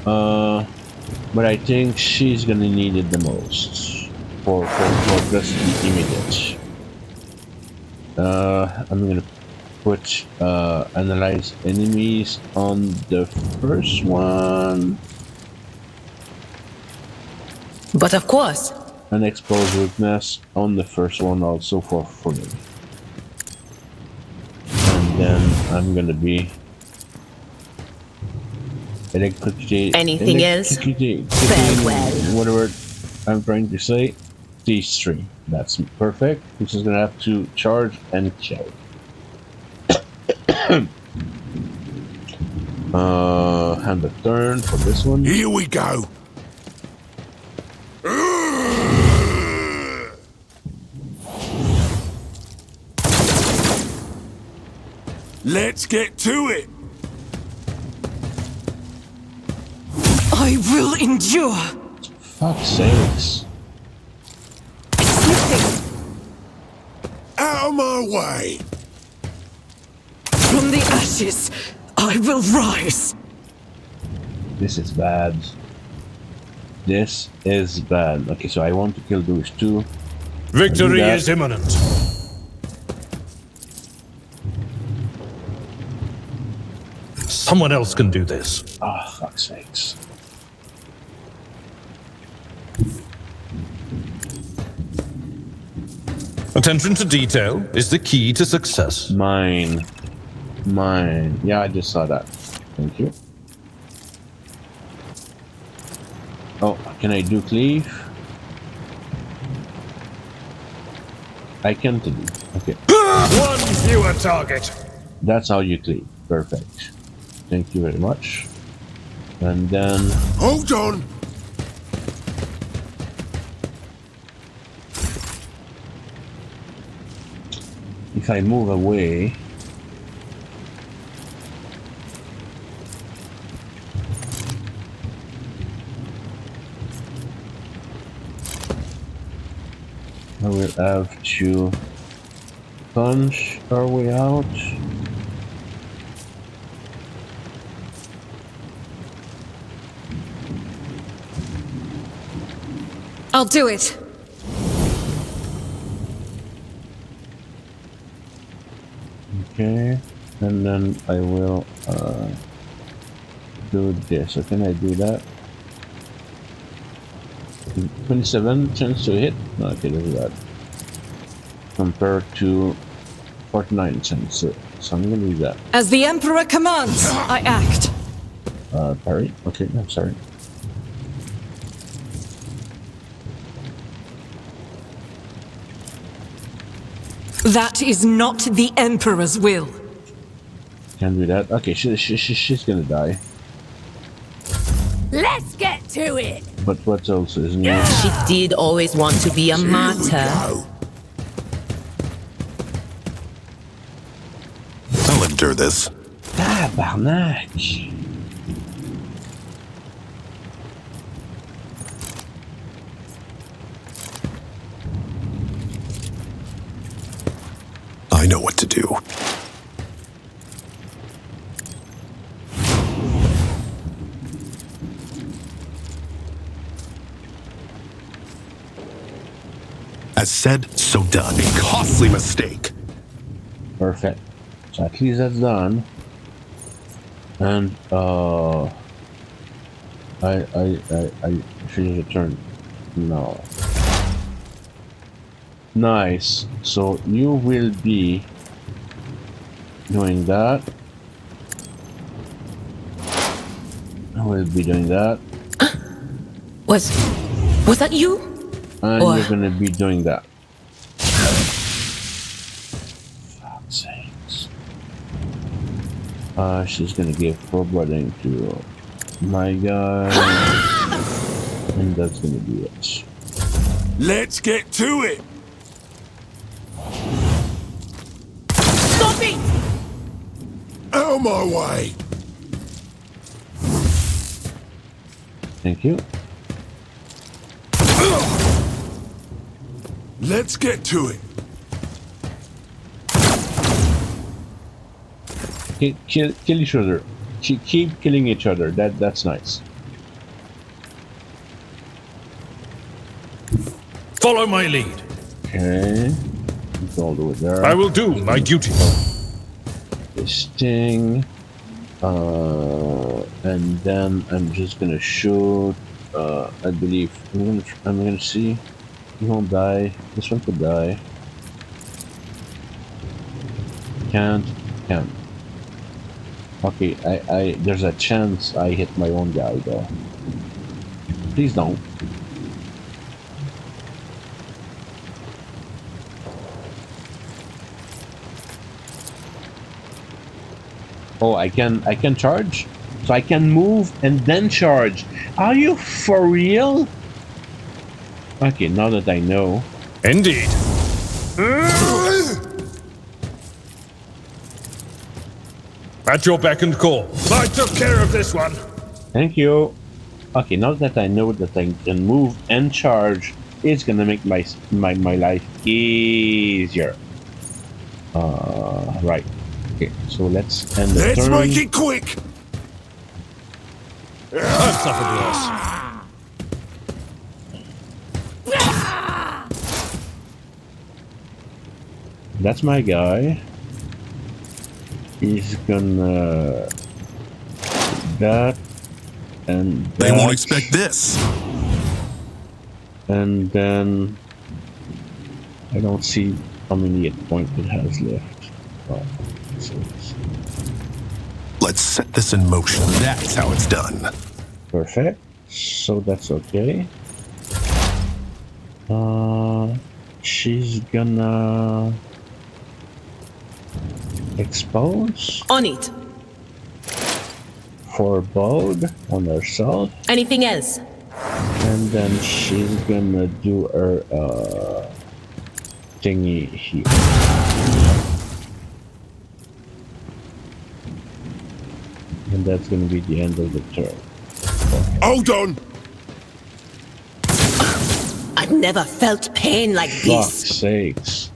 but I think she's gonna need it the most for just the immediate. I'm gonna put analyze enemies on the first one. But of course. And expose weakness on the first one also for free. And then I'm gonna be Anything else? Farewell. Whatever I'm trying to say. These 3. That's perfect. Which is gonna have to charge and kill. Hand the turn for this one. Here we go! Let's get to it! I will endure. Fuck's sakes. Slipping Out of my way! from the ashes, I will rise. This is bad. This is bad. Okay, so I want to kill those 2. Victory is imminent. Someone else can do this. Oh, fuck's sakes. Attention to detail is the key to success. Mine. Yeah, I just saw that. Thank you. Oh, can I do cleave? I can cleave. Okay. One fewer target. That's how you cleave. Perfect. Thank you very much. And then... Hold on! if I move away, I will have to punch our way out. I'll do it. Okay, and then I will do this. So can I do that? 27 chance to hit? No, okay, look at that. Compared to 49 chance. So I'm gonna do that. As the Emperor commands, I act. Parry? Okay, I'm sorry. That is not the Emperor's will. Can't do that. Okay, she's gonna die. Let's get to it. But what else is new? She did always want to be a martyr. I'll endure this. Tabarnak! I know what to do. As said, so done. A costly mistake. Perfect. So at least that's done. And I should return. No. Nice. So you will be doing that. I will be doing that. Was that you? And Or- you're gonna be doing that. Fuck's sakes. She's gonna give foreboding to my guy. And that's gonna be it. Let's get to it. Stop it! Out of my way. Thank you. Let's get to it. Kill each other. Keep killing each other. That's nice. Follow my lead. Okay. It's all the way there. I will do my duty. This thing. And then I'm just gonna shoot. I believe I'm gonna see. He won't die. This one could die. Can't. Okay, there's a chance I hit my own guy though. Please don't. Oh, I can charge? So I can move and then charge. Are you for real? Okay, now that I know. Indeed. At your beck and call. I took care of this one. Thank you. Okay, now that I know that I can move and charge, it's gonna make my life easier. Right. Okay, so let's end the Let's turn. make it quick. I've suffered worse. That's my guy. He's gonna that and that. They won't expect this. And then I don't see how many hit points it has left. Oh, so Let's set this in motion. That's how it's done. perfect. So that's okay. She's gonna expose On it. forebode on herself, Anything else? and then she's gonna do her thingy here. And that's gonna be the end of the turn. Hold on! I've never felt pain like Fuck's this. sakes.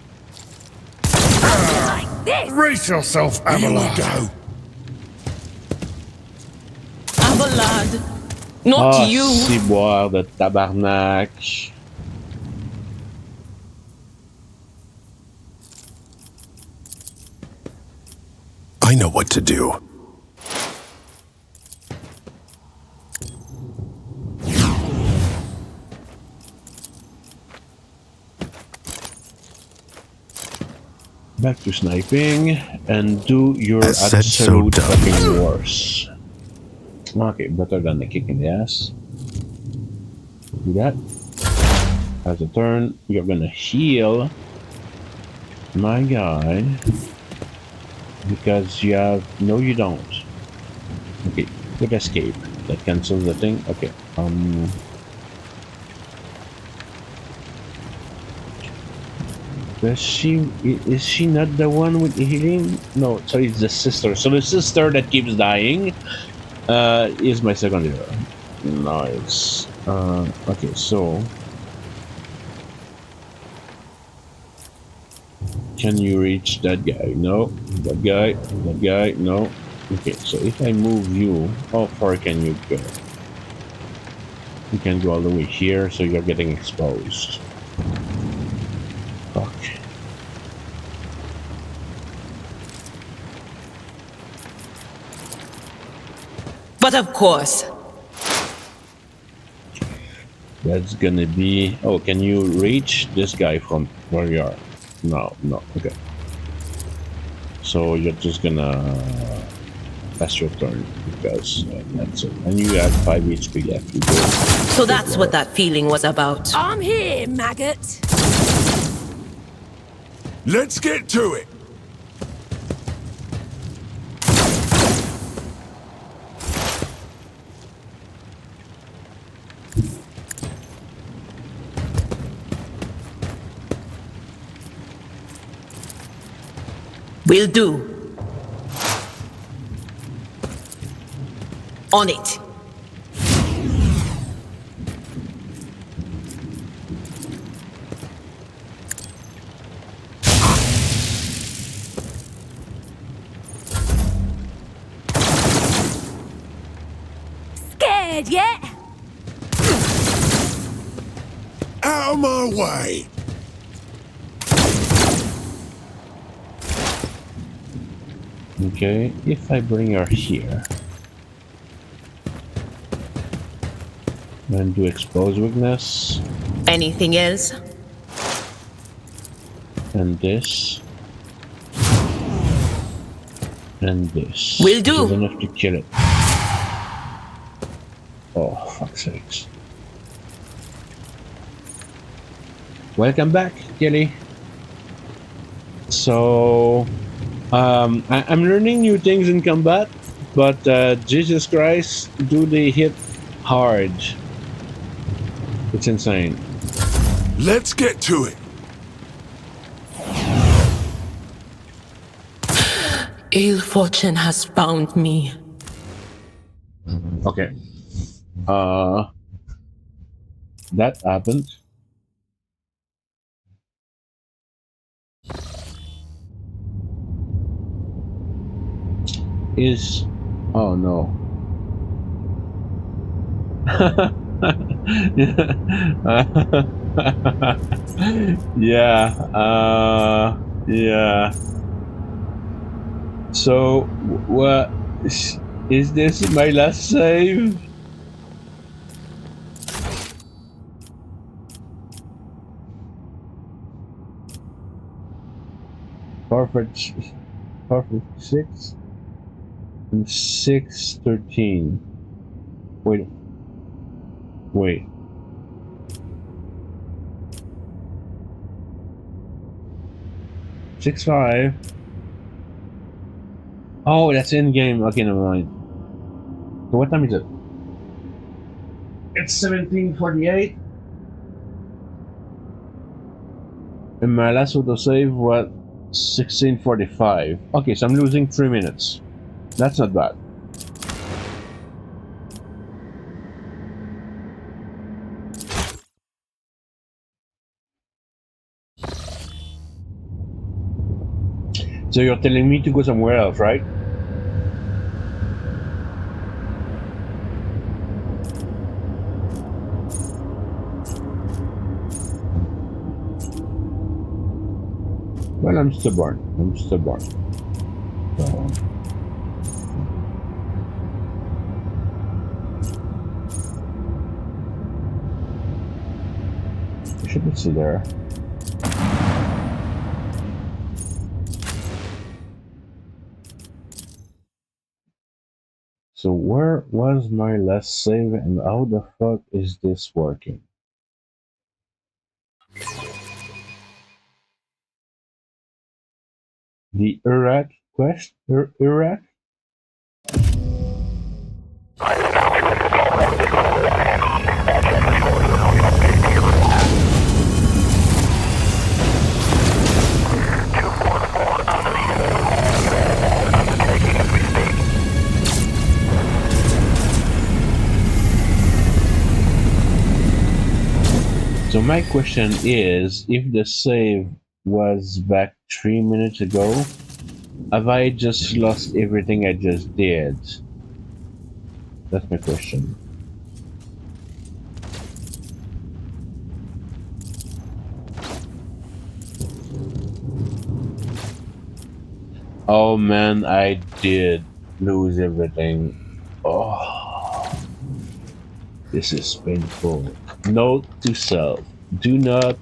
Brace yourself, Abelard. Here we go. Abelard, not Ah, you. ciboire de tabarnak. I know what to do. Back to sniping and do your I said so, absolute done. fucking worst. Okay, better than the kick in the ass. Do that. As a turn, you're gonna heal my guy because you have no, you don't. Okay, quick escape. That cancels the thing. Okay. Is she not the one with the healing? No, so it's the sister. So the sister that keeps dying is my second hero. Nice. Okay, so can you reach that guy? No. That guy, no. Okay, so if I move you, how far can you go? You can go all the way here, so you're getting exposed. Fuck. But of course. That's gonna be... Oh, can you reach this guy from where you are? No, okay. So you're just gonna pass your turn because that's it. And you have 5 HP left. You go. So that's what that feeling was about. I'm here, maggot. Let's get to it. Will do. On it. Scared yet? Out of my way. Okay, if I bring her here and do expose weakness Anything else? and this and this. Will do. Is enough to kill it. Oh, fuck's sakes. Welcome back, Kelly. So, I'm learning new things in combat, but Jesus Christ, do they hit hard? It's insane. Let's get to it. Ill fortune has found me. Okay. That happened. Oh no. Yeah. So what is this my last save? Perfect 6 and 613. Wait. 6-5. Oh, that's in game. Okay, never mind. So what time is it? It's 17:48. And my last autosave was 16:45. Okay, so I'm losing 3 minutes. That's not bad. So you're telling me to go somewhere else, right? Well, I'm stubborn. I'm stubborn. So, I shouldn't sit there. So where was my last save and how the fuck is this working? The Iraq quest? Iraq? So my question is, if the save was back 3 minutes ago, have I just lost everything I just did? That's my question. Oh man, I did lose everything. Oh, this is painful. Note to self, do not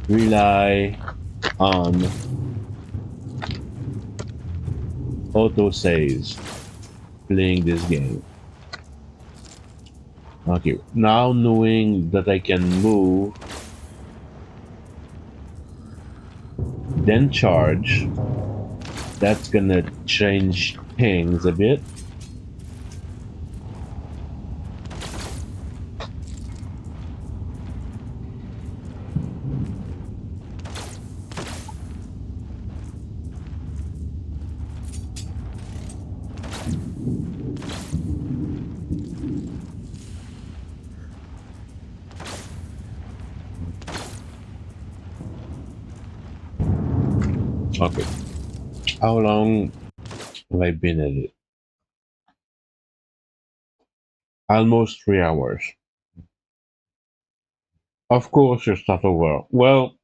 rely on autosaves playing this game. Okay, now knowing that I can move, then charge, that's gonna change things a bit. Okay, how long have I been at it? Almost 3 hours. Of course, you start over. Well,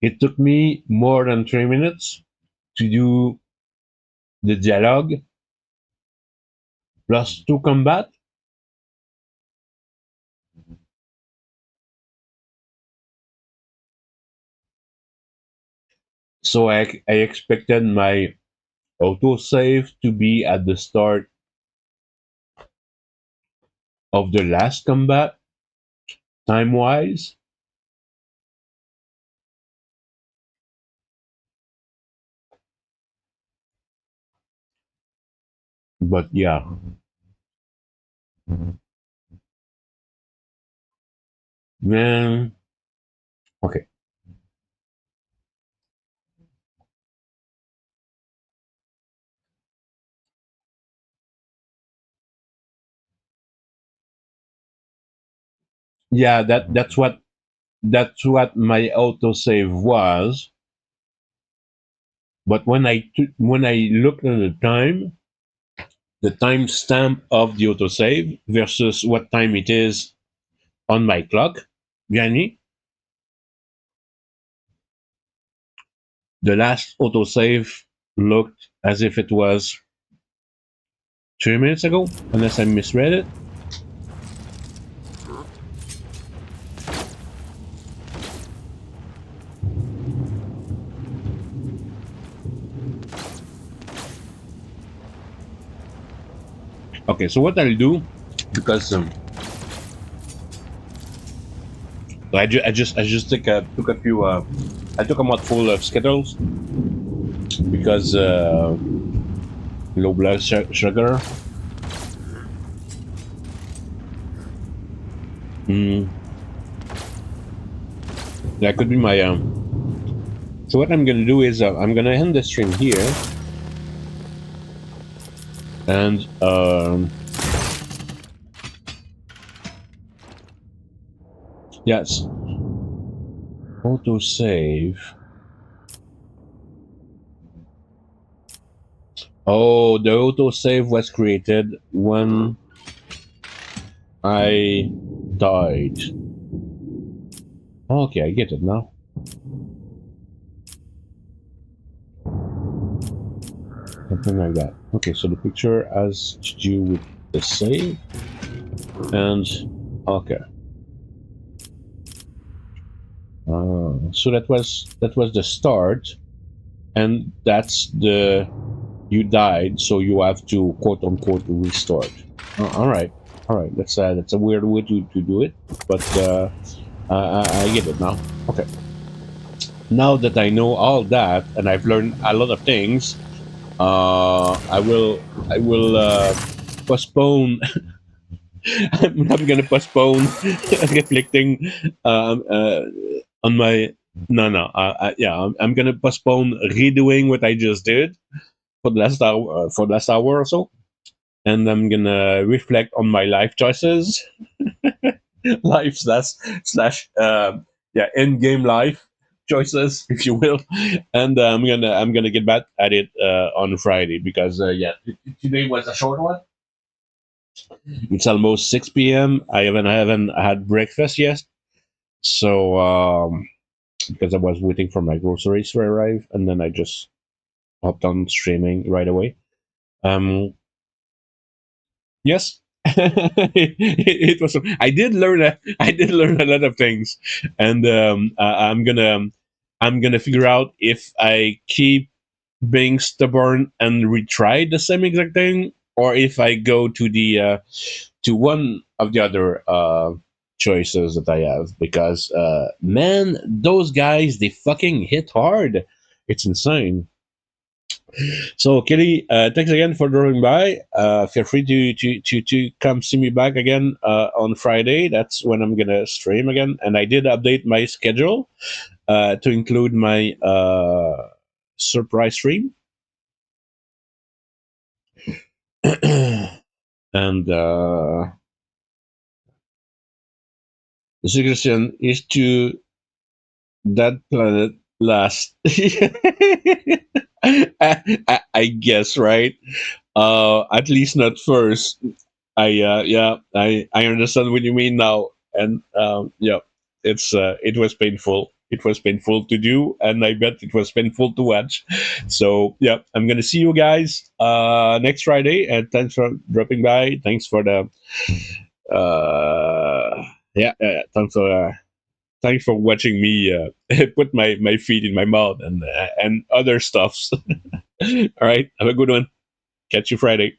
it took me more than 3 minutes to do the dialogue plus 2 combat. So I expected my autosave to be at the start of the last combat, time wise. But yeah. Man, okay. Yeah, that's what my autosave was. But when I looked at the timestamp of the autosave versus what time it is on my clock, Yanni, the last autosave looked as if it was 3 minutes ago, unless I misread it. Okay, so what I'll do, because I just took a few I took a mouthful of Skittles because low blood sugar. Mm, that could be my So what I'm gonna do is I'm gonna end the stream here, and yes, auto save. Oh, the autosave was created when I died. Okay, I get it now. Something like that. Okay, so the picture has to do with the save. And okay. So that was the start, and that's the you died, so you have to quote unquote restart. All right, all right. That's a weird way to do it, but I get it now. Okay. Now that I know all that and I've learned a lot of things, I will postpone. I'm gonna postpone reflecting um, uh, on my no. Yeah, I'm gonna postpone redoing what I just did for the last hour or so, and I'm gonna reflect on my life choices, life slash yeah, end game life choices, if you will, and I'm gonna get back at it on Friday because yeah, today was a short one. It's almost 6 p.m. I haven't had breakfast yet, so because I was waiting for my groceries to arrive, and then I just hopped on streaming right away. Um, yes, it was. I did learn a lot of things, and I'm gonna figure out if I keep being stubborn and retry the same exact thing, or if I go to one of the other choices that I have, because man, those guys, they fucking hit hard. It's insane. So Kelly, thanks again for dropping by. Feel free to come see me back again on Friday. That's when I'm gonna stream again, and I did update my schedule to include my surprise stream. And the suggestion is to that planet last. I guess, right? At least not first. Yeah, I understand what you mean now, and yeah, it was painful. It was painful to do, and I bet it was painful to watch. So yeah, I'm gonna see you guys next Friday, and thanks for dropping by. Thanks for the yeah, thanks for watching me put my feet in my mouth and other stuffs. All right, have a good one. Catch you Friday.